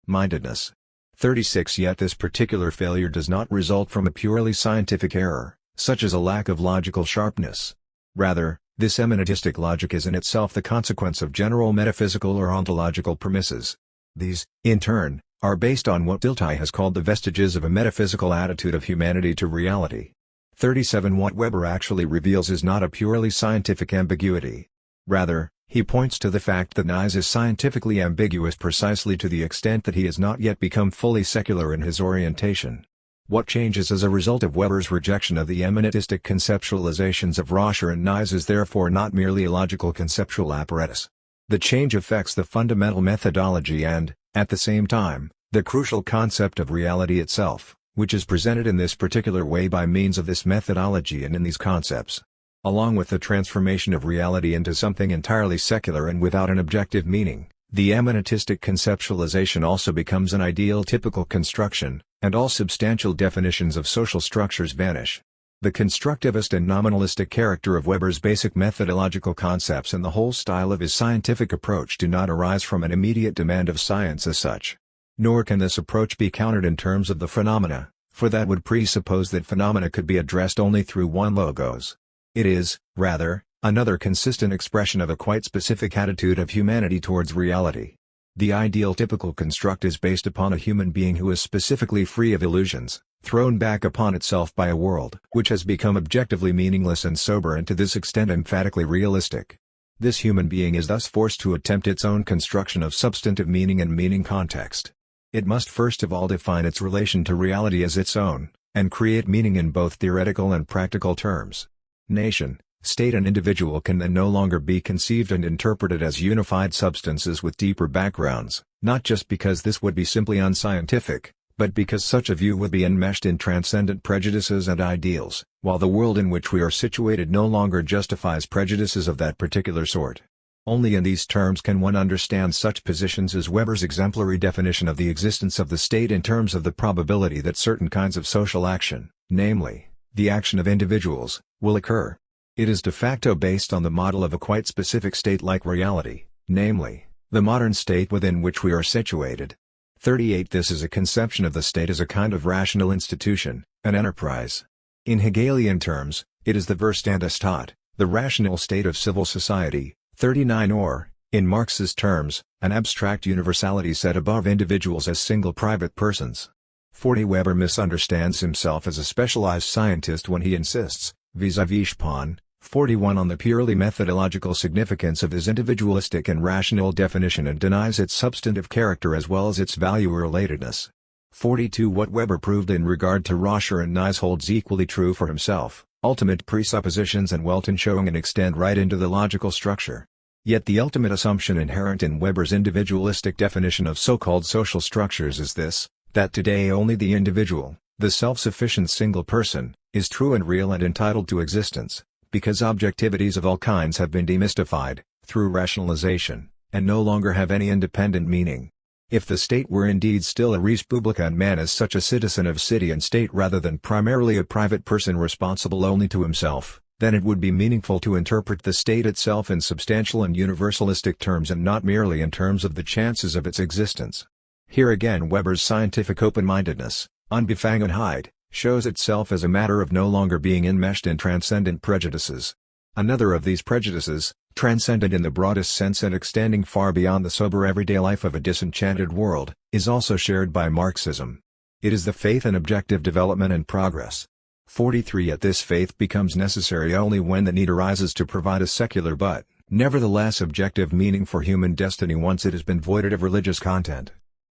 Mindedness. 36 Yet this particular failure does not result from a purely scientific error, such as a lack of logical sharpness. Rather, this eminentistic logic is in itself the consequence of general metaphysical or ontological premises. These, in turn, are based on what Dilthey has called the vestiges of a metaphysical attitude of humanity to reality. 37 What Weber actually reveals is not a purely scientific ambiguity. Rather, he points to the fact that Nies is scientifically ambiguous precisely to the extent that he has not yet become fully secular in his orientation. What changes as a result of Weber's rejection of the eminentistic conceptualizations of Roscher and Nies is therefore not merely a logical conceptual apparatus. The change affects the fundamental methodology and, at the same time, the crucial concept of reality itself, which is presented in this particular way by means of this methodology and in these concepts. Along with the transformation of reality into something entirely secular and without an objective meaning, the eminentistic conceptualization also becomes an ideal typical construction, and all substantial definitions of social structures vanish. The constructivist and nominalistic character of Weber's basic methodological concepts and the whole style of his scientific approach do not arise from an immediate demand of science as such. Nor can this approach be countered in terms of the phenomena, for that would presuppose that phenomena could be addressed only through one logos. It is, rather, another consistent expression of a quite specific attitude of humanity towards reality. The ideal typical construct is based upon a human being who is specifically free of illusions, thrown back upon itself by a world which has become objectively meaningless and sober and to this extent emphatically realistic. This human being is thus forced to attempt its own construction of substantive meaning and meaning context. It must first of all define its relation to reality as its own, and create meaning in both theoretical and practical terms. Nation, state and individual can then no longer be conceived and interpreted as unified substances with deeper backgrounds, not just because this would be simply unscientific, but because such a view would be enmeshed in transcendent prejudices and ideals, while the world in which we are situated no longer justifies prejudices of that particular sort. Only in these terms can one understand such positions as Weber's exemplary definition of the existence of the state in terms of the probability that certain kinds of social action, namely, the action of individuals, will occur. It is de facto based on the model of a quite specific state like reality, namely, the modern state within which we are situated. 38 This is a conception of the state as a kind of rational institution, an enterprise. In Hegelian terms, it is the Verstandesstaat, the rational state of civil society. 39 Or, in Marx's terms, an abstract universality set above individuals as single private persons. 40 Weber misunderstands himself as a specialized scientist when he insists, vis-à-vis Spahn, 41 on the purely methodological significance of his individualistic and rational definition and denies its substantive character as well as its value-relatedness. 42 What Weber proved in regard to Roscher and Nies holds equally true for himself, ultimate presuppositions and Weltanschauungen extend right into the logical structure. Yet the ultimate assumption inherent in Weber's individualistic definition of so-called social structures is this, that today only the individual, the self-sufficient single person, is true and real and entitled to existence, because objectivities of all kinds have been demystified, through rationalization, and no longer have any independent meaning. If the state were indeed still a res publica and man as such a citizen of city and state rather than primarily a private person responsible only to himself, then it would be meaningful to interpret the state itself in substantial and universalistic terms and not merely in terms of the chances of its existence. Here again Weber's scientific open-mindedness, Unbefangenheit, shows itself as a matter of no longer being enmeshed in transcendent prejudices. Another of these prejudices, transcendent in the broadest sense and extending far beyond the sober everyday life of a disenchanted world, is also shared by Marxism. It is the faith in objective development and progress. 43 Yet this faith becomes necessary only when the need arises to provide a secular but, nevertheless objective meaning for human destiny once it has been voided of religious content.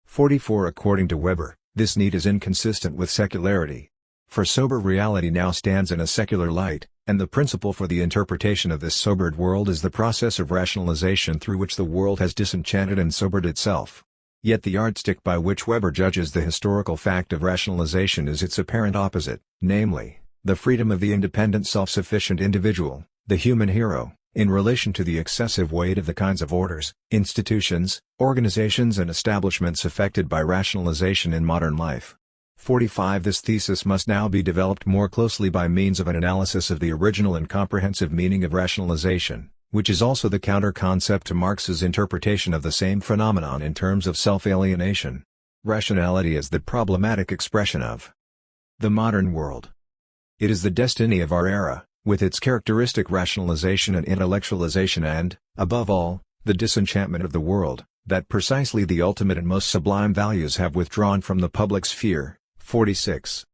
44 According to Weber, this need is inconsistent with secularity. For sober reality now stands in a secular light, and the principle for the interpretation of this sobered world is the process of rationalization through which the world has disenchanted and sobered itself. Yet the yardstick by which Weber judges the historical fact of rationalization is its apparent opposite, namely, the freedom of the independent self-sufficient individual, the human hero, in relation to the excessive weight of the kinds of orders, institutions, organizations and establishments affected by rationalization in modern life. 45 This thesis must now be developed more closely by means of an analysis of the original and comprehensive meaning of rationalization, which is also the counter-concept to Marx's interpretation of the same phenomenon in terms of self-alienation. Rationality is the problematic expression of the modern world. It is the destiny of our era, with its characteristic rationalization and intellectualization and, above all, the disenchantment of the world, that precisely the ultimate and most sublime values have withdrawn from the public sphere. 46.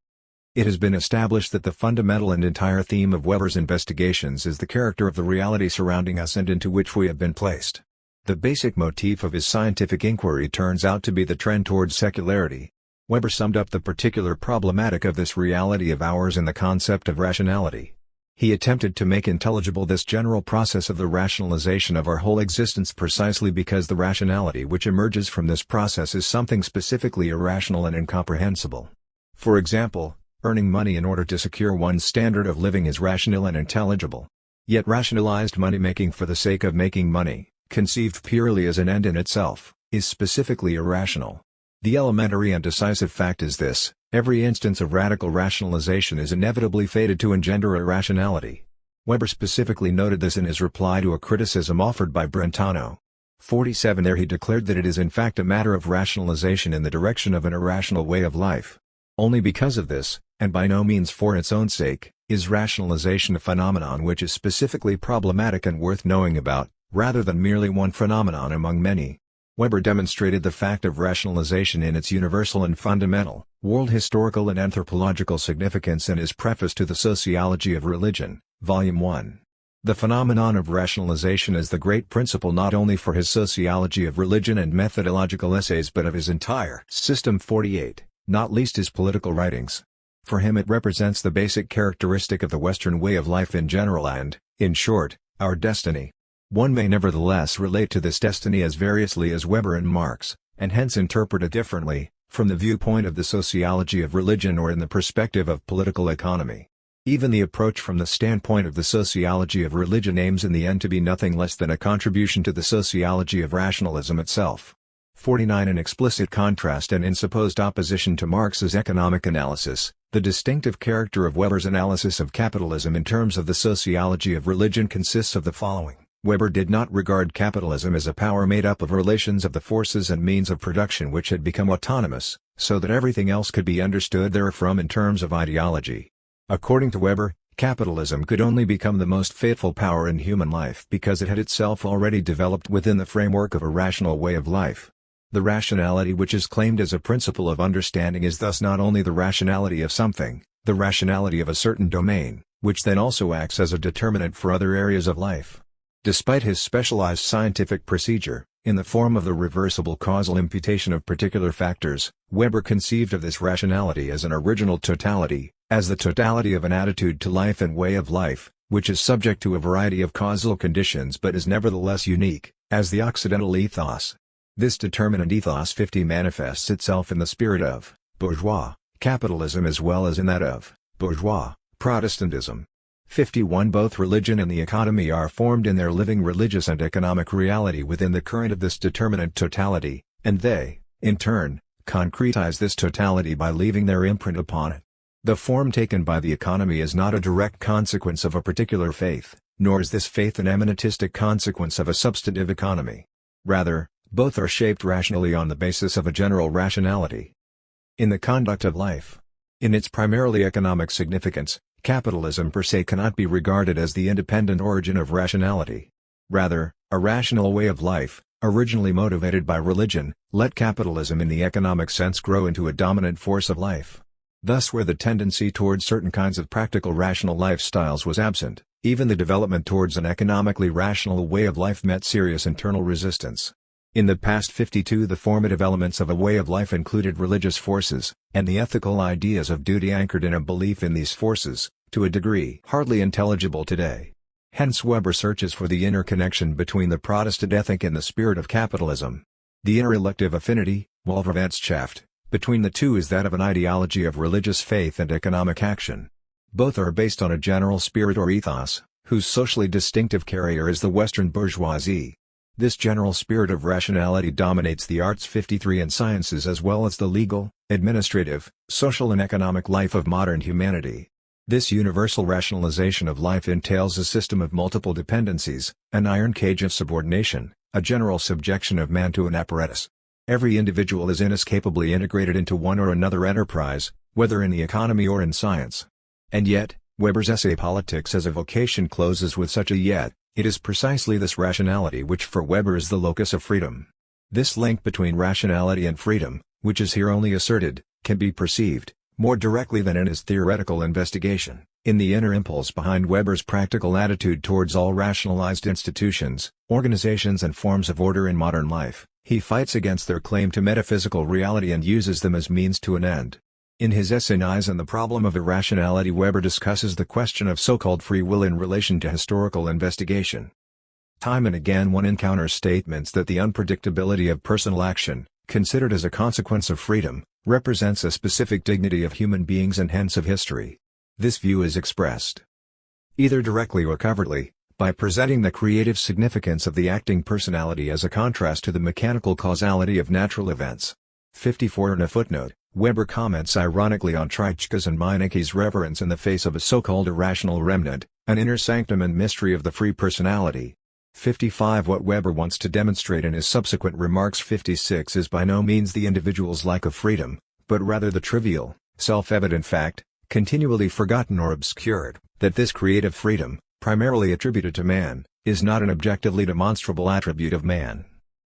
It has been established that the fundamental and entire theme of Weber's investigations is the character of the reality surrounding us and into which we have been placed. The basic motif of his scientific inquiry turns out to be the trend towards secularity. Weber summed up the particular problematic of this reality of ours in the concept of rationality. He attempted to make intelligible this general process of the rationalization of our whole existence precisely because the rationality which emerges from this process is something specifically irrational and incomprehensible. For example, earning money in order to secure one's standard of living is rational and intelligible. Yet rationalized money-making for the sake of making money, conceived purely as an end in itself, is specifically irrational. The elementary and decisive fact is this: every instance of radical rationalization is inevitably fated to engender irrationality. Weber specifically noted this in his reply to a criticism offered by Brentano. 47 There he declared that it is in fact a matter of rationalization in the direction of an irrational way of life. Only because of this, and by no means for its own sake, is rationalization a phenomenon which is specifically problematic and worth knowing about, rather than merely one phenomenon among many. Weber demonstrated the fact of rationalization in its universal and fundamental, world historical and anthropological significance in his preface to the Sociology of Religion, Volume 1. The phenomenon of rationalization is the great principle not only for his Sociology of Religion and methodological essays but of his entire system. 48, not least his political writings. For him it represents the basic characteristic of the Western way of life in general and, in short, our destiny. One may nevertheless relate to this destiny as variously as Weber and Marx, and hence interpret it differently, from the viewpoint of the sociology of religion or in the perspective of political economy. Even the approach from the standpoint of the sociology of religion aims in the end to be nothing less than a contribution to the sociology of rationalism itself. 49 In explicit contrast and in supposed opposition to Marx's economic analysis, the distinctive character of Weber's analysis of capitalism in terms of the sociology of religion consists of the following. Weber did not regard capitalism as a power made up of relations of the forces and means of production which had become autonomous, so that everything else could be understood therefrom in terms of ideology. According to Weber, capitalism could only become the most fateful power in human life because it had itself already developed within the framework of a rational way of life. The rationality which is claimed as a principle of understanding is thus not only the rationality of something, the rationality of a certain domain, which then also acts as a determinant for other areas of life. Despite his specialized scientific procedure, in the form of the reversible causal imputation of particular factors, Weber conceived of this rationality as an original totality, as the totality of an attitude to life and way of life, which is subject to a variety of causal conditions but is nevertheless unique, as the Occidental ethos. This determinant ethos 50 manifests itself in the spirit of bourgeois capitalism as well as in that of bourgeois Protestantism. 51 Both religion and the economy are formed in their living religious and economic reality within the current of this determinant totality, and they, in turn, concretize this totality by leaving their imprint upon it. The form taken by the economy is not a direct consequence of a particular faith, nor is this faith an eminentistic consequence of a substantive economy. Rather, both are shaped rationally on the basis of a general rationality. In the conduct of life, in its primarily economic significance, capitalism per se cannot be regarded as the independent origin of rationality. Rather, a rational way of life, originally motivated by religion, let capitalism in the economic sense grow into a dominant force of life. Thus where the tendency towards certain kinds of practical rational lifestyles was absent, even the development towards an economically rational way of life met serious internal resistance. In the past 52 the formative elements of a way of life included religious forces, and the ethical ideas of duty anchored in a belief in these forces, to a degree hardly intelligible today. Hence Weber searches for the inner connection between the Protestant ethic and the spirit of capitalism. The inner elective affinity, Wahlverwandtschaft, between the two is that of an ideology of religious faith and economic action. Both are based on a general spirit or ethos, whose socially distinctive carrier is the Western bourgeoisie. This general spirit of rationality dominates the arts 53 and sciences as well as the legal, administrative, social and economic life of modern humanity. This universal rationalization of life entails a system of multiple dependencies, an iron cage of subordination, a general subjection of man to an apparatus. Every individual is inescapably integrated into one or another enterprise, whether in the economy or in science. And yet, Weber's essay Politics as a Vocation closes with such a yet. It is precisely this rationality which for Weber is the locus of freedom. This link between rationality and freedom, which is here only asserted, can be perceived, more directly than in his theoretical investigation, in the inner impulse behind Weber's practical attitude towards all rationalized institutions, organizations and forms of order in modern life. He fights against their claim to metaphysical reality and uses them as means to an end. In his essay Eyes and the Problem of Irrationality, Weber discusses the question of so-called free will in relation to historical investigation. Time and again one encounters statements that the unpredictability of personal action, considered as a consequence of freedom, represents a specific dignity of human beings and hence of history. This view is expressed either directly or covertly, by presenting the creative significance of the acting personality as a contrast to the mechanical causality of natural events. 54 In a footnote, Weber comments ironically on Treitschke's and Meinecke's reverence in the face of a so-called irrational remnant, an inner sanctum and mystery of the free personality. 55 What Weber wants to demonstrate in his subsequent remarks 56 is by no means the individual's lack of freedom, but rather the trivial, self-evident fact, continually forgotten or obscured, that this creative freedom, primarily attributed to man, is not an objectively demonstrable attribute of man.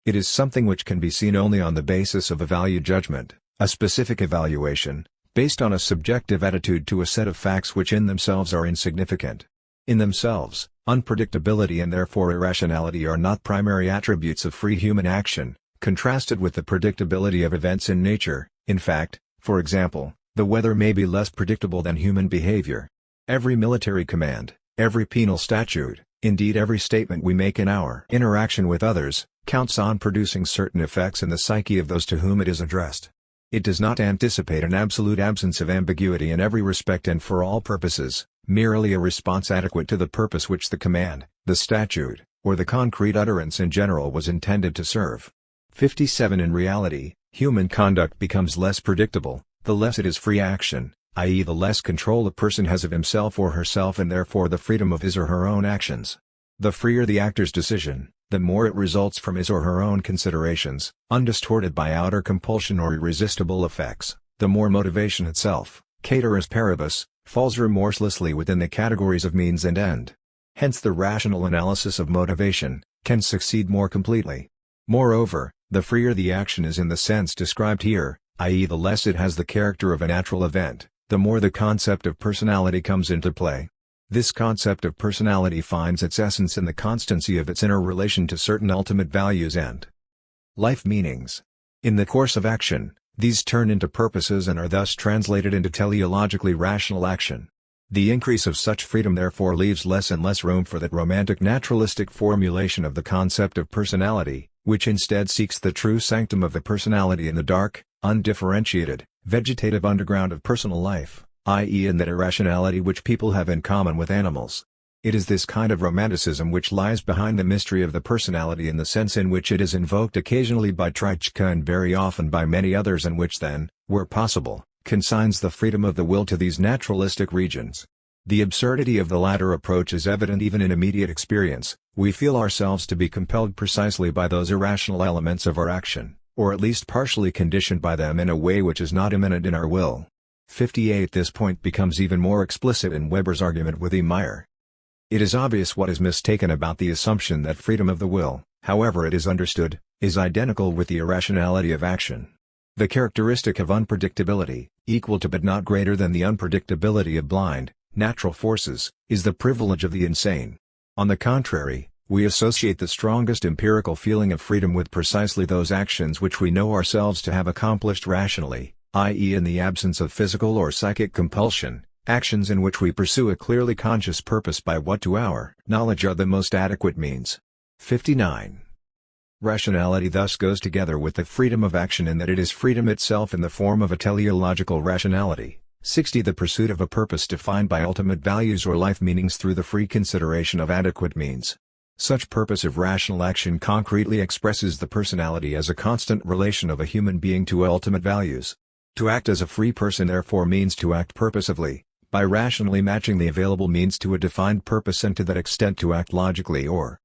It is something which can be seen only on the basis of a value judgment, a specific evaluation, based on a subjective attitude to a set of facts which in themselves are insignificant. In themselves, unpredictability and therefore irrationality are not primary attributes of free human action, contrasted with the predictability of events in nature. In fact, for example, the weather may be less predictable than human behavior. Every military command, every penal statute, indeed every statement we make in our interaction with others, counts on producing certain effects in the psyche of those to whom it is addressed. It does not anticipate an absolute absence of ambiguity in every respect and for all purposes, merely a response adequate to the purpose which the command, the statute, or the concrete utterance in general was intended to serve. 57 In reality, human conduct becomes less predictable, the less it is free action, i.e. the less control a person has of himself or herself and therefore the freedom of his or her own actions. The freer the actor's decision, the more it results from his or her own considerations, undistorted by outer compulsion or irresistible effects, the more motivation itself, cateris paribus, falls remorselessly within the categories of means and end. Hence the rational analysis of motivation can succeed more completely. Moreover, the freer the action is in the sense described here, i.e. the less it has the character of a natural event, the more the concept of personality comes into play. This concept of personality finds its essence in the constancy of its inner relation to certain ultimate values and life meanings. In the course of action, these turn into purposes and are thus translated into teleologically rational action. The increase of such freedom therefore leaves less and less room for that romantic naturalistic formulation of the concept of personality, which instead seeks the true sanctum of the personality in the dark, undifferentiated, vegetative underground of personal life, i.e. in that irrationality which people have in common with animals. It is this kind of romanticism which lies behind the mystery of the personality in the sense in which it is invoked occasionally by Treitschke and very often by many others, and which then, where possible, consigns the freedom of the will to these naturalistic regions. The absurdity of the latter approach is evident even in immediate experience. We feel ourselves to be compelled precisely by those irrational elements of our action, or at least partially conditioned by them in a way which is not immanent in our will. 58. This point becomes even more explicit in Weber's argument with E. Meyer. It is obvious what is mistaken about the assumption that freedom of the will, however it is understood, is identical with the irrationality of action. The characteristic of unpredictability, equal to but not greater than the unpredictability of blind, natural forces, is the privilege of the insane. On the contrary, we associate the strongest empirical feeling of freedom with precisely those actions which we know ourselves to have accomplished rationally, i.e. in the absence of physical or psychic compulsion, actions in which we pursue a clearly conscious purpose by what to our knowledge are the most adequate means. 59. Rationality thus goes together with the freedom of action in that it is freedom itself in the form of a teleological rationality. 60. The pursuit of a purpose defined by ultimate values or life meanings through the free consideration of adequate means. Such purpose of rational action concretely expresses the personality as a constant relation of a human being to ultimate values. To act as a free person therefore means to act purposively, by rationally matching the available means to a defined purpose, and to that extent to act logically or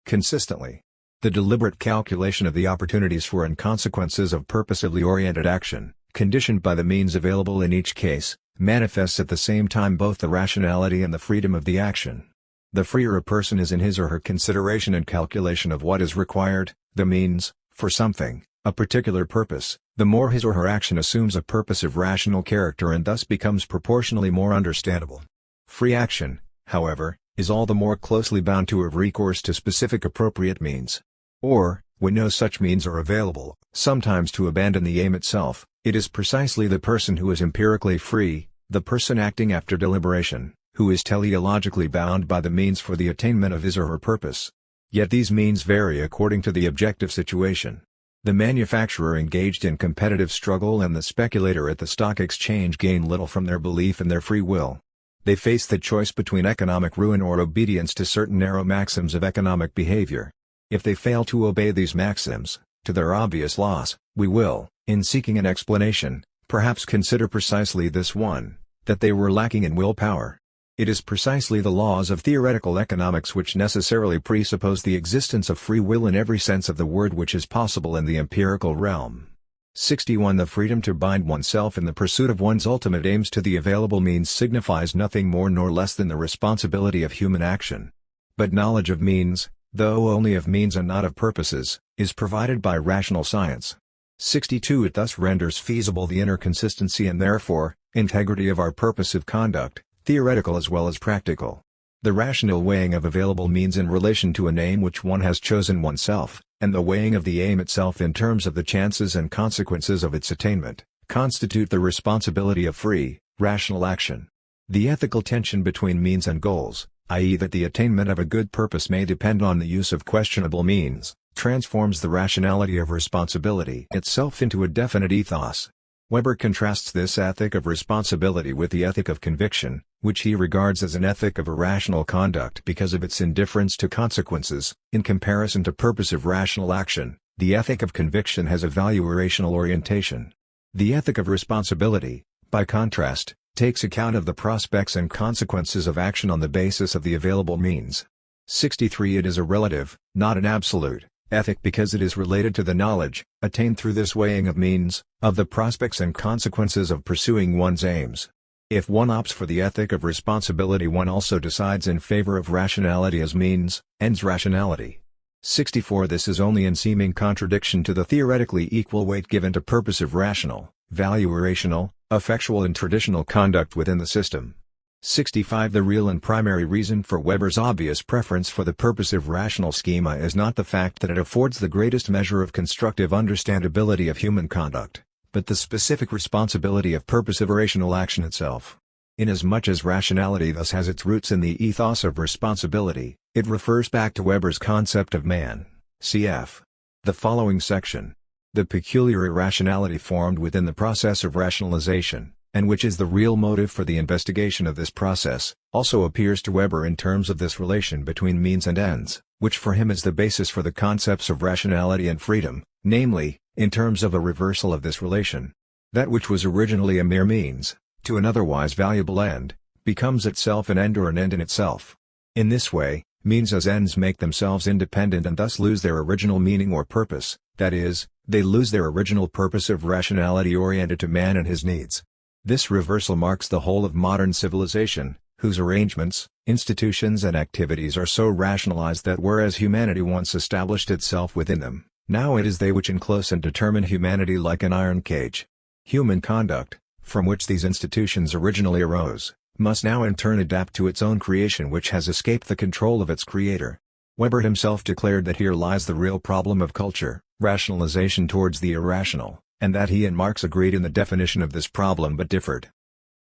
consistently. The deliberate calculation of the opportunities for and consequences of purposively oriented action, conditioned by the means available in each case, manifests at the same time both the rationality and the freedom of the action. The freer a person is in his or her consideration and calculation of what is required, the means, for something, a particular purpose, the more his or her action assumes a purposive rational character and thus becomes proportionally more understandable. Free action, however, is all the more closely bound to have recourse to specific appropriate means. Or, when no such means are available, sometimes to abandon the aim itself. It is precisely the person who is empirically free, the person acting after deliberation, who is teleologically bound by the means for the attainment of his or her purpose. Yet these means vary according to the objective situation. The manufacturer engaged in competitive struggle and the speculator at the stock exchange gain little from their belief in their free will. They face the choice between economic ruin or obedience to certain narrow maxims of economic behavior. If they fail to obey these maxims, to their obvious loss, we will, in seeking an explanation, perhaps consider precisely this one, that they were lacking in willpower. It is precisely the laws of theoretical economics which necessarily presuppose the existence of free will in every sense of the word which is possible in the empirical realm. 61. The freedom to bind oneself in the pursuit of one's ultimate aims to the available means signifies nothing more nor less than the responsibility of human action. But knowledge of means, though only of means and not of purposes, is provided by rational science. 62. It thus renders feasible the inner consistency and therefore, integrity of our purposive conduct, theoretical as well as practical. The rational weighing of available means in relation to an aim which one has chosen oneself, and the weighing of the aim itself in terms of the chances and consequences of its attainment, constitute the responsibility of free, rational action. The ethical tension between means and goals, i.e. that the attainment of a good purpose may depend on the use of questionable means, transforms the rationality of responsibility itself into a definite ethos. Weber contrasts this ethic of responsibility with the ethic of conviction, which he regards as an ethic of irrational conduct because of its indifference to consequences. In comparison to purposive rational action, the ethic of conviction has a value-rational orientation. The ethic of responsibility, by contrast, takes account of the prospects and consequences of action on the basis of the available means. 63. It is a relative, not an absolute, ethic because it is related to the knowledge, attained through this weighing of means, of the prospects and consequences of pursuing one's aims. If one opts for the ethic of responsibility, one also decides in favor of rationality as means, ends rationality. 64. This is only in seeming contradiction to the theoretically equal weight given to purposive rational, valuational, effectual and traditional conduct within the system. 65. The real and primary reason for Weber's obvious preference for the purposive rational schema is not the fact that it affords the greatest measure of constructive understandability of human conduct, but the specific responsibility of purposive rational action itself. Inasmuch as rationality thus has its roots in the ethos of responsibility, it refers back to Weber's concept of man, cf. the following section. The peculiar irrationality formed within the process of rationalization, and which is the real motive for the investigation of this process, also appears to Weber in terms of this relation between means and ends, which for him is the basis for the concepts of rationality and freedom, namely, in terms of a reversal of this relation. That which was originally a mere means, to an otherwise valuable end, becomes itself an end or an end in itself. In this way, means as ends make themselves independent and thus lose their original meaning or purpose, that is, they lose their original purpose of rationality oriented to man and his needs. This reversal marks the whole of modern civilization, whose arrangements, institutions and activities are so rationalized that whereas humanity once established itself within them, now it is they which enclose and determine humanity like an iron cage. Human conduct, from which these institutions originally arose, must now in turn adapt to its own creation which has escaped the control of its creator. Weber himself declared that here lies the real problem of culture, rationalization towards the irrational, and that he and Marx agreed in the definition of this problem but differed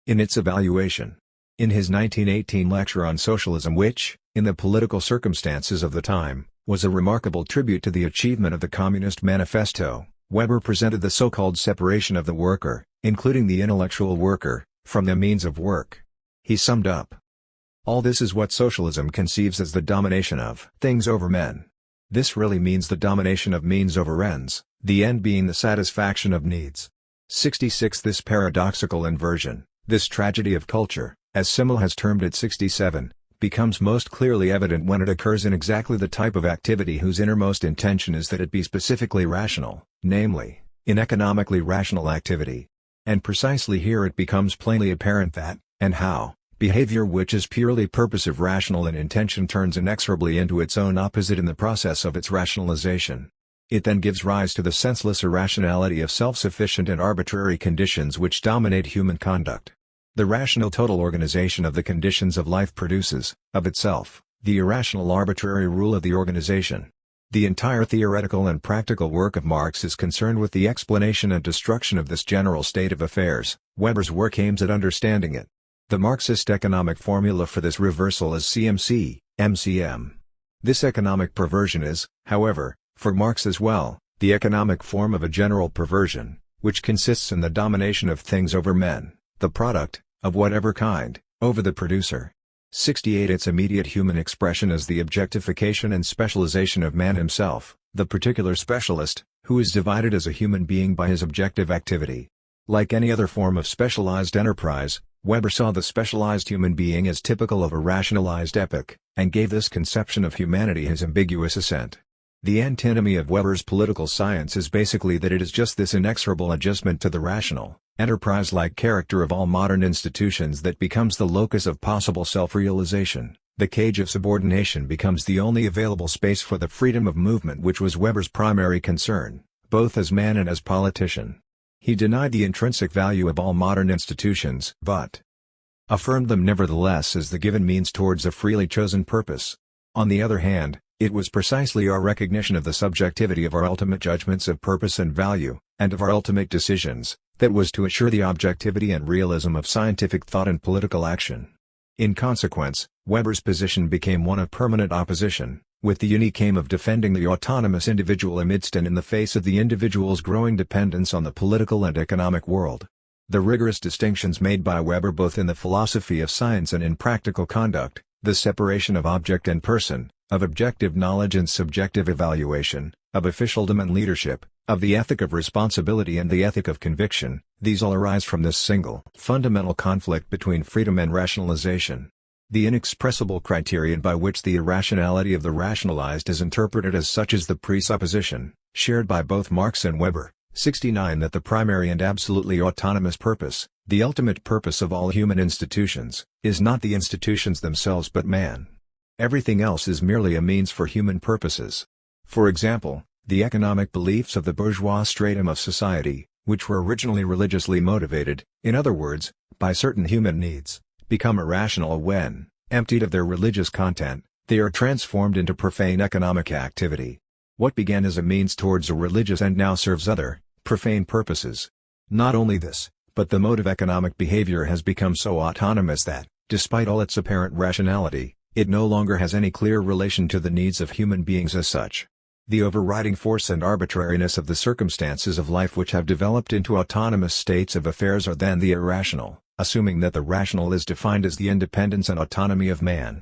in its evaluation. In his 1918 lecture on socialism, which, in the political circumstances of the time, was a remarkable tribute to the achievement of the Communist Manifesto, Weber presented the so-called separation of the worker, including the intellectual worker, from the means of work. He summed up, "All this is what socialism conceives as the domination of things over men. This really means the domination of means over ends, the end being the satisfaction of needs." 66. This paradoxical inversion, this tragedy of culture, as Simmel has termed it 67, becomes most clearly evident when it occurs in exactly the type of activity whose innermost intention is that it be specifically rational, namely, in economically rational activity. And precisely here it becomes plainly apparent that, and how, behavior which is purely purposive rational in intention turns inexorably into its own opposite in the process of its rationalization. It then gives rise to the senseless irrationality of self-sufficient and arbitrary conditions which dominate human conduct. The rational total organization of the conditions of life produces, of itself, the irrational arbitrary rule of the organization. The entire theoretical and practical work of Marx is concerned with the explanation and destruction of this general state of affairs. Weber's work aims at understanding it. The Marxist economic formula for this reversal is CMC, MCM. This economic perversion is, however, for Marx as well, the economic form of a general perversion, which consists in the domination of things over men, the product, of whatever kind, over the producer. 68. Its immediate human expression is the objectification and specialization of man himself, the particular specialist, who is divided as a human being by his objective activity. Like any other form of specialized enterprise, Weber saw the specialized human being as typical of a rationalized epoch, and gave this conception of humanity his ambiguous assent. The antinomy of Weber's political science is basically that it is just this inexorable adjustment to the rational, enterprise-like character of all modern institutions that becomes the locus of possible self-realization. The cage of subordination becomes the only available space for the freedom of movement which was Weber's primary concern, both as man and as politician. He denied the intrinsic value of all modern institutions, but affirmed them nevertheless as the given means towards a freely chosen purpose. On the other hand, it was precisely our recognition of the subjectivity of our ultimate judgments of purpose and value, and of our ultimate decisions, that was to assure the objectivity and realism of scientific thought and political action. In consequence, Weber's position became one of permanent opposition, with the unique aim of defending the autonomous individual amidst and in the face of the individual's growing dependence on the political and economic world. The rigorous distinctions made by Weber both in the philosophy of science and in practical conduct, the separation of object and person, of objective knowledge and subjective evaluation, of officialdom and leadership, of the ethic of responsibility and the ethic of conviction, these all arise from this single fundamental conflict between freedom and rationalization. The inexpressible criterion by which the irrationality of the rationalized is interpreted as such is the presupposition, shared by both Marx and Weber, 69, that the primary and absolutely autonomous purpose, the ultimate purpose of all human institutions, is not the institutions themselves but man. Everything else is merely a means for human purposes. For example, the economic beliefs of the bourgeois stratum of society, which were originally religiously motivated, in other words, by certain human needs, become irrational when, emptied of their religious content, they are transformed into profane economic activity. What began as a means towards a religious end now serves other, profane purposes. Not only this, but the mode of economic behavior has become so autonomous that, despite all its apparent rationality, it no longer has any clear relation to the needs of human beings as such. The overriding force and arbitrariness of the circumstances of life which have developed into autonomous states of affairs are then the irrational, assuming that the rational is defined as the independence and autonomy of man.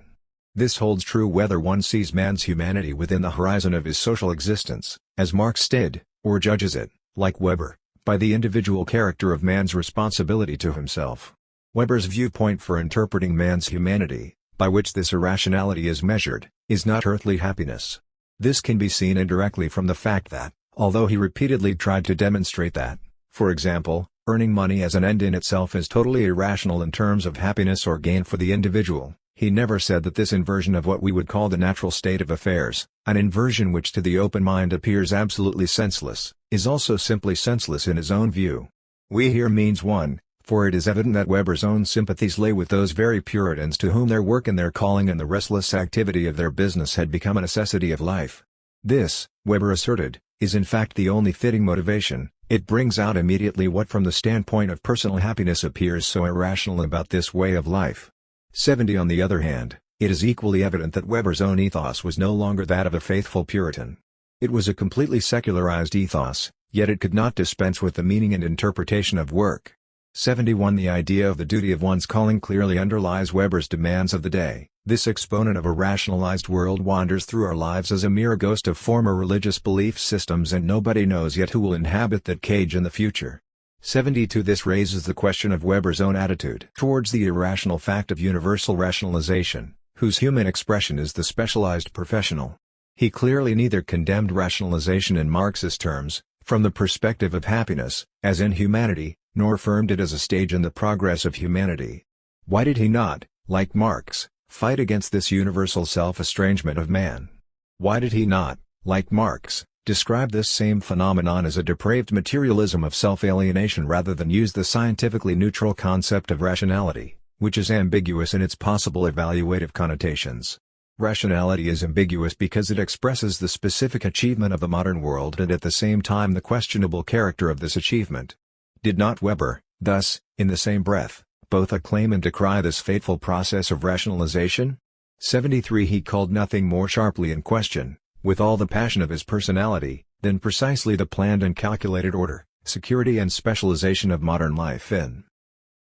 This holds true whether one sees man's humanity within the horizon of his social existence, as Marx did, or judges it, like Weber, by the individual character of man's responsibility to himself. Weber's viewpoint for interpreting man's humanity, by which this irrationality is measured, is not earthly happiness. This can be seen indirectly from the fact that, although he repeatedly tried to demonstrate that, for example, earning money as an end in itself is totally irrational in terms of happiness or gain for the individual, he never said that this inversion of what we would call the natural state of affairs, an inversion which to the open mind appears absolutely senseless, is also simply senseless in his own view. We here means one, for it is evident that Weber's own sympathies lay with those very Puritans to whom their work and their calling and the restless activity of their business had become a necessity of life. This, Weber asserted, is in fact the only fitting motivation. It brings out immediately what from the standpoint of personal happiness appears so irrational about this way of life. 70. On the other hand, it is equally evident that Weber's own ethos was no longer that of a faithful Puritan. It was a completely secularized ethos, yet it could not dispense with the meaning and interpretation of work. 71. The idea of the duty of one's calling clearly underlies Weber's demands of the day. This exponent of a rationalized world wanders through our lives as a mere ghost of former religious belief systems, and nobody knows yet who will inhabit that cage in the future. 72. This raises the question of Weber's own attitude towards the irrational fact of universal rationalization, whose human expression is the specialized professional. He clearly neither condemned rationalization in Marxist terms, from the perspective of happiness, as in humanity, nor affirmed it as a stage in the progress of humanity. Why did he not, like Marx, fight against this universal self-estrangement of man? Why did he not, like Marx, describe this same phenomenon as a depraved materialism of self-alienation rather than use the scientifically neutral concept of rationality, which is ambiguous in its possible evaluative connotations? Rationality is ambiguous because it expresses the specific achievement of the modern world and at the same time the questionable character of this achievement. Did not Weber, thus, in the same breath, both acclaim and decry this fateful process of rationalization? 73. He called nothing more sharply in question, with all the passion of his personality, than precisely the planned and calculated order, security and specialization of modern life in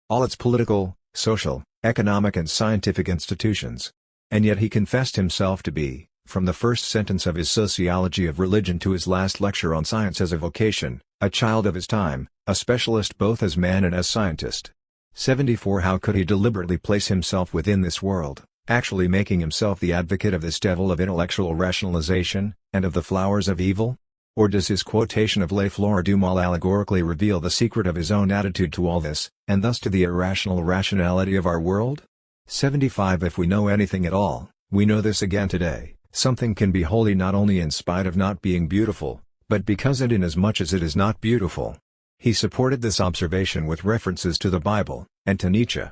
all its political, social, economic and scientific institutions. And yet he confessed himself to be, from the first sentence of his Sociology of Religion to his last lecture on Science as a Vocation, a child of his time, a specialist both as man and as scientist. 74. How could he deliberately place himself within this world, actually making himself the advocate of this devil of intellectual rationalization, and of the flowers of evil? Or does his quotation of Les Fleurs du Mal allegorically reveal the secret of his own attitude to all this, and thus to the irrational rationality of our world? 75. If we know anything at all, we know this again today: something can be holy not only in spite of not being beautiful, but because and inasmuch as it is not beautiful. He supported this observation with references to the Bible, and to Nietzsche.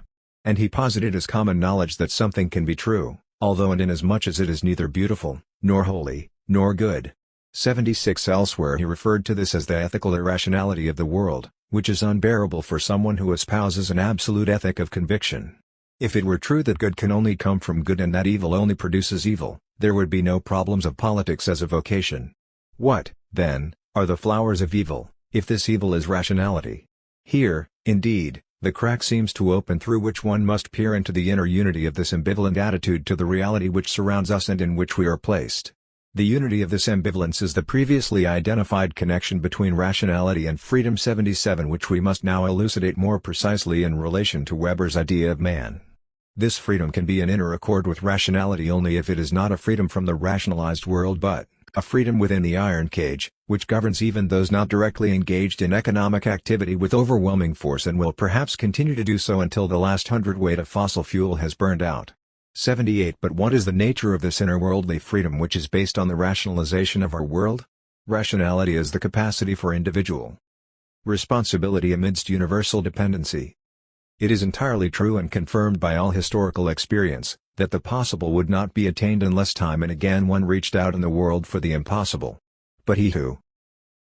And he posited as common knowledge that something can be true, although and inasmuch as it is neither beautiful, nor holy, nor good. 76. Elsewhere he referred to this as the ethical irrationality of the world, which is unbearable for someone who espouses an absolute ethic of conviction. If it were true that good can only come from good and that evil only produces evil, there would be no problems of politics as a vocation. What, then, are the flowers of evil, if this evil is rationality? Here, indeed, the crack seems to open through which one must peer into the inner unity of this ambivalent attitude to the reality which surrounds us and in which we are placed. The unity of this ambivalence is the previously identified connection between rationality and freedom. 77. Which we must now elucidate more precisely in relation to Weber's idea of man. This freedom can be in inner accord with rationality only if it is not a freedom from the rationalized world but a freedom within the iron cage, which governs even those not directly engaged in economic activity with overwhelming force and will perhaps continue to do so until the last hundredweight of fossil fuel has burned out. 78 But what is the nature of this inner worldly freedom which is based on the rationalization of our world? Rationality is the capacity for individual responsibility amidst universal dependency. It is entirely true and confirmed by all historical experience, that the possible would not be attained unless time and again one reached out in the world for the impossible. But he who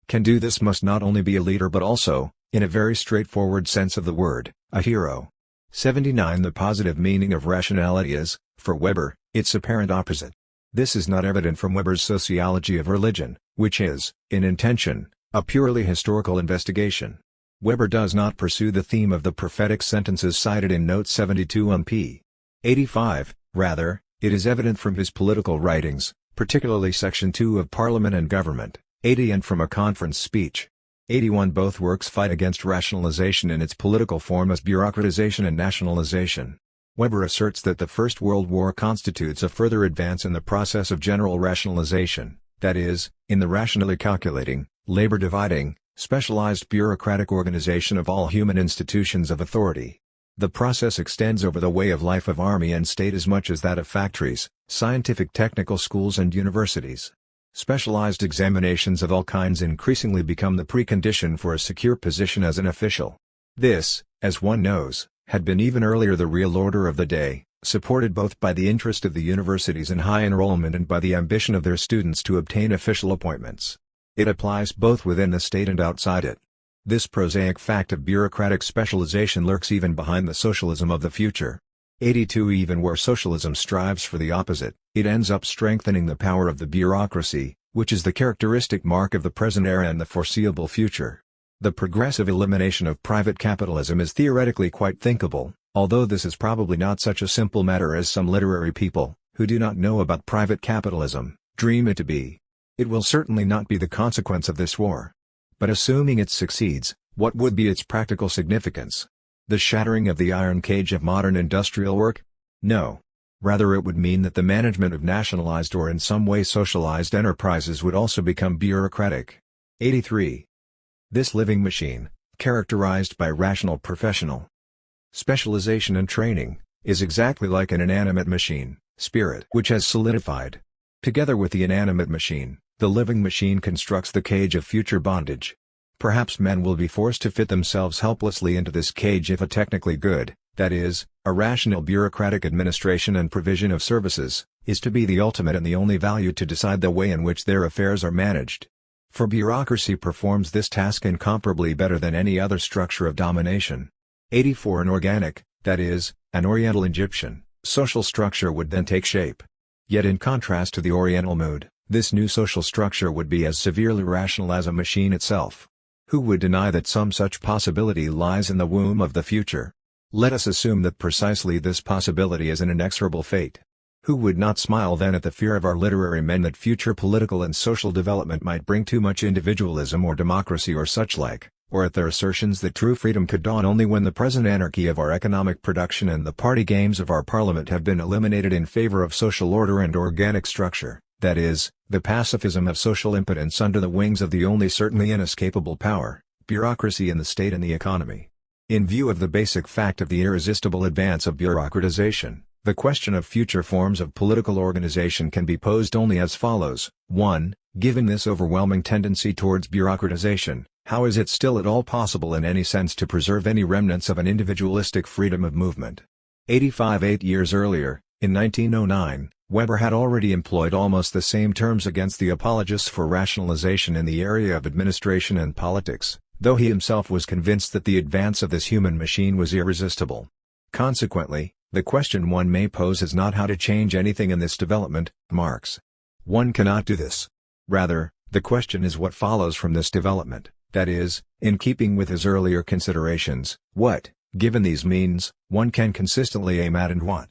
can do this must not only be a leader but also, in a very straightforward sense of the word, a hero. 79 The positive meaning of rationality is, for Weber, its apparent opposite. This is not evident from Weber's sociology of religion, which is, in intention, a purely historical investigation. Weber does not pursue the theme of the prophetic sentences cited in Note 72 on p. 85, rather, it is evident from his political writings, particularly Section 2 of Parliament and Government, 80 and from a conference speech. 81 Both works fight against rationalization in its political form as bureaucratization and nationalization. Weber asserts that the First World War constitutes a further advance in the process of general rationalization, that is, in the rationally calculating, labor-dividing, specialized bureaucratic organization of all human institutions of authority. The process extends over the way of life of army and state as much as that of factories, scientific technical schools and universities. Specialized examinations of all kinds increasingly become the precondition for a secure position as an official. This, as one knows, had been even earlier the real order of the day, supported both by the interest of the universities in high enrollment and by the ambition of their students to obtain official appointments. It applies both within the state and outside it. This prosaic fact of bureaucratic specialization lurks even behind the socialism of the future. 82 Even where socialism strives for the opposite, it ends up strengthening the power of the bureaucracy, which is the characteristic mark of the present era and the foreseeable future. The progressive elimination of private capitalism is theoretically quite thinkable, although this is probably not such a simple matter as some literary people, who do not know about private capitalism, dream it to be. It will certainly not be the consequence of this war. But assuming it succeeds, what would be its practical significance? The shattering of the iron cage of modern industrial work? No. Rather it would mean that the management of nationalized or in some way socialized enterprises would also become bureaucratic. 83. This living machine, characterized by rational professional specialization and training, is exactly like an inanimate machine, spirit, which has solidified. Together with the inanimate machine, the living machine constructs the cage of future bondage. Perhaps men will be forced to fit themselves helplessly into this cage if a technically good, that is, a rational bureaucratic administration and provision of services, is to be the ultimate and the only value to decide the way in which their affairs are managed. For bureaucracy performs this task incomparably better than any other structure of domination. 84 An organic, that is, an Oriental Egyptian, social structure would then take shape. Yet in contrast to the Oriental mood, this new social structure would be as severely rational as a machine itself. Who would deny that some such possibility lies in the womb of the future? Let us assume that precisely this possibility is an inexorable fate. Who would not smile then at the fear of our literary men that future political and social development might bring too much individualism or democracy or such like, or at their assertions that true freedom could dawn only when the present anarchy of our economic production and the party games of our parliament have been eliminated in favor of social order and organic structure, that is, the pacifism of social impotence under the wings of the only certainly inescapable power, bureaucracy in the state and the economy. In view of the basic fact of the irresistible advance of bureaucratization, the question of future forms of political organization can be posed only as follows. 1. Given this overwhelming tendency towards bureaucratization, how is it still at all possible in any sense to preserve any remnants of an individualistic freedom of movement? 85 8 years earlier, in 1909, Weber had already employed almost the same terms against the apologists for rationalization in the area of administration and politics, though he himself was convinced that the advance of this human machine was irresistible. Consequently, the question one may pose is not how to change anything in this development, Marx. One cannot do this. Rather, the question is what follows from this development, that is, in keeping with his earlier considerations, what, given these means, one can consistently aim at and what.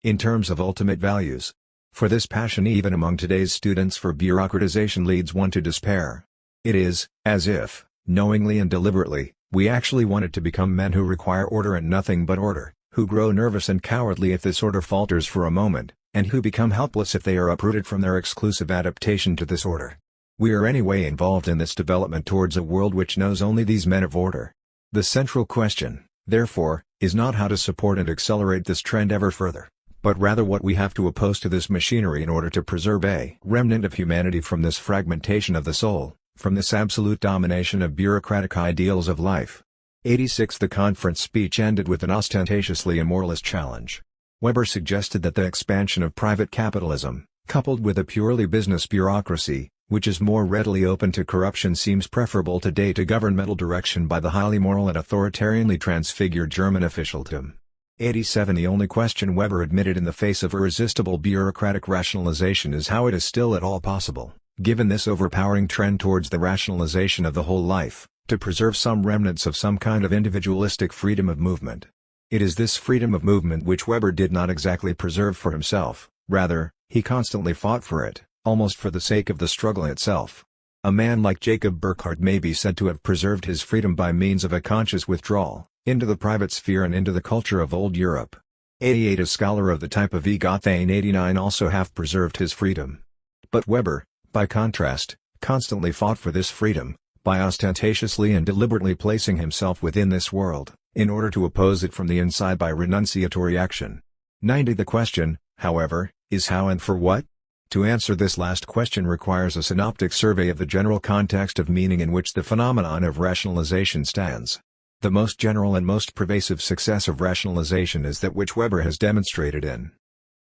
In terms of ultimate values. For this passion even among today's students for bureaucratization leads one to despair. It is, as if, knowingly and deliberately, we actually wanted to become men who require order and nothing but order, who grow nervous and cowardly if this order falters for a moment, and who become helpless if they are uprooted from their exclusive adaptation to this order. We are anyway involved in this development towards a world which knows only these men of order. The central question, therefore, is not how to support and accelerate this trend ever further, but rather what we have to oppose to this machinery in order to preserve a remnant of humanity from this fragmentation of the soul, from this absolute domination of bureaucratic ideals of life. 86. The conference speech ended with an ostentatiously immoralist challenge. Weber suggested that the expansion of private capitalism, coupled with a purely business bureaucracy, which is more readily open to corruption, seems preferable today to governmental direction by the highly moral and authoritarianly transfigured German officialdom. 87. The only question Weber admitted in the face of irresistible bureaucratic rationalization is how it is still at all possible, given this overpowering trend towards the rationalization of the whole life, to preserve some remnants of some kind of individualistic freedom of movement. It is this freedom of movement which Weber did not exactly preserve for himself, rather, he constantly fought for it, almost for the sake of the struggle itself. A man like Jacob Burckhardt may be said to have preserved his freedom by means of a conscious withdrawal into the private sphere and into the culture of old Europe. 88. A scholar of the type of E. Gothane 89 also half preserved his freedom. But Weber, by contrast, constantly fought for this freedom, by ostentatiously and deliberately placing himself within this world, in order to oppose it from the inside by renunciatory action. 90. The question, however, is how and for what? To answer this last question requires a synoptic survey of the general context of meaning in which the phenomenon of rationalization stands. The most general and most pervasive success of rationalization is that which Weber has demonstrated in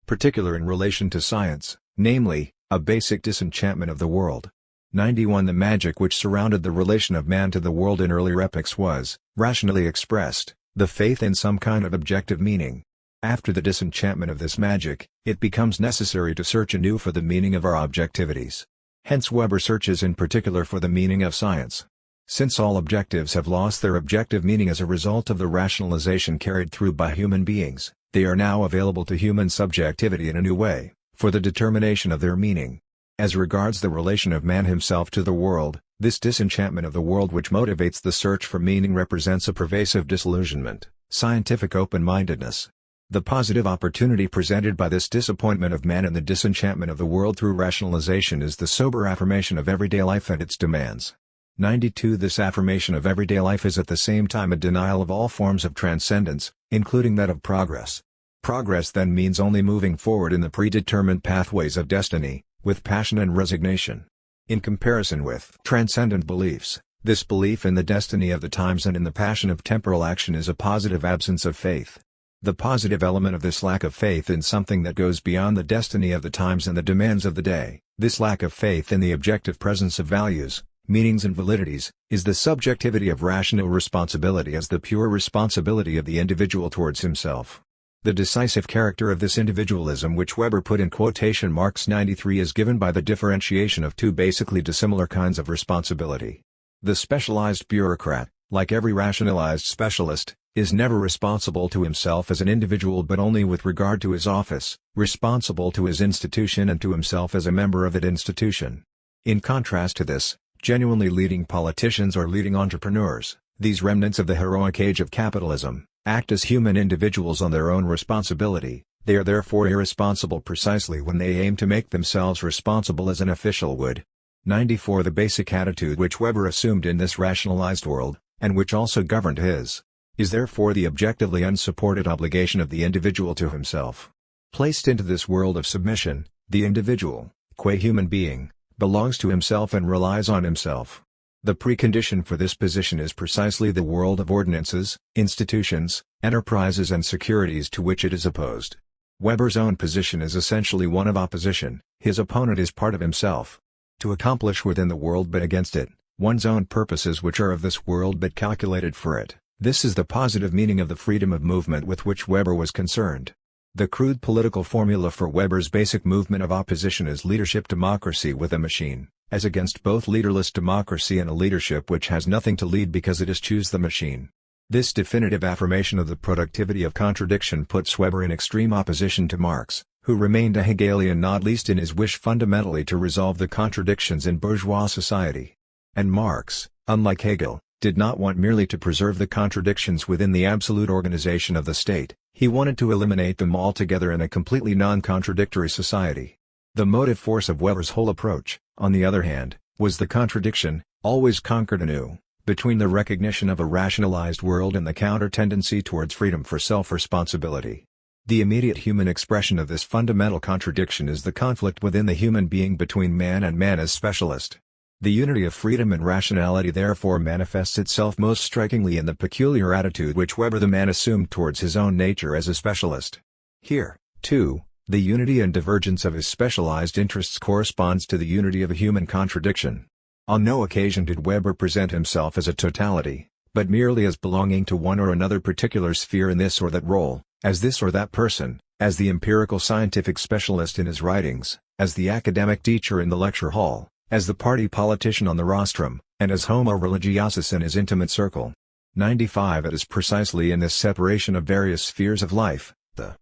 particular in relation to science, namely, a basic disenchantment of the world. 91. The magic which surrounded the relation of man to the world in earlier epochs was, rationally expressed, the faith in some kind of objective meaning. After the disenchantment of this magic, it becomes necessary to search anew for the meaning of our objectivities. Hence Weber searches in particular for the meaning of science. Since all objectives have lost their objective meaning as a result of the rationalization carried through by human beings, they are now available to human subjectivity in a new way, for the determination of their meaning. As regards the relation of man himself to the world, this disenchantment of the world which motivates the search for meaning represents a pervasive disillusionment, scientific open-mindedness. The positive opportunity presented by this disappointment of man and the disenchantment of the world through rationalization is the sober affirmation of everyday life and its demands. 92. This affirmation of everyday life is at the same time a denial of all forms of transcendence, including that of progress. Progress then means only moving forward in the predetermined pathways of destiny, with passion and resignation. In comparison with transcendent beliefs, this belief in the destiny of the times and in the passion of temporal action is a positive absence of faith. The positive element of this lack of faith in something that goes beyond the destiny of the times and the demands of the day, this lack of faith in the objective presence of values, meanings and validities, is the subjectivity of rational responsibility as the pure responsibility of the individual towards himself. The decisive character of this individualism which Weber put in quotation marks 93 is given by the differentiation of two basically dissimilar kinds of responsibility. The specialized bureaucrat, like every rationalized specialist, is never responsible to himself as an individual but only with regard to his office, responsible to his institution and to himself as a member of that institution. In contrast to this, genuinely leading politicians or leading entrepreneurs, these remnants of the heroic age of capitalism, act as human individuals on their own responsibility. They are therefore irresponsible precisely when they aim to make themselves responsible as an official would. 94. The basic attitude which Weber assumed in this rationalized world, and which also governed his, is therefore the objectively unsupported obligation of the individual to himself. Placed into this world of submission, the individual, qua human being, belongs to himself and relies on himself. The precondition for this position is precisely the world of ordinances, institutions, enterprises and securities to which it is opposed. Weber's own position is essentially one of opposition, his opponent is part of himself. To accomplish within the world but against it, one's own purposes which are of this world but calculated for it. This is the positive meaning of the freedom of movement with which Weber was concerned. The crude political formula for Weber's basic movement of opposition is leadership democracy with a machine, as against both leaderless democracy and a leadership which has nothing to lead because it eschews the machine. This definitive affirmation of the productivity of contradiction puts Weber in extreme opposition to Marx, who remained a Hegelian not least in his wish fundamentally to resolve the contradictions in bourgeois society. And Marx, unlike Hegel, did not want merely to preserve the contradictions within the absolute organization of the state, He wanted to eliminate them altogether in a completely non-contradictory society. The motive force of Weber's whole approach, on the other hand, was the contradiction, always conquered anew, between the recognition of a rationalized world and the counter-tendency towards freedom for self-responsibility. The immediate human expression of this fundamental contradiction is the conflict within the human being between man and man as specialist. The unity of freedom and rationality therefore manifests itself most strikingly in the peculiar attitude which Weber the man assumed towards his own nature as a specialist. Here, too, the unity and divergence of his specialized interests corresponds to the unity of a human contradiction. On no occasion did Weber present himself as a totality, but merely as belonging to one or another particular sphere in this or that role, as this or that person, as the empirical scientific specialist in his writings, as the academic teacher in the lecture hall, as the party politician on the rostrum, and as homo religiosus in his intimate circle. 95 It is precisely in this separation of various spheres of life, the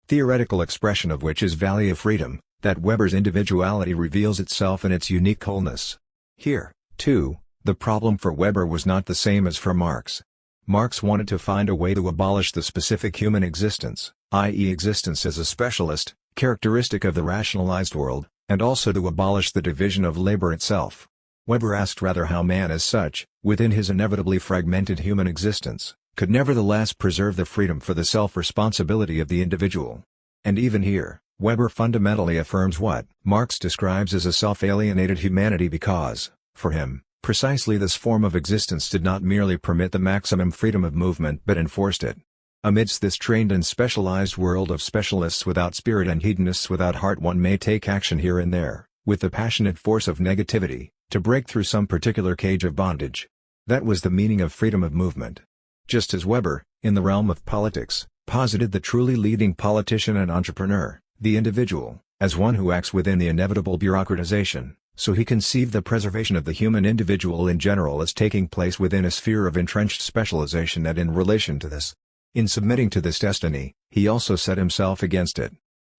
theoretical expression of which is value of freedom, that Weber's individuality reveals itself in its unique wholeness. Here, too, the problem for Weber was not the same as for Marx. Marx wanted to find a way to abolish the specific human existence, i.e. existence as a specialist, characteristic of the rationalized world, and also to abolish the division of labor itself. Weber asked rather how man as such, within his inevitably fragmented human existence, could nevertheless preserve the freedom for the self-responsibility of the individual. And even here, Weber fundamentally affirms what Marx describes as a self-alienated humanity because, for him, precisely this form of existence did not merely permit the maximum freedom of movement but enforced it. Amidst this trained and specialized world of specialists without spirit and hedonists without heart, one may take action here and there, with the passionate force of negativity, to break through some particular cage of bondage. That was the meaning of freedom of movement. Just as Weber, in the realm of politics, posited the truly leading politician and entrepreneur, the individual, as one who acts within the inevitable bureaucratization, so he conceived the preservation of the human individual in general as taking place within a sphere of entrenched specialization and in relation to this. In submitting to this destiny, he also set himself against it.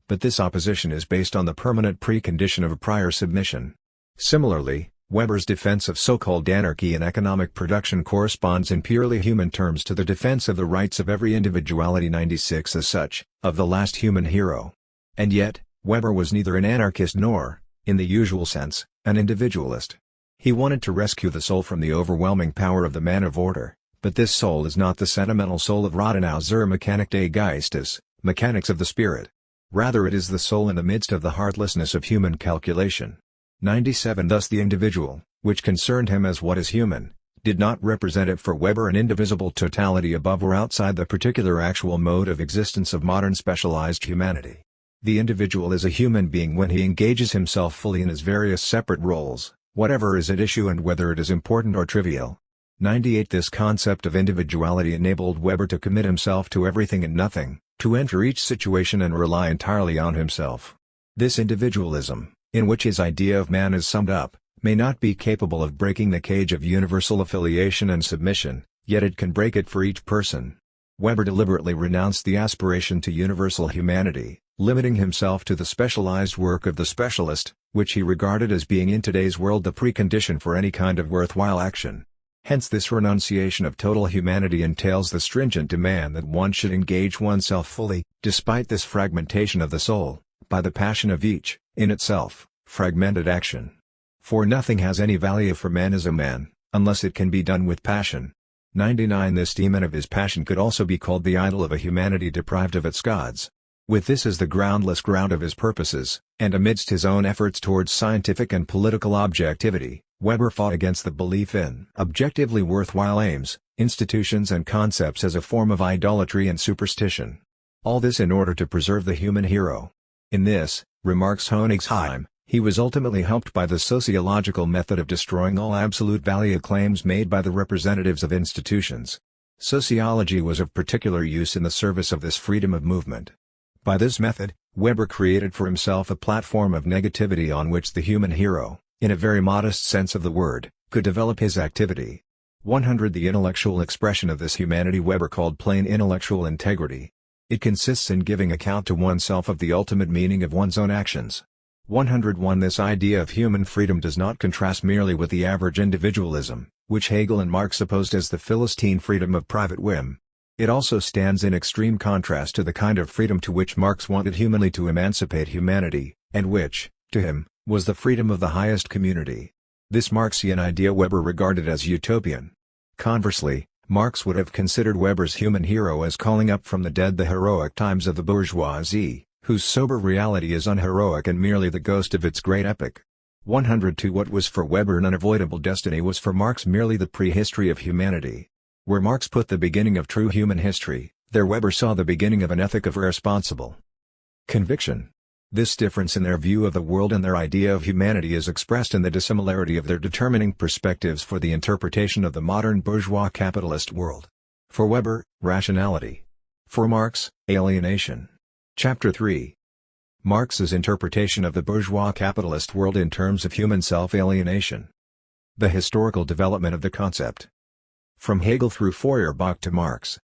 But this opposition is based on the permanent precondition of a prior submission. Similarly, Weber's defense of so-called anarchy in economic production corresponds in purely human terms to the defense of the rights of every individuality 96 as such, of the last human hero. And yet, Weber was neither an anarchist nor, in the usual sense, an individualist. He wanted to rescue the soul from the overwhelming power of the man of order, but this soul is not the sentimental soul of Rathenau zur Mechanik des Geistes, mechanics of the spirit. Rather it is the soul in the midst of the heartlessness of human calculation. 97 Thus the individual, which concerned him as what is human, did not represent it for Weber an indivisible totality above or outside the particular actual mode of existence of modern specialized humanity. The individual is a human being when he engages himself fully in his various separate roles, whatever is at issue and whether it is important or trivial. 98 This concept of individuality enabled Weber to commit himself to everything and nothing, to enter each situation and rely entirely on himself. This individualism, in which his idea of man is summed up, may not be capable of breaking the cage of universal affiliation and submission, yet it can break it for each person. Weber deliberately renounced the aspiration to universal humanity, limiting himself to the specialized work of the specialist, which he regarded as being in today's world the precondition for any kind of worthwhile action. Hence this renunciation of total humanity entails the stringent demand that one should engage oneself fully, despite this fragmentation of the soul, by the passion of each, in itself, fragmented action. For nothing has any value for man as a man, unless it can be done with passion. 99 This demon of his passion could also be called the idol of a humanity deprived of its gods. With this as the groundless ground of his purposes, and amidst his own efforts towards scientific and political objectivity, Weber fought against the belief in objectively worthwhile aims, institutions and concepts as a form of idolatry and superstition. All this in order to preserve the human hero. In this, remarks Honigheim, he was ultimately helped by the sociological method of destroying all absolute value claims made by the representatives of institutions. Sociology was of particular use in the service of this freedom of movement. By this method, Weber created for himself a platform of negativity on which the human hero, in a very modest sense of the word, could develop his activity. 100 The intellectual expression of this humanity Weber called plain intellectual integrity. It consists in giving account to oneself of the ultimate meaning of one's own actions. 101 This idea of human freedom does not contrast merely with the average individualism, which Hegel and Marx opposed as the Philistine freedom of private whim. It also stands in extreme contrast to the kind of freedom to which Marx wanted humanly to emancipate humanity, and which, to him, was the freedom of the highest community. This Marxian idea Weber regarded as utopian. Conversely, Marx would have considered Weber's human hero as calling up from the dead the heroic times of the bourgeoisie, whose sober reality is unheroic and merely the ghost of its great epoch. 102 What was for Weber an unavoidable destiny was for Marx merely the prehistory of humanity. Where Marx put the beginning of true human history, there Weber saw the beginning of an ethic of irresponsible conviction. This difference in their view of the world and their idea of humanity is expressed in the dissimilarity of their determining perspectives for the interpretation of the modern bourgeois capitalist world. For Weber, rationality. For Marx, alienation. Chapter 3. Marx's interpretation of the bourgeois capitalist world in terms of human self-alienation. The historical development of the concept. From Hegel through Feuerbach to Marx.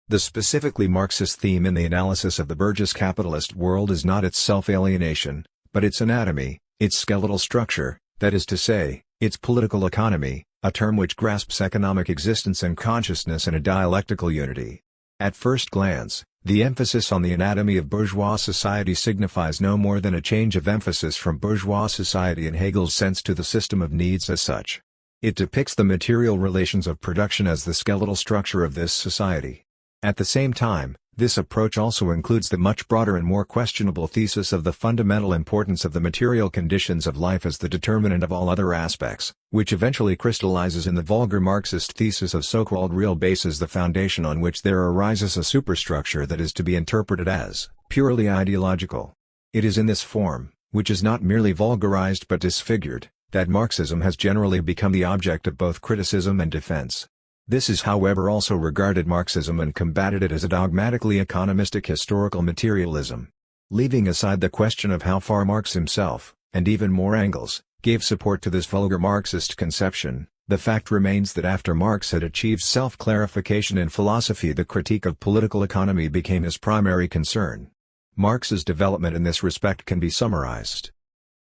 The specifically Marxist theme in the analysis of the bourgeois capitalist world is not its self-alienation, but its anatomy, its skeletal structure, that is to say, its political economy, a term which grasps economic existence and consciousness in a dialectical unity. At first glance, the emphasis on the anatomy of bourgeois society signifies no more than a change of emphasis from bourgeois society in Hegel's sense to the system of needs as such. It depicts the material relations of production as the skeletal structure of this society. At the same time, this approach also includes the much broader and more questionable thesis of the fundamental importance of the material conditions of life as the determinant of all other aspects, which eventually crystallizes in the vulgar Marxist thesis of so-called real base as the foundation on which there arises a superstructure that is to be interpreted as purely ideological. It is in this form, which is not merely vulgarized but disfigured, that Marxism has generally become the object of both criticism and defense. This is how Weber also regarded Marxism and combated it as a dogmatically economistic historical materialism. Leaving aside the question of how far Marx himself, and even more Engels, gave support to this vulgar Marxist conception, the fact remains that after Marx had achieved self-clarification in philosophy, the critique of political economy became his primary concern. Marx's development in this respect can be summarized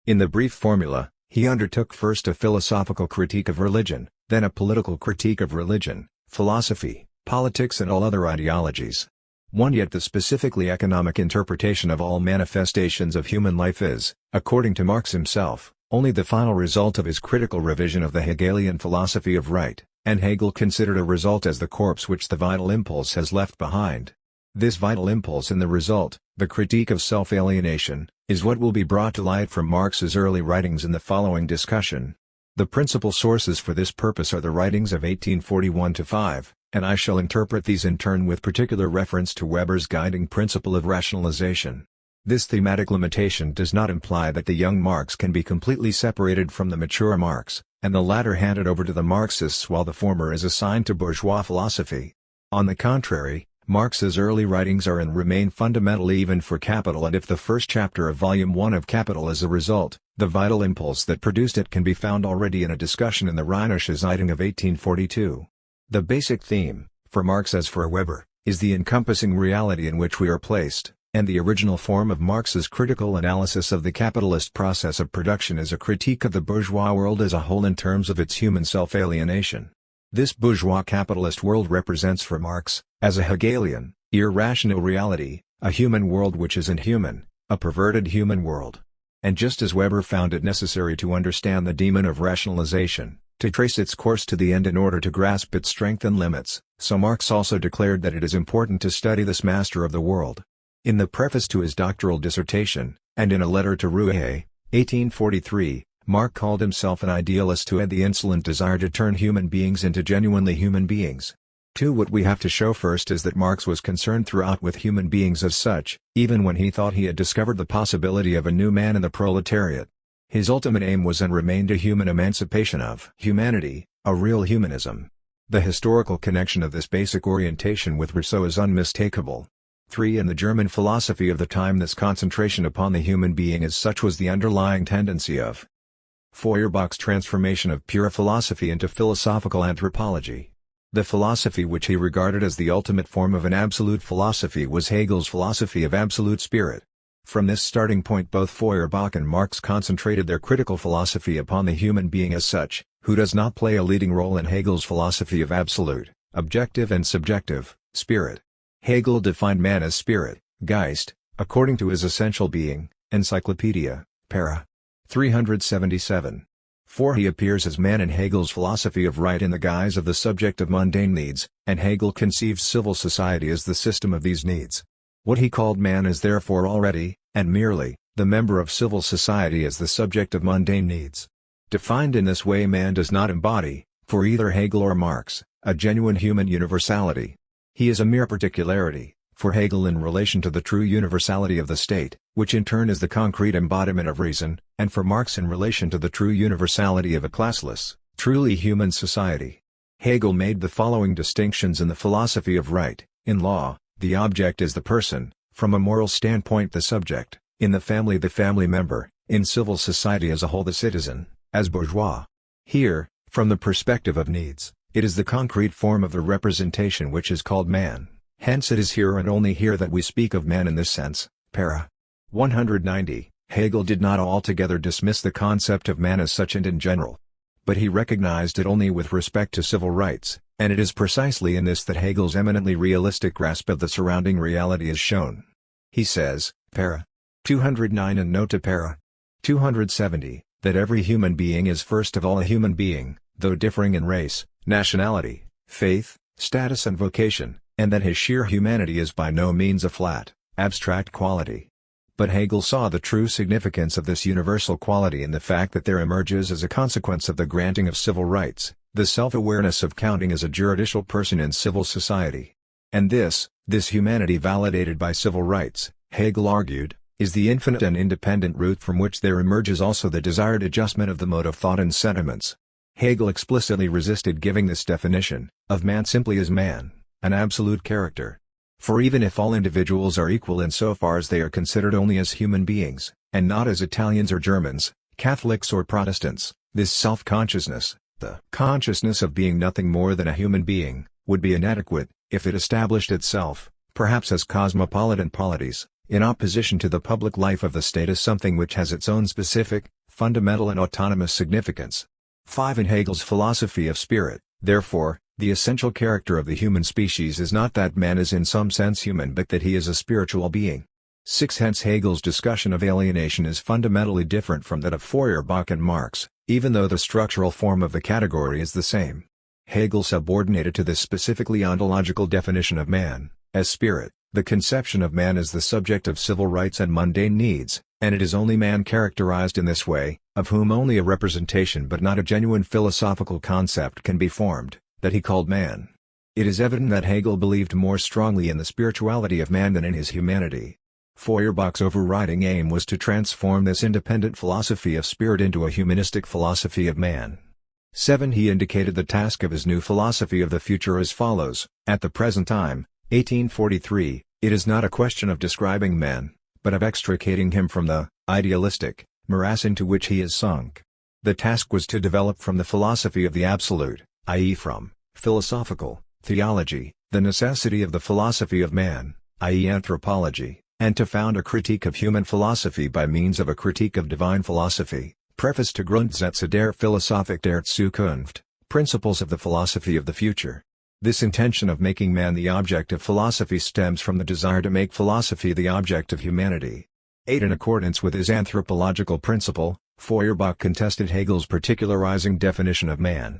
in the brief formula: he undertook first a philosophical critique of religion, then a political critique of religion, philosophy, politics and all other ideologies. Yet the specifically economic interpretation of all manifestations of human life is, according to Marx himself, only the final result of his critical revision of the Hegelian philosophy of right, and Hegel considered a result as the corpse which the vital impulse has left behind. This vital impulse in the result, the critique of self-alienation, is what will be brought to light from Marx's early writings in the following discussion. The principal sources for this purpose are the writings of 1841-5, and I shall interpret these in turn with particular reference to Weber's guiding principle of rationalization. This thematic limitation does not imply that the young Marx can be completely separated from the mature Marx, and the latter handed over to the Marxists while the former is assigned to bourgeois philosophy. On the contrary, Marx's early writings are and remain fundamental even for Capital, and if the first chapter of Volume 1 of Capital is a result, the vital impulse that produced it can be found already in a discussion in the Rheinische Zeitung of 1842. The basic theme, for Marx as for Weber, is the encompassing reality in which we are placed, and the original form of Marx's critical analysis of the capitalist process of production is a critique of the bourgeois world as a whole in terms of its human self-alienation. This bourgeois capitalist world represents for Marx, as a Hegelian, irrational reality, a human world which isn't human, a perverted human world. And just as Weber found it necessary to understand the demon of rationalization, to trace its course to the end in order to grasp its strength and limits, so Marx also declared that it is important to study this master of the world. In the preface to his doctoral dissertation, and in a letter to Rouet, 1843, Marx called himself an idealist who had the insolent desire to turn human beings into genuinely human beings. What we have to show first is that Marx was concerned throughout with human beings as such, even when he thought he had discovered the possibility of a new man in the proletariat. His ultimate aim was and remained a human emancipation of humanity, a real humanism. The historical connection of this basic orientation with Rousseau is unmistakable. In the German philosophy of the time, this concentration upon the human being as such was the underlying tendency of Feuerbach's transformation of pure philosophy into philosophical anthropology. The philosophy which he regarded as the ultimate form of an absolute philosophy was Hegel's philosophy of absolute spirit. From this starting point, both Feuerbach and Marx concentrated their critical philosophy upon the human being as such, who does not play a leading role in Hegel's philosophy of absolute, objective and subjective, Spirit. Hegel defined man as spirit, Geist, according to his essential being, Encyclopedia, para. 377. For he appears as man in Hegel's philosophy of right in the guise of the subject of mundane needs, and Hegel conceives civil society as the system of these needs. What he called man is therefore already, and merely, the member of civil society as the subject of mundane needs. Defined in this way, man does not embody, for either Hegel or Marx, a genuine human universality. He is a mere particularity, for Hegel in relation to the true universality of the state, which in turn is the concrete embodiment of reason, and for Marx in relation to the true universality of a classless, truly human society. Hegel made the following distinctions in the philosophy of right: in law, the object is the person; from a moral standpoint the subject; in the family member; in civil society as a whole the citizen, as bourgeois. Here, from the perspective of needs, it is the concrete form of the representation which is called man. Hence it is here and only here that we speak of man in this sense. Para. 190. Hegel did not altogether dismiss the concept of man as such and in general. But he recognized it only with respect to civil rights, and it is precisely in this that Hegel's eminently realistic grasp of the surrounding reality is shown. He says, para. 209 and note to para. 270, that every human being is first of all a human being, though differing in race, nationality, faith, status and vocation, and that his sheer humanity is by no means a flat, abstract quality. But Hegel saw the true significance of this universal quality in the fact that there emerges as a consequence of the granting of civil rights, the self-awareness of counting as a juridical person in civil society. And this humanity validated by civil rights, Hegel argued, is the infinite and independent root from which there emerges also the desired adjustment of the mode of thought and sentiments. Hegel explicitly resisted giving this definition, of man simply as man, an absolute character. For even if all individuals are equal in so far as they are considered only as human beings, and not as Italians or Germans, Catholics or Protestants, this self-consciousness, the consciousness of being nothing more than a human being, would be inadequate, if it established itself, perhaps as cosmopolitan polities, in opposition to the public life of the state as something which has its own specific, fundamental and autonomous significance. 5. In Hegel's philosophy of spirit, therefore, the essential character of the human species is not that man is in some sense human but that he is a spiritual being. 6. Hence Hegel's discussion of alienation is fundamentally different from that of Feuerbach and Marx, even though the structural form of the category is the same. Hegel subordinated to this specifically ontological definition of man, as spirit, the conception of man as the subject of civil rights and mundane needs, and it is only man characterized in this way, of whom only a representation but not a genuine philosophical concept can be formed, that he called man. It is evident that Hegel believed more strongly in the spirituality of man than in his humanity. Feuerbach's overriding aim was to transform this independent philosophy of spirit into a humanistic philosophy of man. 7. He indicated the task of his new philosophy of the future as follows: at the present time, 1843, it is not a question of describing man, but of extricating him from the idealistic morass into which he is sunk. The task was to develop from the philosophy of the absolute, i.e. from philosophical theology, the necessity of the philosophy of man, i.e. anthropology, and to found a critique of human philosophy by means of a critique of divine philosophy. Preface to Grundsätze der Philosophik der Zukunft, Principles of the Philosophy of the Future. This intention of making man the object of philosophy stems from the desire to make philosophy the object of humanity. 8. In accordance with his anthropological principle, Feuerbach contested Hegel's particularizing definition of man.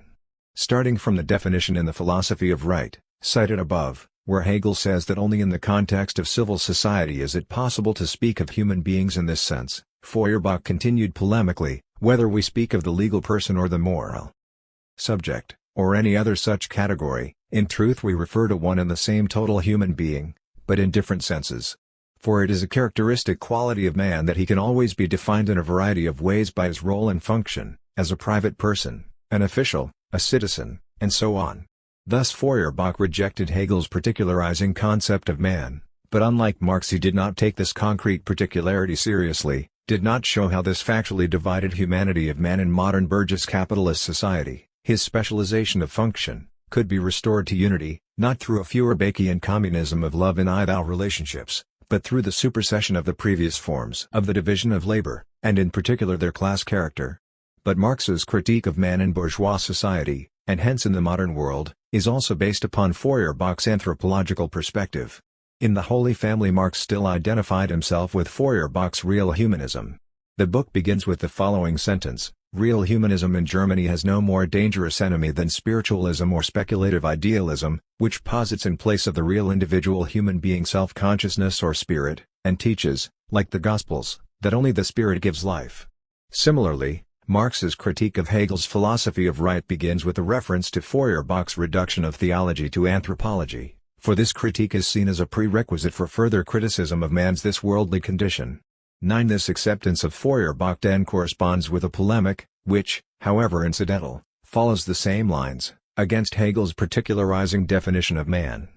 Starting from the definition in the philosophy of right, cited above, where Hegel says that only in the context of civil society is it possible to speak of human beings in this sense, Feuerbach continued polemically, whether we speak of the legal person or the moral subject, or any other such category, in truth we refer to one and the same total human being, but in different senses. For it is a characteristic quality of man that he can always be defined in a variety of ways by his role and function, as a private person, an official, a citizen, and so on. Thus Feuerbach rejected Hegel's particularizing concept of man, but unlike Marx he did not take this concrete particularity seriously, did not show how this factually divided humanity of man in modern burgess capitalist society, his specialization of function, could be restored to unity, not through a Feuerbachian communism of love and I-thou relationships, but through the supersession of the previous forms of the division of labor, and in particular their class character. But Marx's critique of man in bourgeois society, and hence in the modern world, is also based upon Feuerbach's anthropological perspective. In The Holy Family, Marx still identified himself with Feuerbach's real humanism. The book begins with the following sentence: "Real humanism in Germany has no more dangerous enemy than spiritualism or speculative idealism, which posits in place of the real individual human being self-consciousness or spirit, and teaches, like the Gospels, that only the spirit gives life." Similarly, Marx's critique of Hegel's philosophy of right begins with a reference to Feuerbach's reduction of theology to anthropology, for this critique is seen as a prerequisite for further criticism of man's this worldly condition. 9. This acceptance of Feuerbach then corresponds with a polemic, which, however incidental, follows the same lines, against Hegel's particularizing definition of man.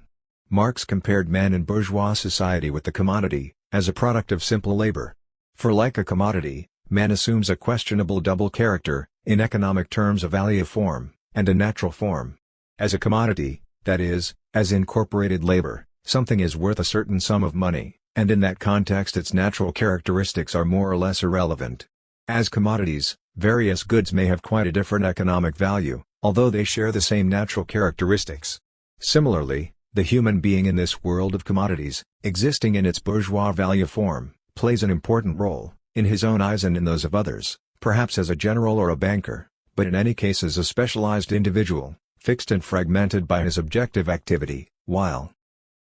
Marx compared man in bourgeois society with the commodity, as a product of simple labor. For like a commodity, man assumes a questionable double character, in economic terms a value form, and a natural form. As a commodity, that is, as incorporated labor, something is worth a certain sum of money, and in that context its natural characteristics are more or less irrelevant. As commodities, various goods may have quite a different economic value, although they share the same natural characteristics. Similarly, the human being in this world of commodities, existing in its bourgeois value form, plays an important role, in his own eyes and in those of others, perhaps as a general or a banker, but in any case as a specialized individual, fixed and fragmented by his objective activity, while,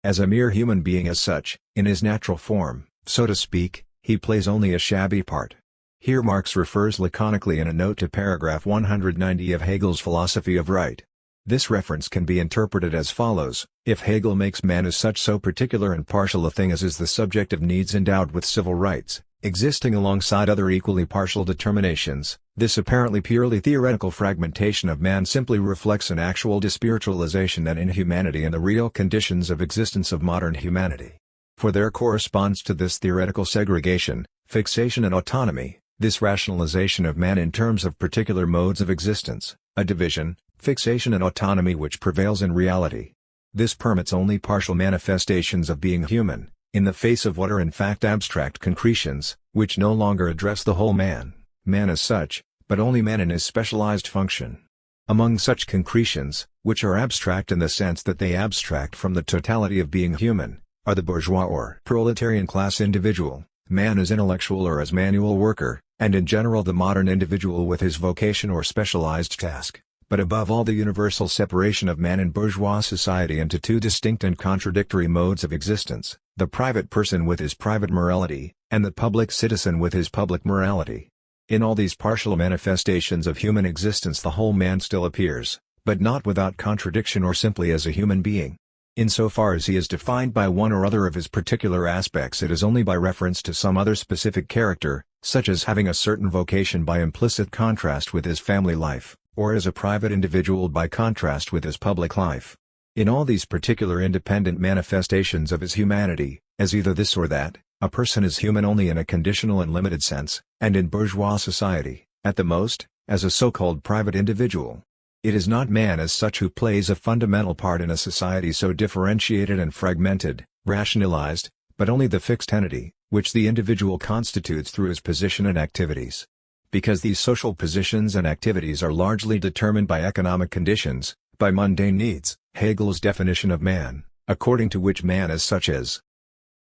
as a mere human being as such, in his natural form, so to speak, he plays only a shabby part. Here Marx refers laconically in a note to paragraph 190 of Hegel's philosophy of right. This reference can be interpreted as follows: if Hegel makes man as such so particular and partial a thing as is the subject of needs endowed with civil rights, existing alongside other equally partial determinations, this apparently purely theoretical fragmentation of man simply reflects an actual despiritualization and inhumanity in the real conditions of existence of modern humanity. For there corresponds to this theoretical segregation, fixation and autonomy, this rationalization of man in terms of particular modes of existence, a division, fixation and autonomy which prevails in reality. This permits only partial manifestations of being human, in the face of what are in fact abstract concretions, which no longer address the whole man as such, but only man in his specialized function. Among such concretions, which are abstract in the sense that they abstract from the totality of being human, are the bourgeois or proletarian class individual, man as intellectual or as manual worker, and in general the modern individual with his vocation or specialized task, but above all the universal separation of man in bourgeois society into two distinct and contradictory modes of existence, the private person with his private morality, and the public citizen with his public morality. In all these partial manifestations of human existence the whole man still appears, but not without contradiction or simply as a human being. Insofar as he is defined by one or other of his particular aspects, it is only by reference to some other specific character, such as having a certain vocation by implicit contrast with his family life, or as a private individual by contrast with his public life. In all these particular independent manifestations of his humanity, as either this or that, a person is human only in a conditional and limited sense, and in bourgeois society, at the most, as a so-called private individual. It is not man as such who plays a fundamental part in a society so differentiated and fragmented, rationalized, but only the fixed entity, which the individual constitutes through his position and activities. Because these social positions and activities are largely determined by economic conditions, by mundane needs, Hegel's definition of man, according to which man as such is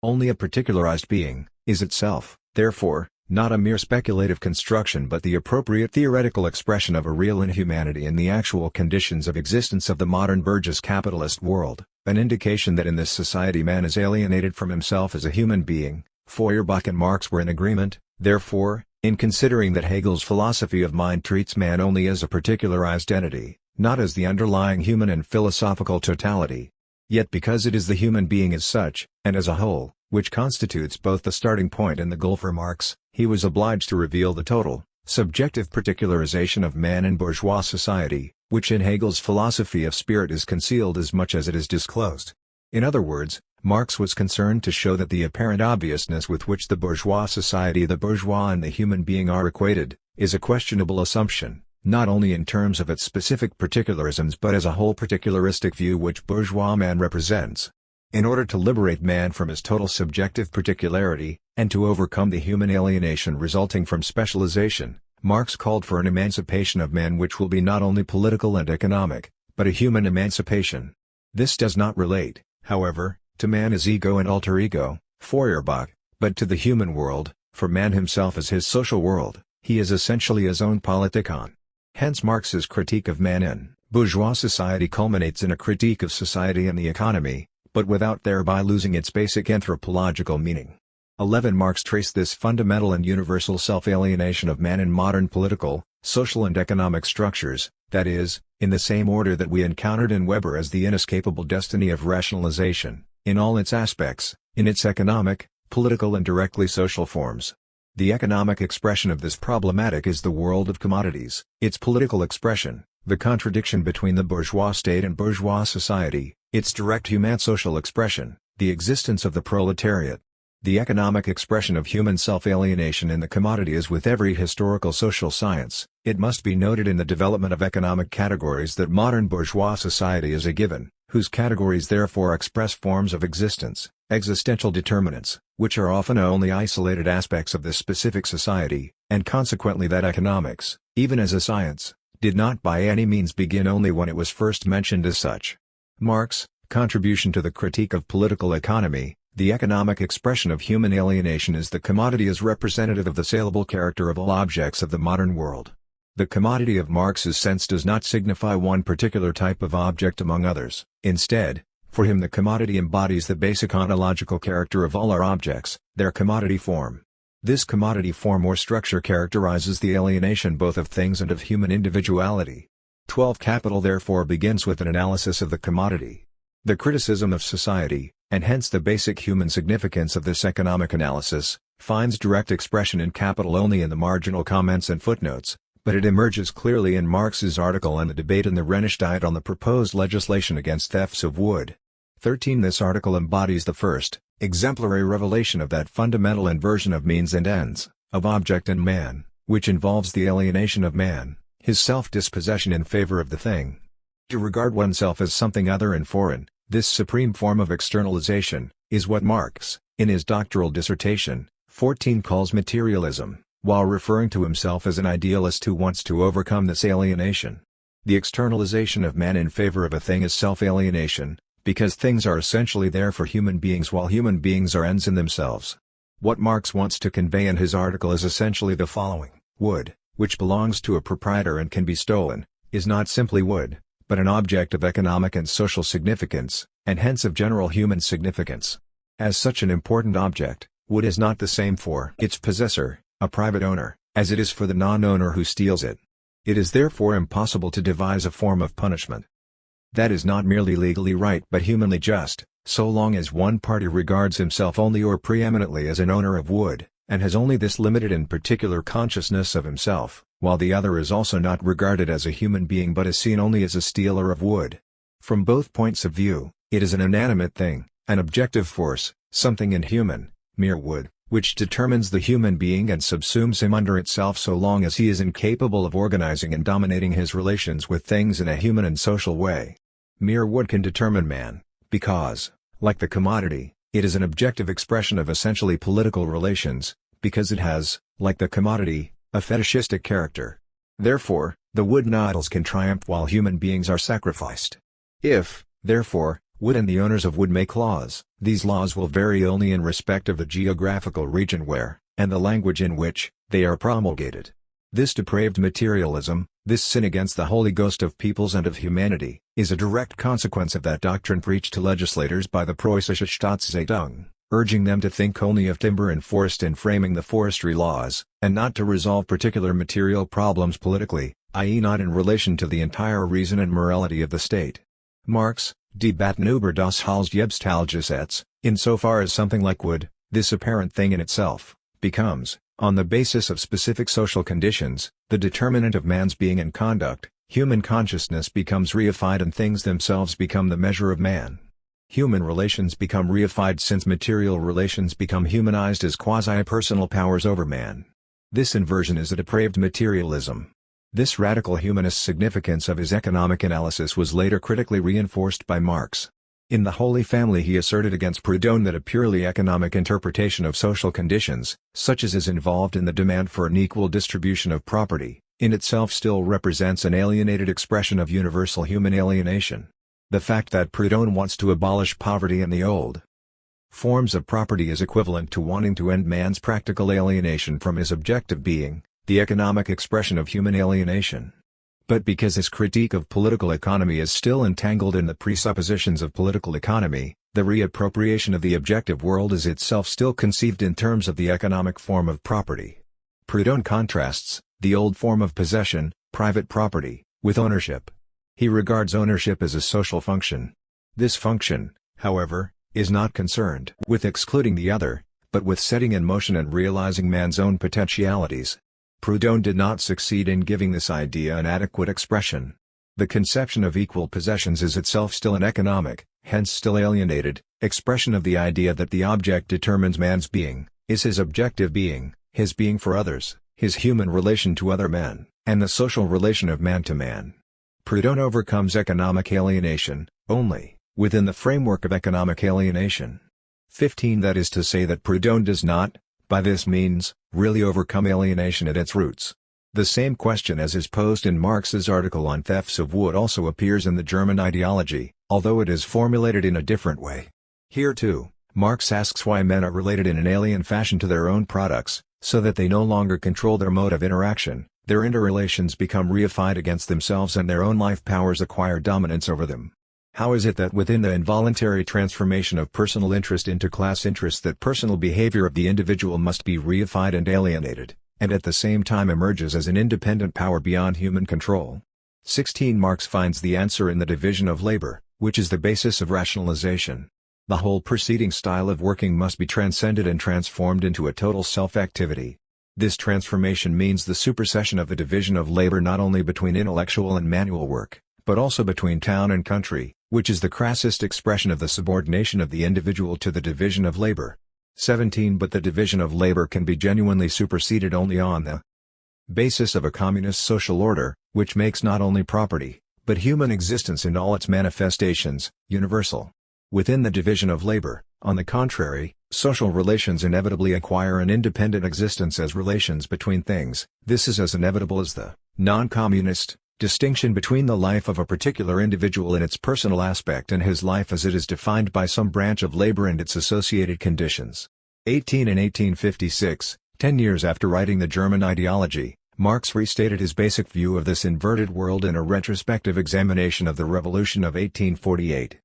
only a particularized being, is itself, therefore, not a mere speculative construction but the appropriate theoretical expression of a real inhumanity in the actual conditions of existence of the modern burgess capitalist world, an indication that in this society man is alienated from himself as a human being. Feuerbach and Marx were in agreement, therefore, in considering that Hegel's philosophy of mind treats man only as a particularized entity, not as the underlying human and philosophical totality. Yet because it is the human being as such, and as a whole, which constitutes both the starting point and the goal for Marx, he was obliged to reveal the total, subjective particularization of man in bourgeois society, which in Hegel's philosophy of spirit is concealed as much as it is disclosed. In other words, Marx was concerned to show that the apparent obviousness with which the bourgeois society, the bourgeois and the human being are equated, is a questionable assumption, not only in terms of its specific particularisms but as a whole particularistic view which bourgeois man represents. In order to liberate man from his total subjective particularity, and to overcome the human alienation resulting from specialization, Marx called for an emancipation of man which will be not only political and economic, but a human emancipation. This does not relate, however, to man as ego and alter ego, Feuerbach, but to the human world, for man himself is his social world, he is essentially his own politikon. Hence Marx's critique of man in bourgeois society culminates in a critique of society and the economy, but without thereby losing its basic anthropological meaning. 11 Marx traced this fundamental and universal self-alienation of man in modern political, social and economic structures, that is, in the same order that we encountered in Weber as the inescapable destiny of rationalization, in all its aspects, in its economic, political and directly social forms. The economic expression of this problematic is the world of commodities, its political expression, the contradiction between the bourgeois state and bourgeois society, its direct human social expression, the existence of the proletariat. The economic expression of human self-alienation in the commodity is with every historical social science. It must be noted in the development of economic categories that modern bourgeois society is a given, whose categories therefore express forms of existence, existential determinants, which are often only isolated aspects of this specific society, and consequently that economics, even as a science, did not by any means begin only when it was first mentioned as such. Marx, Contribution to the Critique of Political Economy. The economic expression of human alienation is the commodity as representative of the saleable character of all objects of the modern world. The commodity of Marx's sense does not signify one particular type of object among others. Instead, for him the commodity embodies the basic ontological character of all our objects, their commodity form. This commodity form or structure characterizes the alienation both of things and of human individuality. 12 Capital therefore begins with an analysis of the commodity. The criticism of society, and hence the basic human significance of this economic analysis, finds direct expression in Capital only in the marginal comments and footnotes, but it emerges clearly in Marx's article and the debate in the Rhenish Diet on the proposed legislation against thefts of wood. 13 This article embodies the first, exemplary revelation of that fundamental inversion of means and ends, of object and man, which involves the alienation of man, his self-dispossession in favor of the thing. To regard oneself as something other and foreign, this supreme form of externalization, is what Marx, in his doctoral dissertation, 14 calls materialism, while referring to himself as an idealist who wants to overcome this alienation. The externalization of man in favor of a thing is self-alienation, because things are essentially there for human beings while human beings are ends in themselves. What Marx wants to convey in his article is essentially the following: wood, which belongs to a proprietor and can be stolen, is not simply wood, but an object of economic and social significance, and hence of general human significance. As such an important object, wood is not the same for its possessor, a private owner, as it is for the non-owner who steals it. It is therefore impossible to devise a form of punishment that is not merely legally right but humanly just, so long as one party regards himself only or preeminently as an owner of wood, and has only this limited and particular consciousness of himself, while the other is also not regarded as a human being but is seen only as a stealer of wood. From both points of view, it is an inanimate thing, an objective force, something inhuman, mere wood, which determines the human being and subsumes him under itself so long as he is incapable of organizing and dominating his relations with things in a human and social way. Mere wood can determine man, because, like the commodity, it is an objective expression of essentially political relations, because it has, like the commodity, a fetishistic character. Therefore, the wooden idols can triumph while human beings are sacrificed. If, therefore, wood and the owners of wood make laws, these laws will vary only in respect of the geographical region where, and the language in which, they are promulgated. This depraved materialism, this sin against the Holy Ghost of peoples and of humanity, is a direct consequence of that doctrine preached to legislators by the Preußische Staatszeitung, urging them to think only of timber and forest in framing the forestry laws, and not to resolve particular material problems politically, i.e. not in relation to the entire reason and morality of the state. Marx, Debatten über das Selbsthaltgesetz, insofar as something like wood, this apparent thing in itself, becomes, on the basis of specific social conditions, the determinant of man's being and conduct, human consciousness becomes reified and things themselves become the measure of man. Human relations become reified since material relations become humanized as quasi-personal powers over man. This inversion is a depraved materialism. This radical humanist significance of his economic analysis was later critically reinforced by Marx. In The Holy Family he asserted against Proudhon that a purely economic interpretation of social conditions, such as is involved in the demand for an equal distribution of property, in itself still represents an alienated expression of universal human alienation. The fact that Proudhon wants to abolish poverty in the old forms of property is equivalent to wanting to end man's practical alienation from his objective being, the economic expression of human alienation. But because his critique of political economy is still entangled in the presuppositions of political economy, the reappropriation of the objective world is itself still conceived in terms of the economic form of property. Proudhon contrasts the old form of possession, private property, with ownership. He regards ownership as a social function. This function, however, is not concerned with excluding the other, but with setting in motion and realizing man's own potentialities. Proudhon did not succeed in giving this idea an adequate expression. The conception of equal possessions is itself still an economic, hence still alienated, expression of the idea that the object determines man's being, is his objective being, his being for others, his human relation to other men, and the social relation of man to man. Proudhon overcomes economic alienation, only, within the framework of economic alienation. 15. That is to say that Proudhon does not, by this means, really overcome alienation at its roots. The same question as is posed in Marx's article on thefts of wood also appears in the German ideology, although it is formulated in a different way. Here too, Marx asks why men are related in an alien fashion to their own products, so that they no longer control their mode of interaction, their interrelations become reified against themselves and their own life powers acquire dominance over them. How is it that within the involuntary transformation of personal interest into class interest that personal behavior of the individual must be reified and alienated, and at the same time emerges as an independent power beyond human control? 16. Marx finds the answer in the division of labor, which is the basis of rationalization. The whole preceding style of working must be transcended and transformed into a total self-activity. This transformation means the supersession of the division of labor not only between intellectual and manual work, but also between town and country, which is the crassest expression of the subordination of the individual to the division of labor. 17. But the division of labor can be genuinely superseded only on the basis of a communist social order, which makes not only property, but human existence in all its manifestations, universal. Within the division of labor, on the contrary, social relations inevitably acquire an independent existence as relations between things. This is as inevitable as the non-communist distinction between the life of a particular individual in its personal aspect and his life as it is defined by some branch of labor and its associated conditions. 18. In 1856, 10 years after writing the German ideology, Marx restated his basic view of this inverted world in a retrospective examination of the Revolution of 1848.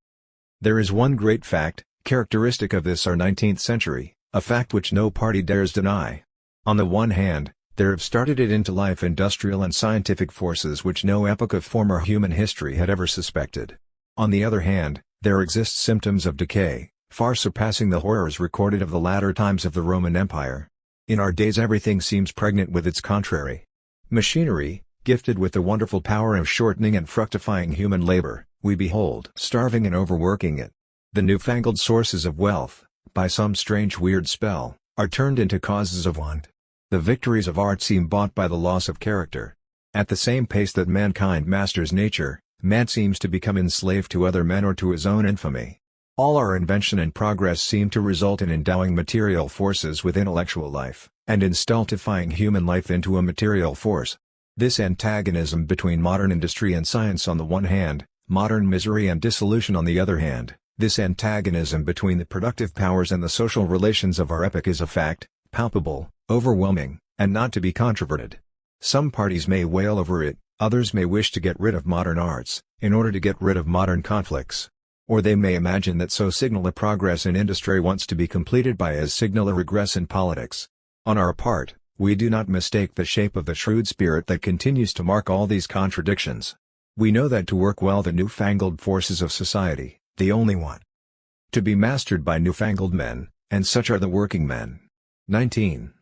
There is one great fact, characteristic of this our 19th century, a fact which no party dares deny. On the one hand, there have started it into life industrial and scientific forces which no epoch of former human history had ever suspected. On the other hand, there exist symptoms of decay, far surpassing the horrors recorded of the latter times of the Roman Empire. In our days everything seems pregnant with its contrary. Machinery, gifted with the wonderful power of shortening and fructifying human labor, we behold starving and overworking it. The newfangled sources of wealth, by some strange weird spell, are turned into causes of want. The victories of art seem bought by the loss of character. At the same pace that mankind masters nature, man seems to become enslaved to other men or to his own infamy. All our invention and progress seem to result in endowing material forces with intellectual life, and in stultifying human life into a material force. This antagonism between modern industry and science on the one hand, modern misery and dissolution on the other hand, this antagonism between the productive powers and the social relations of our epoch is a fact, palpable, overwhelming, and not to be controverted. Some parties may wail over it, others may wish to get rid of modern arts, in order to get rid of modern conflicts. Or they may imagine that so signal a progress in industry wants to be completed by as signal a regress in politics. On our part, we do not mistake the shape of the shrewd spirit that continues to mark all these contradictions. We know that to work well the newfangled forces of society, the only one to be mastered by newfangled men, and such are the working men. 19.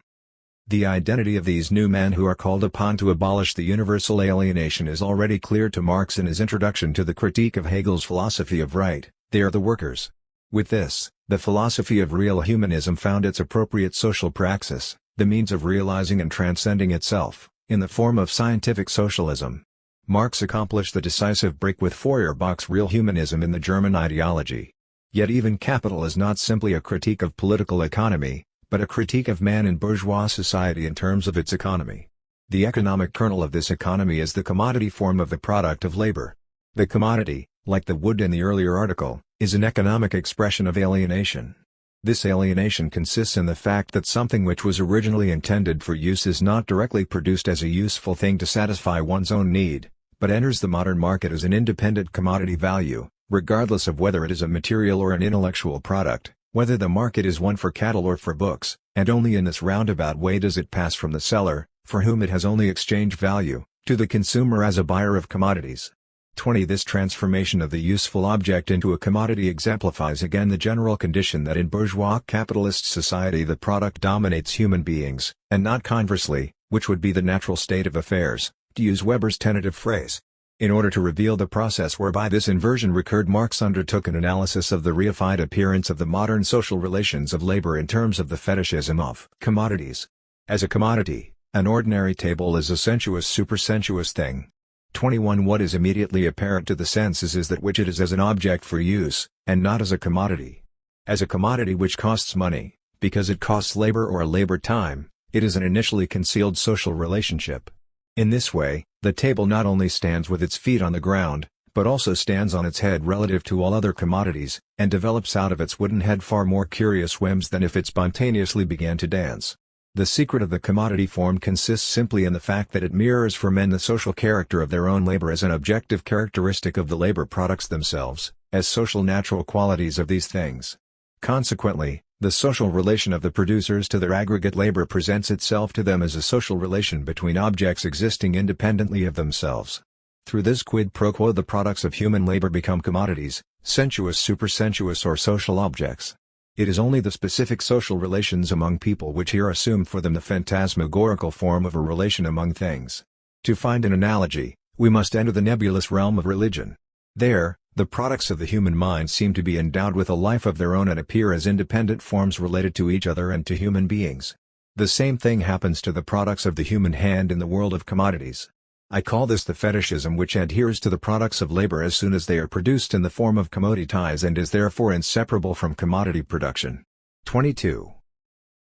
The identity of these new men who are called upon to abolish the universal alienation is already clear to Marx in his introduction to the critique of Hegel's philosophy of right. They are the workers. With this, the philosophy of real humanism found its appropriate social praxis, the means of realizing and transcending itself, in the form of scientific socialism. Marx accomplished the decisive break with Feuerbach's real humanism in the German ideology, Yet even capital is not simply a critique of political economy, but a critique of man in bourgeois society in terms of its economy. The economic kernel of this economy is the commodity form of the product of labor. The commodity, like the wood in the earlier article, is an economic expression of alienation. This alienation consists in the fact that something which was originally intended for use is not directly produced as a useful thing to satisfy one's own need, but enters the modern market as an independent commodity value, regardless of whether it is a material or an intellectual product, whether the market is one for cattle or for books, and only in this roundabout way does it pass from the seller, for whom it has only exchange value, to the consumer as a buyer of commodities. 20. This transformation of the useful object into a commodity exemplifies again the general condition that in bourgeois capitalist society the product dominates human beings, and not conversely, which would be the natural state of affairs, to use Weber's tentative phrase. In order to reveal the process whereby this inversion recurred, Marx undertook an analysis of the reified appearance of the modern social relations of labor in terms of the fetishism of commodities. As a commodity, an ordinary table is a sensuous supersensuous thing. 21. What is immediately apparent to the senses is that which it is as an object for use, and not as a commodity. As a commodity which costs money, because it costs labor or labor time, it is an initially concealed social relationship. In this way, the table not only stands with its feet on the ground, but also stands on its head relative to all other commodities, and develops out of its wooden head far more curious whims than if it spontaneously began to dance. The secret of the commodity form consists simply in the fact that it mirrors for men the social character of their own labor as an objective characteristic of the labor products themselves, as social natural qualities of these things. Consequently, the social relation of the producers to their aggregate labor presents itself to them as a social relation between objects existing independently of themselves. Through this quid pro quo the products of human labor become commodities, sensuous supersensuous or social objects. It is only the specific social relations among people which here assume for them the phantasmagorical form of a relation among things. To find an analogy, we must enter the nebulous realm of religion. There, the products of the human mind seem to be endowed with a life of their own and appear as independent forms related to each other and to human beings. The same thing happens to the products of the human hand in the world of commodities. I call this the fetishism which adheres to the products of labor as soon as they are produced in the form of commodities and is therefore inseparable from commodity production. 22.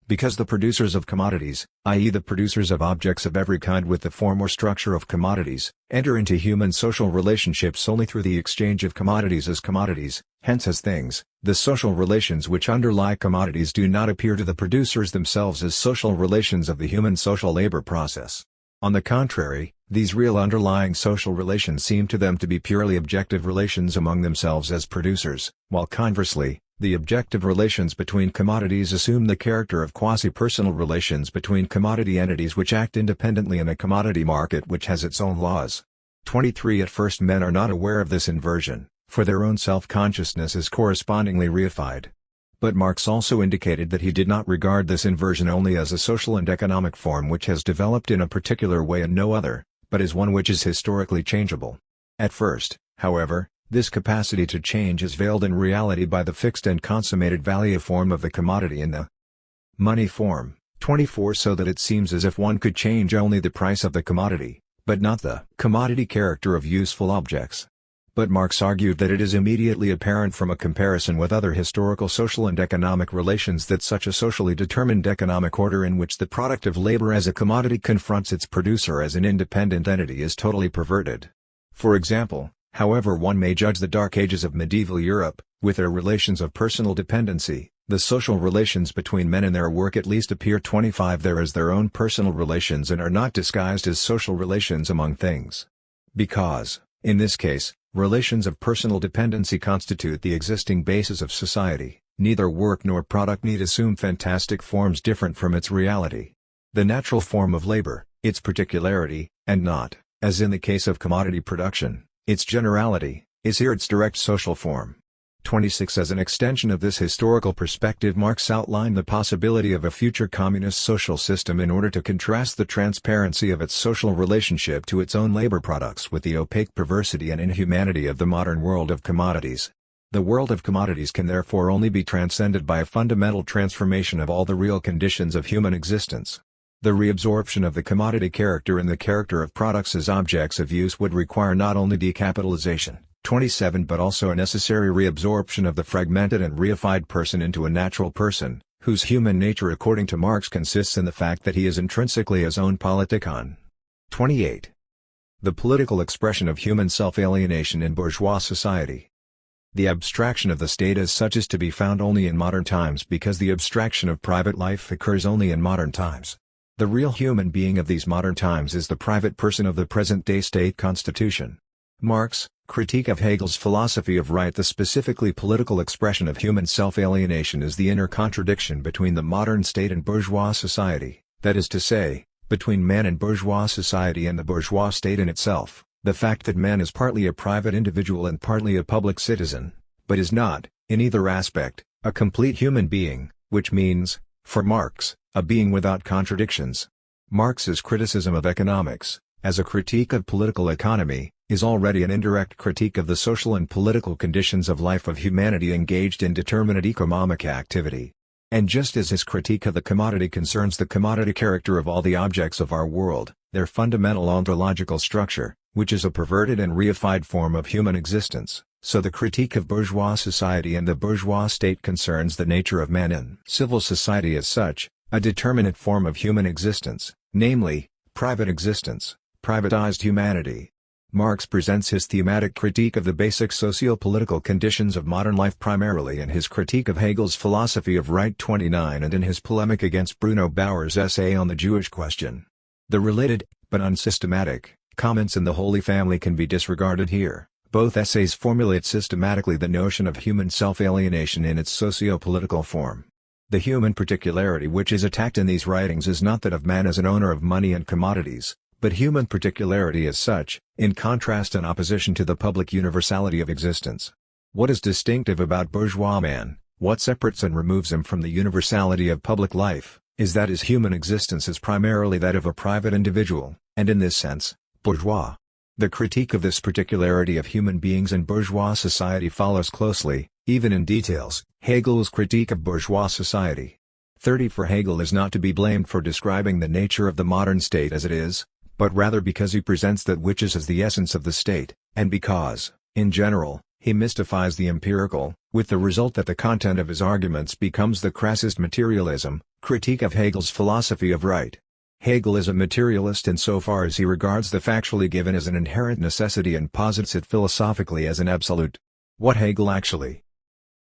Because the producers of commodities, i.e. the producers of objects of every kind with the form or structure of commodities, enter into human social relationships only through the exchange of commodities as commodities, hence as things, the social relations which underlie commodities do not appear to the producers themselves as social relations of the human social labor process. On the contrary, these real underlying social relations seem to them to be purely objective relations among themselves as producers, while conversely, the objective relations between commodities assume the character of quasi-personal relations between commodity entities which act independently in a commodity market which has its own laws. 23. At first men are not aware of this inversion, for their own self-consciousness is correspondingly reified. But Marx also indicated that he did not regard this inversion only as a social and economic form which has developed in a particular way and no other, but as one which is historically changeable. At first, however, this capacity to change is veiled in reality by the fixed and consummated value form of the commodity in the money form. 24. So that it seems as if one could change only the price of the commodity, but not the commodity character of useful objects. But Marx argued that it is immediately apparent from a comparison with other historical social and economic relations that such a socially determined economic order in which the product of labor as a commodity confronts its producer as an independent entity is totally perverted. For example, however one may judge the Dark Ages of medieval Europe, with their relations of personal dependency, the social relations between men and their work at least appear 25 there as their own personal relations and are not disguised as social relations among things. Because, in this case, relations of personal dependency constitute the existing basis of society, neither work nor product need assume fantastic forms different from its reality. The natural form of labor, its particularity, and not, as in the case of commodity production, its generality, is here its direct social form. 26. As an extension of this historical perspective, Marx outlined the possibility of a future communist social system in order to contrast the transparency of its social relationship to its own labor products with the opaque perversity and inhumanity of the modern world of commodities. The world of commodities can therefore only be transcended by a fundamental transformation of all the real conditions of human existence. The reabsorption of the commodity character in the character of products as objects of use would require not only decapitalization, 27 but also a necessary reabsorption of the fragmented and reified person into a natural person, whose human nature according to Marx consists in the fact that he is intrinsically his own politikon. 28. The political expression of human self-alienation in bourgeois society. The abstraction of the state as such is to be found only in modern times because the abstraction of private life occurs only in modern times. The real human being of these modern times is the private person of the present-day state constitution. Marx, Critique of Hegel's Philosophy of Right. The specifically political expression of human self-alienation is the inner contradiction between the modern state and bourgeois society, that is to say, between man and bourgeois society and the bourgeois state in itself. The fact that man is partly a private individual and partly a public citizen, but is not, in either aspect, a complete human being, which means, for Marx, a being without contradictions. Marx's criticism of economics, as a critique of political economy, is already an indirect critique of the social and political conditions of life of humanity engaged in determinate economic activity. And just as his critique of the commodity concerns the commodity character of all the objects of our world, their fundamental ontological structure, which is a perverted and reified form of human existence, so the critique of bourgeois society and the bourgeois state concerns the nature of man in civil society as such, a determinate form of human existence, namely, private existence, privatized humanity. Marx presents his thematic critique of the basic socio-political conditions of modern life primarily in his critique of Hegel's Philosophy of Right 29 and in his polemic against Bruno Bauer's essay on the Jewish question. The related, but unsystematic, comments in the Holy Family can be disregarded here. Both essays formulate systematically the notion of human self-alienation in its socio-political form. The human particularity which is attacked in these writings is not that of man as an owner of money and commodities, but human particularity as such, in contrast and opposition to the public universality of existence. What is distinctive about bourgeois man, what separates and removes him from the universality of public life, is that his human existence is primarily that of a private individual, and in this sense, bourgeois. The critique of this particularity of human beings in bourgeois society follows closely, even in details, Hegel's critique of bourgeois society. 30 For Hegel is not to be blamed for describing the nature of the modern state as it is, but rather because he presents that which is as the essence of the state, and because, in general, he mystifies the empirical, with the result that the content of his arguments becomes the crassest materialism. Critique of Hegel's Philosophy of Right. Hegel is a materialist insofar as he regards the factually given as an inherent necessity and posits it philosophically as an absolute. What Hegel actually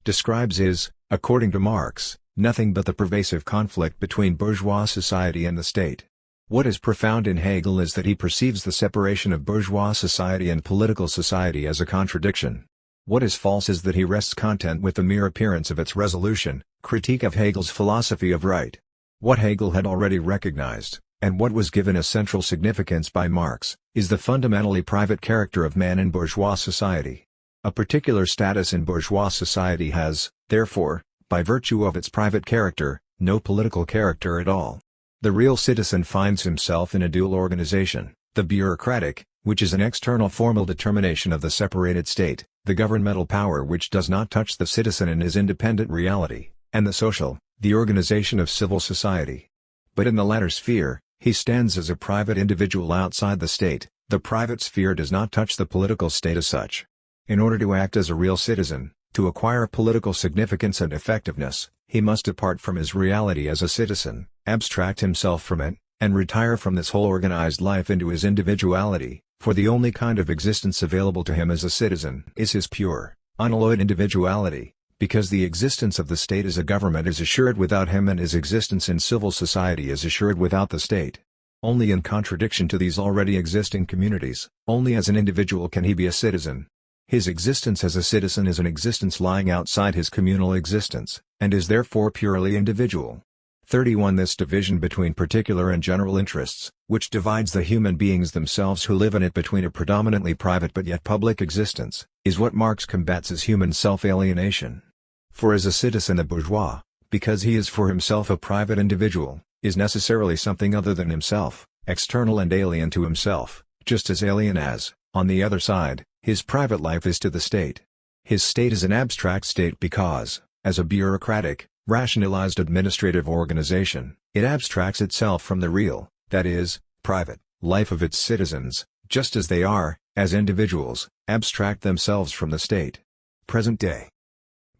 describes is, according to Marx, nothing but the pervasive conflict between bourgeois society and the state. What is profound in Hegel is that he perceives the separation of bourgeois society and political society as a contradiction. What is false is that he rests content with the mere appearance of its resolution. Critique of Hegel's Philosophy of Right. What Hegel had already recognized, and what was given a central significance by Marx, is the fundamentally private character of man in bourgeois society. A particular status in bourgeois society has, therefore, by virtue of its private character, no political character at all. The real citizen finds himself in a dual organization, the bureaucratic, which is an external formal determination of the separated state, the governmental power which does not touch the citizen in his independent reality, and the social, the organization of civil society. But in the latter sphere, he stands as a private individual outside the state. The private sphere does not touch the political state as such. In order to act as a real citizen, to acquire political significance and effectiveness, he must depart from his reality as a citizen, abstract himself from it, and retire from this whole organized life into his individuality, for the only kind of existence available to him as a citizen is his pure, unalloyed individuality, because the existence of the state as a government is assured without him and his existence in civil society is assured without the state. Only in contradiction to these already existing communities, only as an individual can he be a citizen. His existence as a citizen is an existence lying outside his communal existence, and is therefore purely individual. 31 This division between particular and general interests, which divides the human beings themselves who live in it between a predominantly private but yet public existence, is what Marx combats as human self-alienation. For as a citizen a bourgeois, because he is for himself a private individual, is necessarily something other than himself, external and alien to himself, just as alien as, on the other side, his private life is to the state. His state is an abstract state because, as a bureaucratic, rationalized administrative organization, it abstracts itself from the real, that is, private, life of its citizens, just as they are, as individuals, abstract themselves from the state. Present-day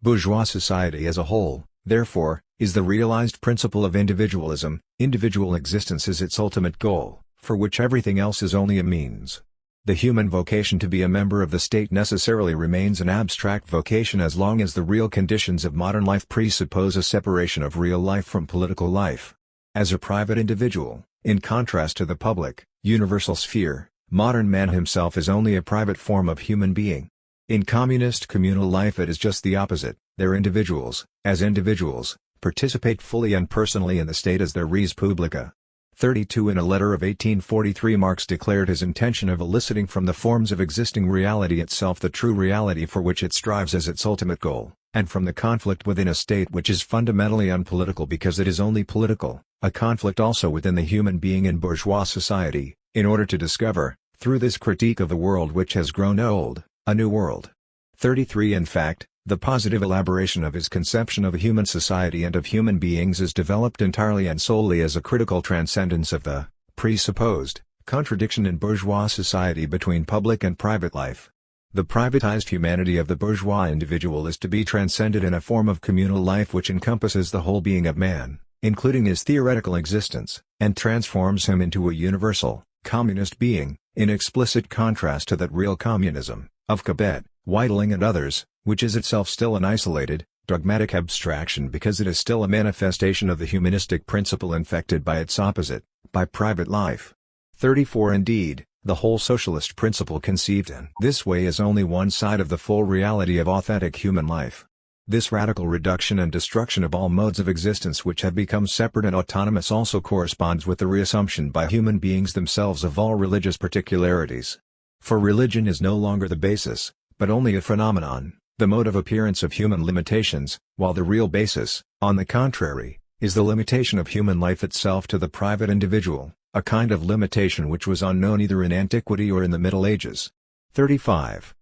bourgeois society as a whole, therefore, is the realized principle of individualism. Individual existence is its ultimate goal, for which everything else is only a means. The human vocation to be a member of the state necessarily remains an abstract vocation as long as the real conditions of modern life presuppose a separation of real life from political life. As a private individual, in contrast to the public, universal sphere, modern man himself is only a private form of human being. In communist communal life it is just the opposite. Their individuals, as individuals, participate fully and personally in the state as their res publica. 32 In a letter of 1843 Marx declared his intention of eliciting from the forms of existing reality itself the true reality for which it strives as its ultimate goal, and from the conflict within a state which is fundamentally unpolitical because it is only political, a conflict also within the human being in bourgeois society, in order to discover, through this critique of the world which has grown old, a new world. 33 In fact, the positive elaboration of his conception of a human society and of human beings is developed entirely and solely as a critical transcendence of the presupposed contradiction in bourgeois society between public and private life. The privatized humanity of the bourgeois individual is to be transcended in a form of communal life which encompasses the whole being of man, including his theoretical existence, and transforms him into a universal, communist being, in explicit contrast to that real communism, of Cabet, Weitling and others, which is itself still an isolated, dogmatic abstraction because it is still a manifestation of the humanistic principle infected by its opposite, by private life. 34 Indeed, the whole socialist principle conceived in this way is only one side of the full reality of authentic human life. This radical reduction and destruction of all modes of existence which have become separate and autonomous also corresponds with the reassumption by human beings themselves of all religious particularities. For religion is no longer the basis, but only a phenomenon, the mode of appearance of human limitations, while the real basis, on the contrary, is the limitation of human life itself to the private individual, a kind of limitation which was unknown either in antiquity or in the Middle Ages. 35.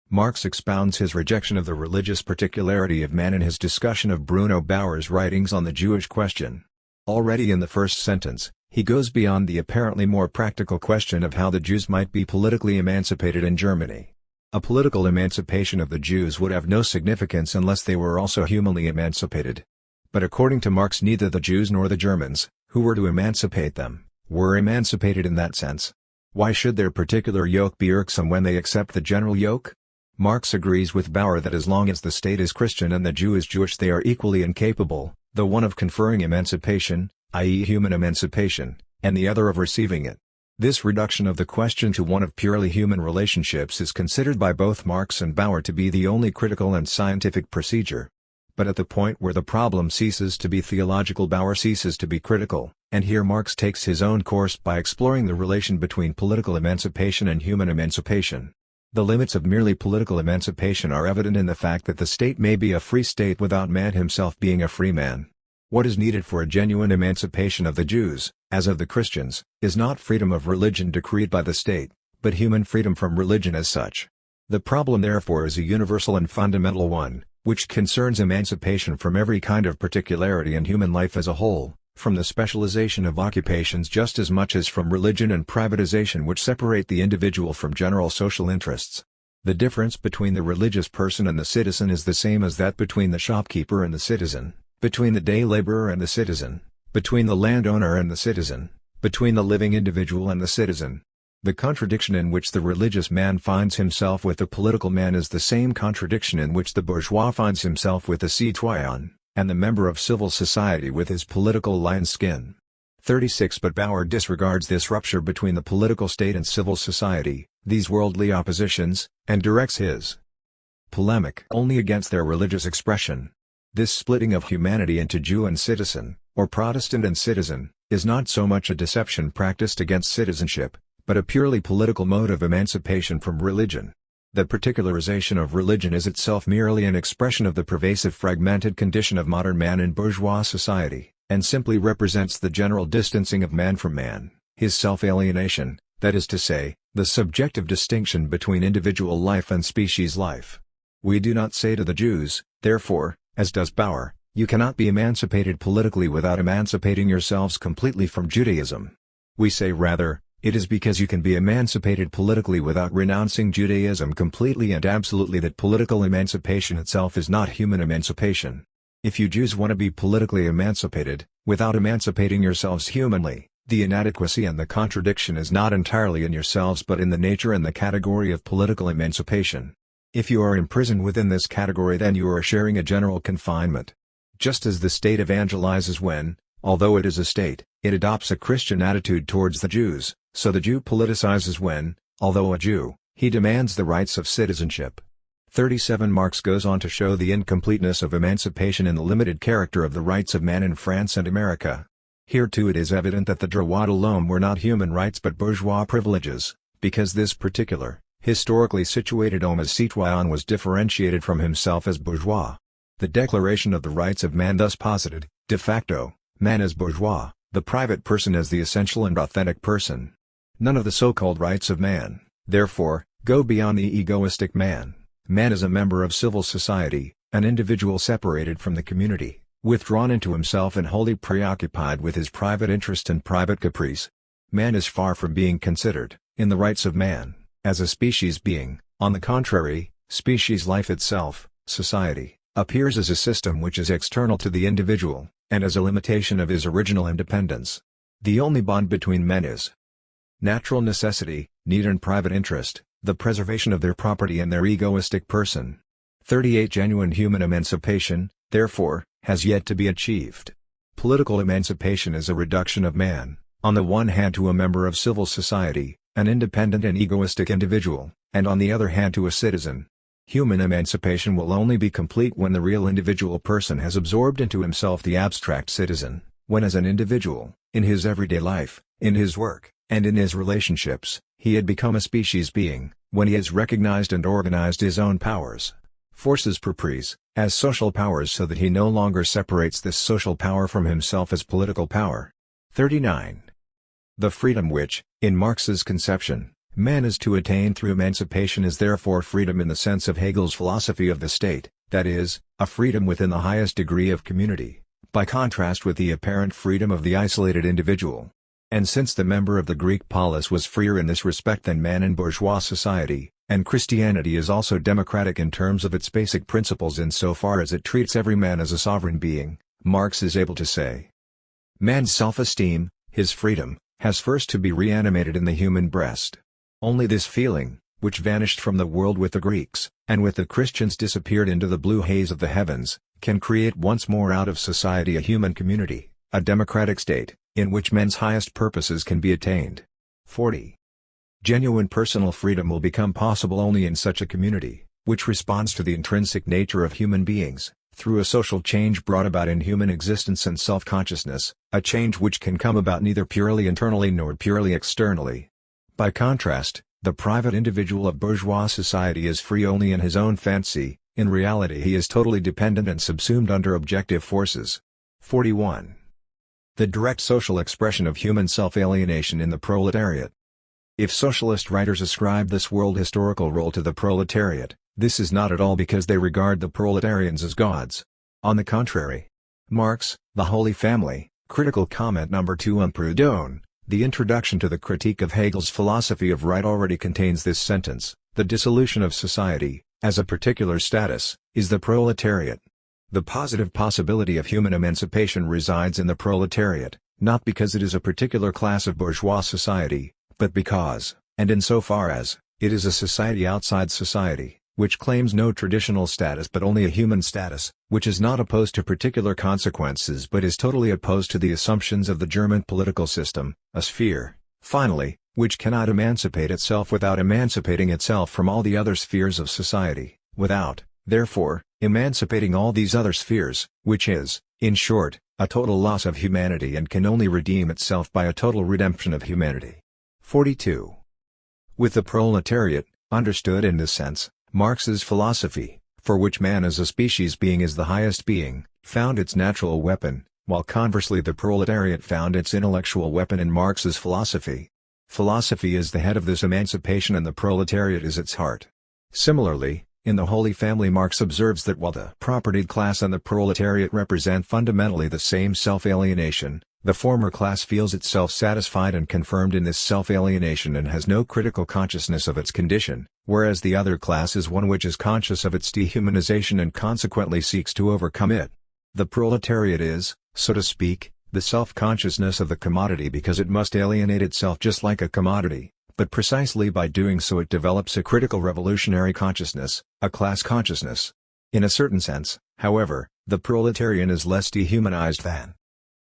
Marx expounds his rejection of the religious particularity of man in his discussion of Bruno Bauer's writings on the Jewish question. Already in the first sentence, he goes beyond the apparently more practical question of how the Jews might be politically emancipated in Germany. A political emancipation of the Jews would have no significance unless they were also humanly emancipated. But according to Marx neither the Jews nor the Germans, who were to emancipate them, were emancipated in that sense. Why should their particular yoke be irksome when they accept the general yoke? Marx agrees with Bauer that as long as the state is Christian and the Jew is Jewish they are equally incapable, the one of conferring emancipation, i.e. human emancipation, and the other of receiving it. This reduction of the question to one of purely human relationships is considered by both Marx and Bauer to be the only critical and scientific procedure. But at the point where the problem ceases to be theological Bauer ceases to be critical, and here Marx takes his own course by exploring the relation between political emancipation and human emancipation. The limits of merely political emancipation are evident in the fact that the state may be a free state without man himself being a free man. What is needed for a genuine emancipation of the Jews, as of the Christians, is not freedom of religion decreed by the state, but human freedom from religion as such. The problem therefore is a universal and fundamental one, which concerns emancipation from every kind of particularity in human life as a whole, from the specialization of occupations just as much as from religion and privatization which separate the individual from general social interests. The difference between the religious person and the citizen is the same as that between the shopkeeper and the citizen, between the day laborer and the citizen, between the landowner and the citizen, between the living individual and the citizen. The contradiction in which the religious man finds himself with the political man is the same contradiction in which the bourgeois finds himself with the citoyen, and the member of civil society with his political lion's skin. 36 But Bauer disregards this rupture between the political state and civil society, these worldly oppositions, and directs his polemic only against their religious expression. This splitting of humanity into Jew and citizen, or Protestant and citizen, is not so much a deception practiced against citizenship, but a purely political mode of emancipation from religion. The particularization of religion is itself merely an expression of the pervasive fragmented condition of modern man in bourgeois society, and simply represents the general distancing of man from man, his self-alienation, that is to say, the subjective distinction between individual life and species life. We do not say to the Jews, therefore, as does Bauer, you cannot be emancipated politically without emancipating yourselves completely from Judaism. We say rather, It is because you can be emancipated politically without renouncing Judaism completely and absolutely that political emancipation itself is not human emancipation. If you Jews want to be politically emancipated, without emancipating yourselves humanly, the inadequacy and the contradiction is not entirely in yourselves but in the nature and the category of political emancipation. If you are imprisoned within this category, then you are sharing a general confinement. Just as the state evangelizes when, although it is a state, it adopts a Christian attitude towards the Jews, so the Jew politicizes when, although a Jew, he demands the rights of citizenship. 37 Marx goes on to show the incompleteness of emancipation in the limited character of the rights of man in France and America. Here too it is evident that the droit de l'homme were not human rights but bourgeois privileges, because this particular, historically situated homme as citoyen was differentiated from himself as bourgeois. The Declaration of the Rights of Man thus posited, de facto, man as bourgeois, the private person as the essential and authentic person. None of the so-called rights of man, therefore, go beyond the egoistic man. Man is a member of civil society, an individual separated from the community, withdrawn into himself and wholly preoccupied with his private interest and private caprice. Man is far from being considered, in the rights of man, as a species being. On the contrary, species life itself, society, appears as a system which is external to the individual, and as a limitation of his original independence. The only bond between men is natural necessity, need and private interest, the preservation of their property and their egoistic person. 38 Genuine human emancipation, therefore, has yet to be achieved. Political emancipation is a reduction of man, on the one hand to a member of civil society, an independent and egoistic individual, and on the other hand to a citizen. Human emancipation will only be complete when the real individual person has absorbed into himself the abstract citizen, when as an individual, in his everyday life, in his work, and in his relationships, he had become a species being, when he has recognized and organized his own powers, forces propries, as social powers so that he no longer separates this social power from himself as political power. 39. The freedom which, in Marx's conception, man is to attain through emancipation is therefore freedom in the sense of Hegel's philosophy of the state, that is, a freedom within the highest degree of community, by contrast with the apparent freedom of the isolated individual. And since the member of the Greek polis was freer in this respect than man in bourgeois society, and Christianity is also democratic in terms of its basic principles insofar as it treats every man as a sovereign being, Marx is able to say, man's self-esteem, his freedom, has first to be reanimated in the human breast. Only this feeling, which vanished from the world with the Greeks, and with the Christians disappeared into the blue haze of the heavens, can create once more out of society a human community, a democratic state, in which men's highest purposes can be attained. 40. Genuine personal freedom will become possible only in such a community, which responds to the intrinsic nature of human beings, through a social change brought about in human existence and self-consciousness, a change which can come about neither purely internally nor purely externally. By contrast, the private individual of bourgeois society is free only in his own fancy, in reality he is totally dependent and subsumed under objective forces. 41. The direct social expression of human self-alienation in the proletariat. If socialist writers ascribe this world historical role to the proletariat, this is not at all because they regard the proletarians as gods. On the contrary. Marx, The Holy Family, critical comment number 2 on Proudhon, the introduction to the critique of Hegel's philosophy of right already contains this sentence: the dissolution of society, as a particular status, is the proletariat. The positive possibility of human emancipation resides in the proletariat, not because it is a particular class of bourgeois society, but because, and insofar as, it is a society outside society, which claims no traditional status but only a human status, which is not opposed to particular consequences but is totally opposed to the assumptions of the German political system, a sphere, finally, which cannot emancipate itself without emancipating itself from all the other spheres of society, without, therefore, emancipating all these other spheres, which is, in short, a total loss of humanity and can only redeem itself by a total redemption of humanity. 42. With the proletariat, understood in this sense, Marx's philosophy, for which man as a species being is the highest being, found its natural weapon, while conversely the proletariat found its intellectual weapon in Marx's philosophy. Philosophy is the head of this emancipation and the proletariat is its heart. Similarly, In the Holy Family, Marx observes that while the propertied class and the proletariat represent fundamentally the same self-alienation, the former class feels itself satisfied and confirmed in this self-alienation and has no critical consciousness of its condition, whereas the other class is one which is conscious of its dehumanization and consequently seeks to overcome it. The proletariat is, so to speak, the self-consciousness of the commodity because it must alienate itself just like a commodity, but precisely by doing so it develops a critical revolutionary consciousness, a class consciousness. In a certain sense, however, the proletarian is less dehumanized than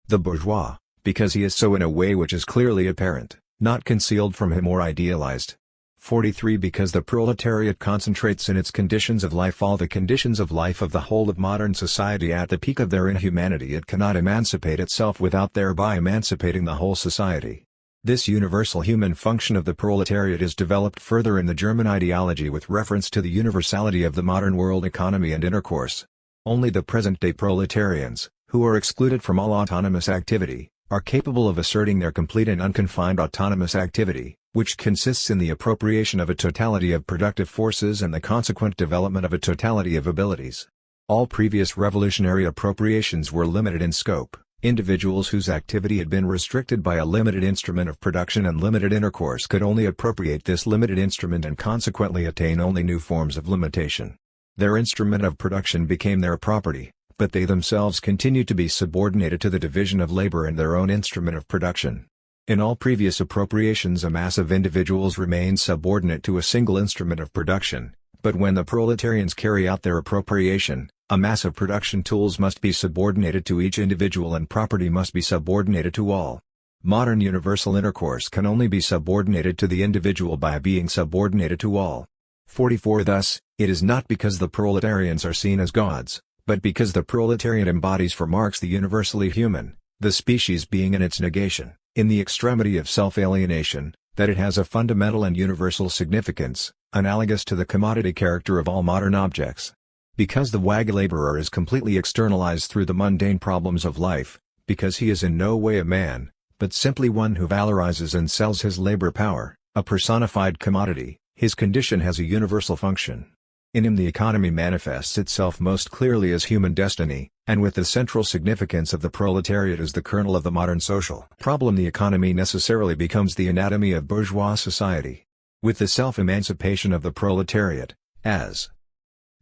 the bourgeois, because he is so in a way which is clearly apparent, not concealed from him or idealized. 43 Because the proletariat concentrates in its conditions of life all the conditions of life of the whole of modern society at the peak of their inhumanity, it cannot emancipate itself without thereby emancipating the whole society. This universal human function of the proletariat is developed further in the German ideology with reference to the universality of the modern world economy and intercourse. Only the present-day proletarians, who are excluded from all autonomous activity, are capable of asserting their complete and unconfined autonomous activity, which consists in the appropriation of a totality of productive forces and the consequent development of a totality of abilities. All previous revolutionary appropriations were limited in scope. Individuals whose activity had been restricted by a limited instrument of production and limited intercourse could only appropriate this limited instrument and consequently attain only new forms of limitation. Their instrument of production became their property, but they themselves continued to be subordinated to the division of labor and their own instrument of production. In all previous appropriations a mass of individuals remained subordinate to a single instrument of production, but when the proletarians carry out their appropriation, a mass of production tools must be subordinated to each individual and property must be subordinated to all. Modern universal intercourse can only be subordinated to the individual by being subordinated to all. 44 Thus, it is not because the proletarians are seen as gods, but because the proletariat embodies for Marx the universally human, the species being in its negation, in the extremity of self-alienation, that it has a fundamental and universal significance, analogous to the commodity character of all modern objects. Because the wage laborer is completely externalized through the mundane problems of life, because he is in no way a man, but simply one who valorizes and sells his labor power, a personified commodity, his condition has a universal function. In him the economy manifests itself most clearly as human destiny, and with the central significance of the proletariat as the kernel of the modern social problem the economy necessarily becomes the anatomy of bourgeois society. With the self-emancipation of the proletariat, as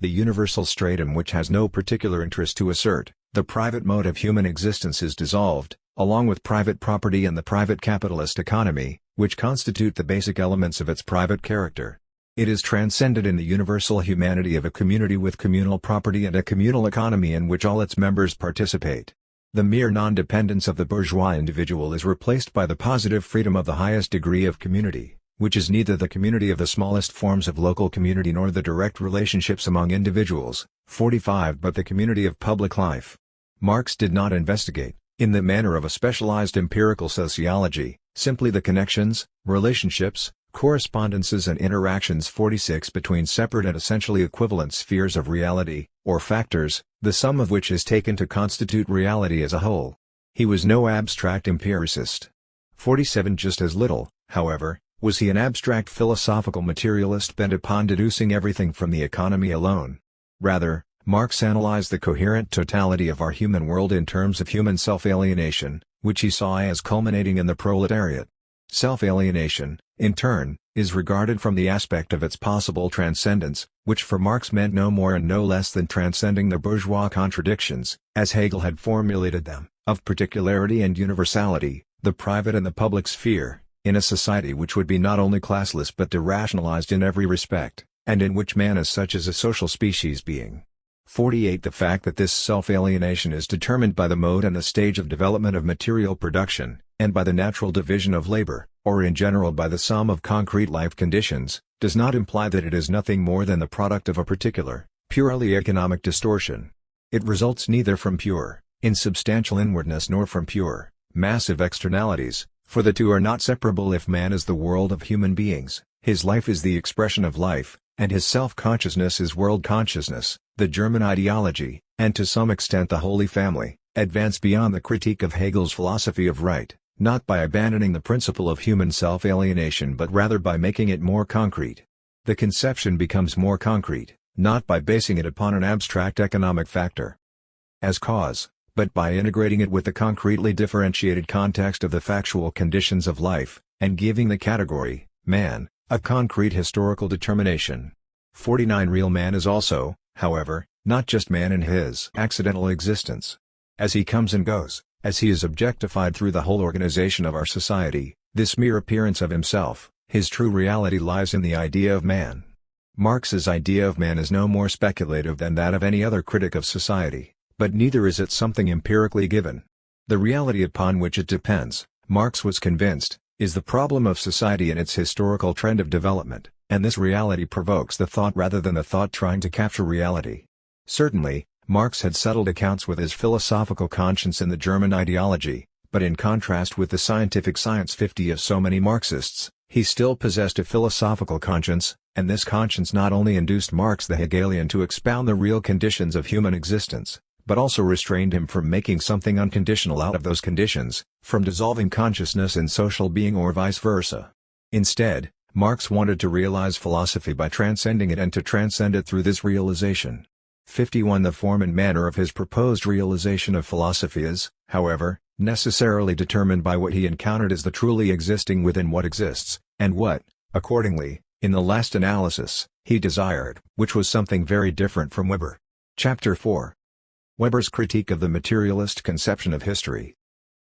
the universal stratum which has no particular interest to assert, the private mode of human existence is dissolved, along with private property and the private capitalist economy, which constitute the basic elements of its private character. It is transcended in the universal humanity of a community with communal property and a communal economy in which all its members participate. The mere non-dependence of the bourgeois individual is replaced by the positive freedom of the highest degree of community, which is neither the community of the smallest forms of local community nor the direct relationships among individuals, 45 but the community of public life. Marx did not investigate, in the manner of a specialized empirical sociology, simply the connections, relationships, correspondences and interactions 46 between separate and essentially equivalent spheres of reality, or factors, the sum of which is taken to constitute reality as a whole. He was no abstract empiricist. 47 Just as little, however, was he an abstract philosophical materialist bent upon deducing everything from the economy alone. Rather, Marx analyzed the coherent totality of our human world in terms of human self-alienation, which he saw as culminating in the proletariat. Self-alienation, in turn, is regarded from the aspect of its possible transcendence, which for Marx meant no more and no less than transcending the bourgeois contradictions, as Hegel had formulated them, of particularity and universality, the private and the public sphere, in a society which would be not only classless but derationalized in every respect, and in which man as such is a social species being. 48 The fact that this self-alienation is determined by the mode and the stage of development of material production, and by the natural division of labor, or in general by the sum of concrete life conditions, does not imply that it is nothing more than the product of a particular, purely economic distortion. It results neither from pure, insubstantial inwardness nor from pure, massive externalities, for the two are not separable. If man is the world of human beings, his life is the expression of life, and his self-consciousness is world consciousness. The German ideology, and to some extent the Holy Family, advance beyond the critique of Hegel's philosophy of right, not by abandoning the principle of human self-alienation but rather by making it more concrete. The conception becomes more concrete, not by basing it upon an abstract economic factor as cause, but by integrating it with the concretely differentiated context of the factual conditions of life, and giving the category, man, a concrete historical determination. 49 Real man is also, however, not just man in his accidental existence. As he comes and goes, as he is objectified through the whole organization of our society, this mere appearance of himself, his true reality lies in the idea of man. Marx's idea of man is no more speculative than that of any other critic of society, but neither is it something empirically given. The reality upon which it depends, Marx was convinced, is the problem of society and its historical trend of development, and this reality provokes the thought rather than the thought trying to capture reality. Certainly, Marx had settled accounts with his philosophical conscience in the German ideology, but in contrast with the scientific science 50 of so many Marxists, he still possessed a philosophical conscience, and this conscience not only induced Marx the Hegelian to expound the real conditions of human existence, but also restrained him from making something unconditional out of those conditions, from dissolving consciousness in social being or vice versa. Instead, Marx wanted to realize philosophy by transcending it and to transcend it through this realization. 51 The form and manner of his proposed realization of philosophy is, however, necessarily determined by what he encountered as the truly existing within what exists, and what, accordingly, in the last analysis, he desired, which was something very different from Weber. Chapter 4. Weber's Critique of the Materialist Conception of History.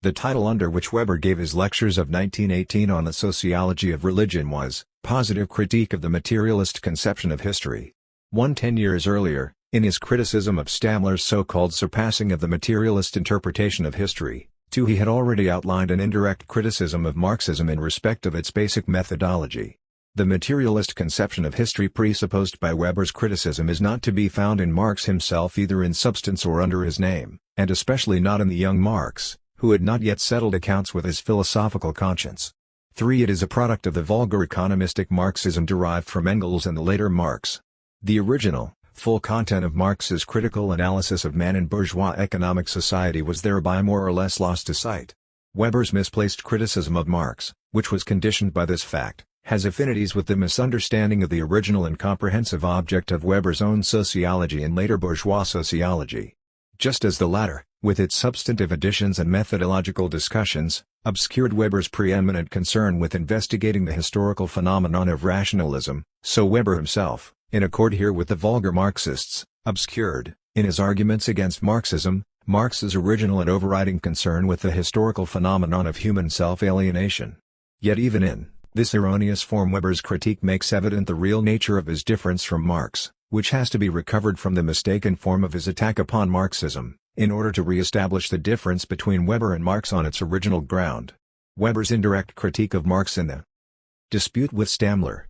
The title under which Weber gave his lectures of 1918 on the sociology of religion was, Positive Critique of the Materialist Conception of History. 10 years earlier, in his criticism of Stammler's so-called surpassing of the materialist interpretation of history, he had already outlined an indirect criticism of Marxism in respect of its basic methodology. The materialist conception of history presupposed by Weber's criticism is not to be found in Marx himself either in substance or under his name, and especially not in the young Marx, who had not yet settled accounts with his philosophical conscience. 3. It is a product of the vulgar economistic Marxism derived from Engels and the later Marx. The original, full content of Marx's critical analysis of man in bourgeois economic society was thereby more or less lost to sight. Weber's misplaced criticism of Marx, which was conditioned by this fact, has affinities with the misunderstanding of the original and comprehensive object of Weber's own sociology and later bourgeois sociology. Just as the latter, with its substantive additions and methodological discussions, obscured Weber's preeminent concern with investigating the historical phenomenon of rationalism, so Weber himself, in accord here with the vulgar Marxists, obscured, in his arguments against Marxism, Marx's original and overriding concern with the historical phenomenon of human self-alienation. Yet even in this erroneous form Weber's critique makes evident the real nature of his difference from Marx, which has to be recovered from the mistaken form of his attack upon Marxism, in order to re-establish the difference between Weber and Marx on its original ground. Weber's indirect critique of Marx in the dispute with Stammler.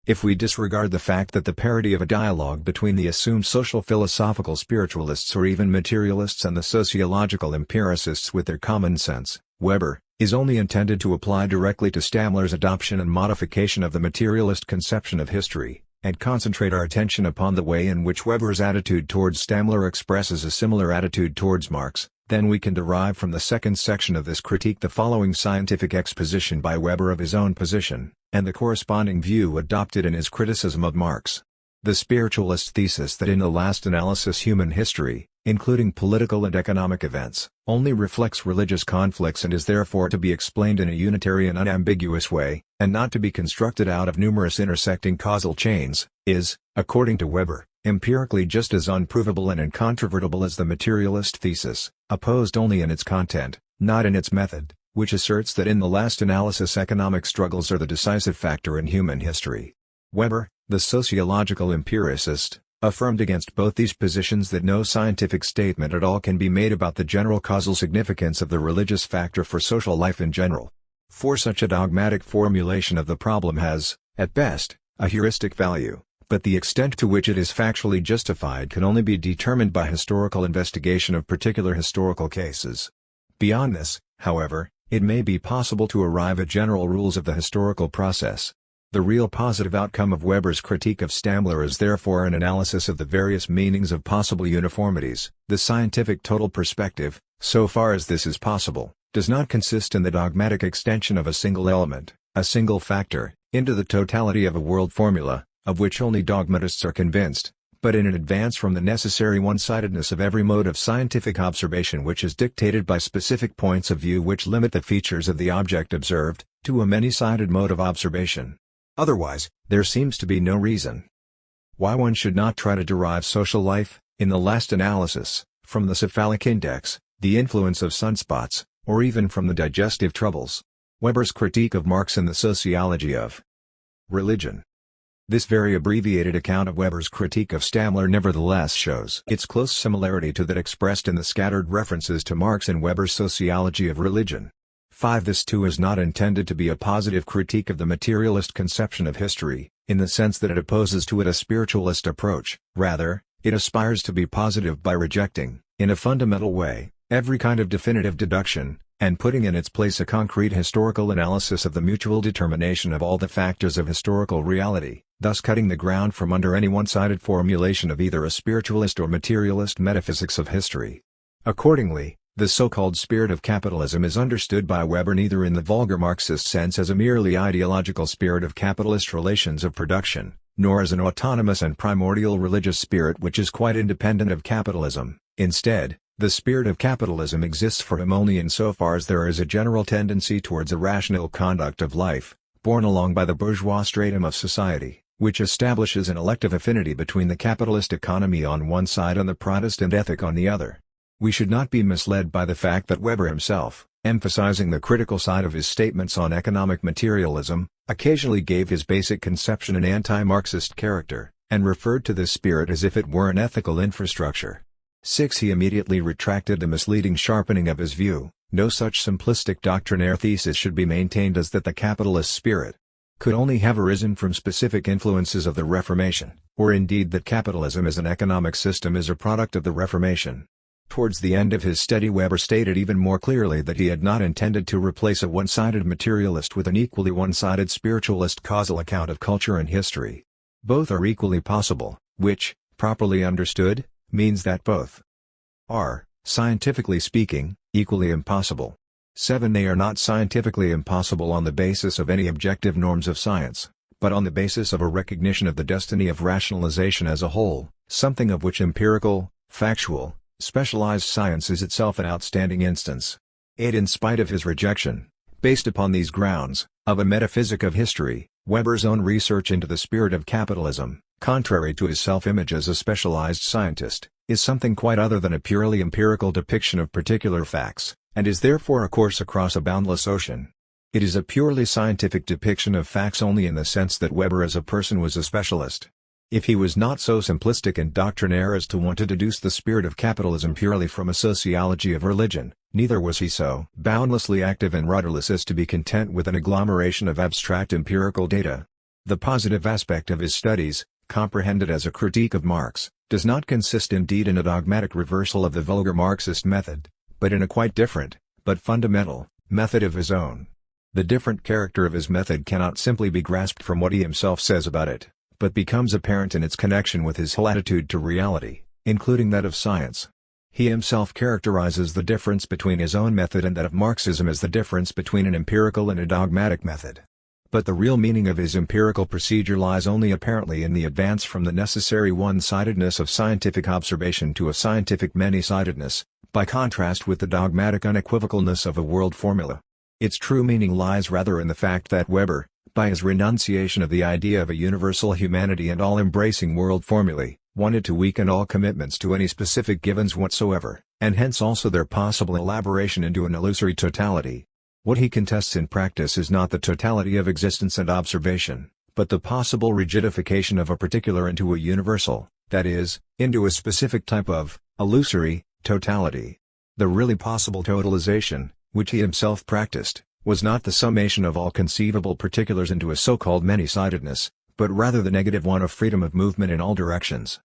If we disregard the fact that the parody of a dialogue between the assumed social philosophical spiritualists or even materialists and the sociological empiricists with their common sense, Weber, is only intended to apply directly to Stammler's adoption and modification of the materialist conception of history, and concentrate our attention upon the way in which Weber's attitude towards Stammler expresses a similar attitude towards Marx, then we can derive from the second section of this critique the following scientific exposition by Weber of his own position, and the corresponding view adopted in his criticism of Marx. The spiritualist thesis that in the last analysis human history, including political and economic events, only reflects religious conflicts and is therefore to be explained in a unitary and unambiguous way, and not to be constructed out of numerous intersecting causal chains, is, according to Weber, empirically just as unprovable and incontrovertible as the materialist thesis, opposed only in its content, not in its method, which asserts that in the last analysis economic struggles are the decisive factor in human history. Weber, the sociological empiricist, affirmed against both these positions that no scientific statement at all can be made about the general causal significance of the religious factor for social life in general. For such a dogmatic formulation of the problem has, at best, a heuristic value, but the extent to which it is factually justified can only be determined by historical investigation of particular historical cases. Beyond this, however, it may be possible to arrive at general rules of the historical process. The real positive outcome of Weber's critique of Stammler is therefore an analysis of the various meanings of possible uniformities. The scientific total perspective, so far as this is possible, does not consist in the dogmatic extension of a single element, a single factor, into the totality of a world formula, of which only dogmatists are convinced, but in an advance from the necessary one-sidedness of every mode of scientific observation which is dictated by specific points of view which limit the features of the object observed, to a many-sided mode of observation. Otherwise, there seems to be no reason why one should not try to derive social life, in the last analysis, from the cephalic index, the influence of sunspots, or even from the digestive troubles. Weber's critique of Marx in the sociology of religion. This very abbreviated account of Weber's critique of Stamler nevertheless shows its close similarity to that expressed in the scattered references to Marx in Weber's sociology of religion. 5. This too is not intended to be a positive critique of the materialist conception of history, in the sense that it opposes to it a spiritualist approach. Rather, it aspires to be positive by rejecting, in a fundamental way, every kind of definitive deduction, and putting in its place a concrete historical analysis of the mutual determination of all the factors of historical reality, thus cutting the ground from under any one-sided formulation of either a spiritualist or materialist metaphysics of history. Accordingly, the so-called spirit of capitalism is understood by Weber neither in the vulgar Marxist sense as a merely ideological spirit of capitalist relations of production, nor as an autonomous and primordial religious spirit which is quite independent of capitalism. Instead, the spirit of capitalism exists for him only insofar as there is a general tendency towards a rational conduct of life, borne along by the bourgeois stratum of society, which establishes an elective affinity between the capitalist economy on one side and the Protestant ethic on the other. We should not be misled by the fact that Weber himself, emphasizing the critical side of his statements on economic materialism, occasionally gave his basic conception an anti-Marxist character, and referred to this spirit as if it were an ethical infrastructure. 6. He immediately retracted the misleading sharpening of his view. No such simplistic doctrinaire thesis should be maintained as that the capitalist spirit could only have arisen from specific influences of the Reformation, or indeed that capitalism as an economic system is a product of the Reformation. Towards the end of his study Weber stated even more clearly that he had not intended to replace a one-sided materialist with an equally one-sided spiritualist causal account of culture and history. Both are equally possible, which, properly understood, means that both are, scientifically speaking, equally impossible. 7. They are not scientifically impossible on the basis of any objective norms of science, but on the basis of a recognition of the destiny of rationalization as a whole, something of which empirical, factual, specialized science is itself an outstanding instance. 8. In spite of his rejection, based upon these grounds, of a metaphysic of history, Weber's own research into the spirit of capitalism, contrary to his self-image as a specialized scientist, is something quite other than a purely empirical depiction of particular facts, and is therefore a course across a boundless ocean. It is a purely scientific depiction of facts only in the sense that Weber as a person was a specialist. If he was not so simplistic and doctrinaire as to want to deduce the spirit of capitalism purely from a sociology of religion, neither was he so boundlessly active and rudderless as to be content with an agglomeration of abstract empirical data. The positive aspect of his studies, comprehended as a critique of Marx, does not consist indeed in a dogmatic reversal of the vulgar Marxist method, but in a quite different, but fundamental, method of his own. The different character of his method cannot simply be grasped from what he himself says about it, but becomes apparent in its connection with his whole attitude to reality, including that of science. He himself characterizes the difference between his own method and that of Marxism as the difference between an empirical and a dogmatic method. But the real meaning of his empirical procedure lies only apparently in the advance from the necessary one-sidedness of scientific observation to a scientific many-sidedness, by contrast with the dogmatic unequivocalness of a world formula. Its true meaning lies rather in the fact that Weber, by his renunciation of the idea of a universal humanity and all-embracing world formulae, wanted to weaken all commitments to any specific givens whatsoever, and hence also their possible elaboration into an illusory totality. What he contests in practice is not the totality of existence and observation, but the possible rigidification of a particular into a universal, that is, into a specific type of illusory totality. The really possible totalization, which he himself practiced, was not the summation of all conceivable particulars into a so-called many-sidedness, but rather the negative one of freedom of movement in all directions.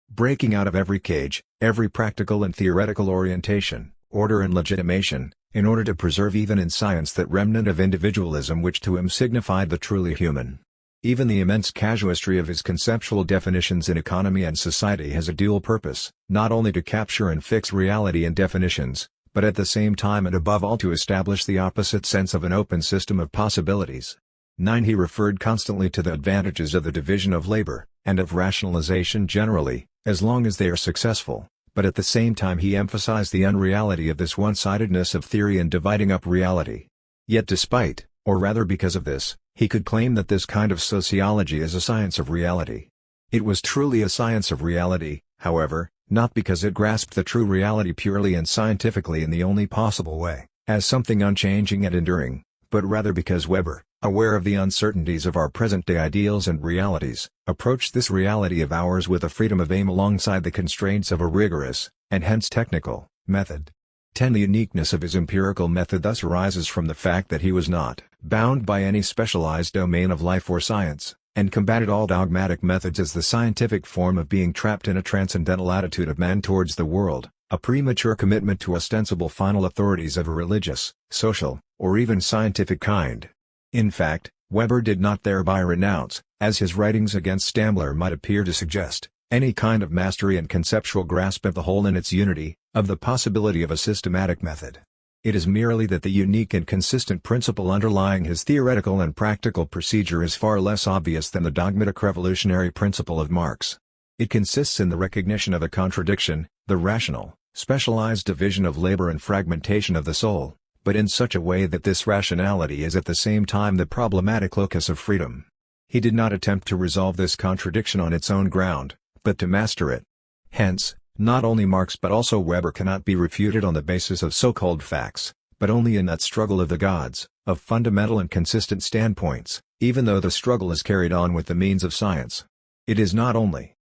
Breaking out of every cage, every practical and theoretical orientation, order and legitimation, in order to preserve even in science that remnant of individualism which to him signified the truly human. Even the immense casuistry of his conceptual definitions in economy and society has a dual purpose, not only to capture and fix reality in definitions, but at the same time and above all to establish the opposite sense of an open system of possibilities. 9. He referred constantly to the advantages of the division of labor, and of rationalization generally, as long as they are successful, but at the same time he emphasized the unreality of this one-sidedness of theory and dividing up reality. Yet despite, or rather because of this, he could claim that this kind of sociology is a science of reality. It was truly a science of reality, however, not because it grasped the true reality purely and scientifically in the only possible way, as something unchanging and enduring, but rather because Weber, aware of the uncertainties of our present-day ideals and realities, approached this reality of ours with a freedom of aim alongside the constraints of a rigorous, and hence technical, method. The uniqueness of his empirical method thus arises from the fact that he was not bound by any specialized domain of life or science, and combated all dogmatic methods as the scientific form of being trapped in a transcendental attitude of man towards the world, a premature commitment to ostensible final authorities of a religious, social, or even scientific kind. In fact, Weber did not thereby renounce, as his writings against Stammler might appear to suggest, any kind of mastery and conceptual grasp of the whole in its unity, of the possibility of a systematic method. It is merely that the unique and consistent principle underlying his theoretical and practical procedure is far less obvious than the dogmatic revolutionary principle of Marx. It consists in the recognition of a contradiction, the rational, specialized division of labor and fragmentation of the soul, but in such a way that this rationality is at the same time the problematic locus of freedom. He did not attempt to resolve this contradiction on its own ground, but to master it. Hence, not only Marx but also Weber cannot be refuted on the basis of so-called facts, but only in that struggle of the gods, of fundamental and consistent standpoints, even though the struggle is carried on with the means of science. It is not only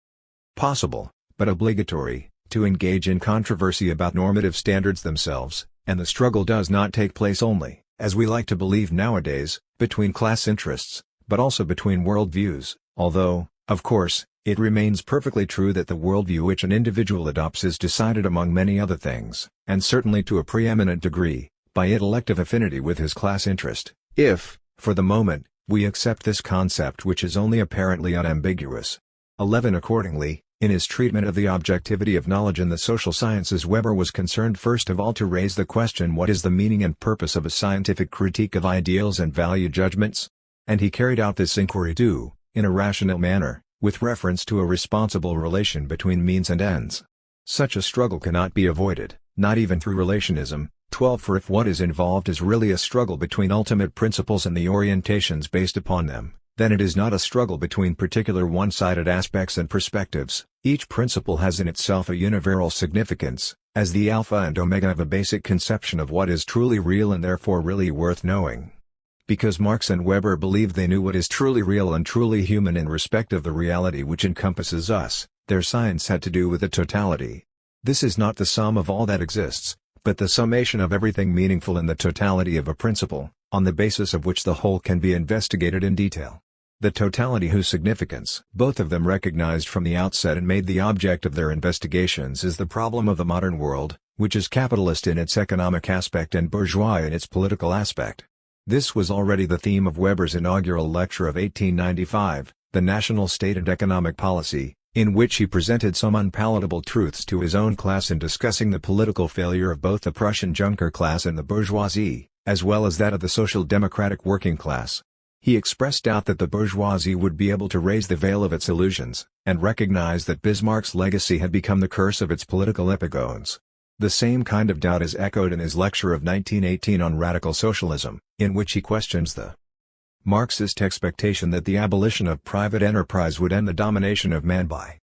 possible, but obligatory, to engage in controversy about normative standards themselves, and the struggle does not take place only, as we like to believe nowadays, between class interests, but also between worldviews, although, of course, it remains perfectly true that the worldview which an individual adopts is decided among many other things, and certainly to a preeminent degree, by intellective affinity with his class interest, if, for the moment, we accept this concept which is only apparently unambiguous. 11 Accordingly, in his treatment of the objectivity of knowledge in the social sciences, Weber was concerned first of all to raise the question: what is the meaning and purpose of a scientific critique of ideals and value judgments? And he carried out this inquiry too, in a rational manner, with reference to a responsible relation between means and ends. Such a struggle cannot be avoided, not even through relationism. 12 For if what is involved is really a struggle between ultimate principles and the orientations based upon them, then it is not a struggle between particular one-sided aspects and perspectives. Each principle has in itself a universal significance, as the alpha and omega of a basic conception of what is truly real and therefore really worth knowing. Because Marx and Weber believed they knew what is truly real and truly human in respect of the reality which encompasses us, their science had to do with the totality. This is not the sum of all that exists, but the summation of everything meaningful in the totality of a principle, on the basis of which the whole can be investigated in detail. The totality whose significance both of them recognized from the outset and made the object of their investigations is the problem of the modern world, which is capitalist in its economic aspect and bourgeois in its political aspect. This was already the theme of Weber's inaugural lecture of 1895, The National State and Economic Policy, in which he presented some unpalatable truths to his own class in discussing the political failure of both the Prussian Junker class and the bourgeoisie, as well as that of the social democratic working class. He expressed doubt that the bourgeoisie would be able to raise the veil of its illusions, and recognized that Bismarck's legacy had become the curse of its political epigones. The same kind of doubt is echoed in his lecture of 1918 on radical socialism, in which he questions the Marxist expectation that the abolition of private enterprise would end the domination of man by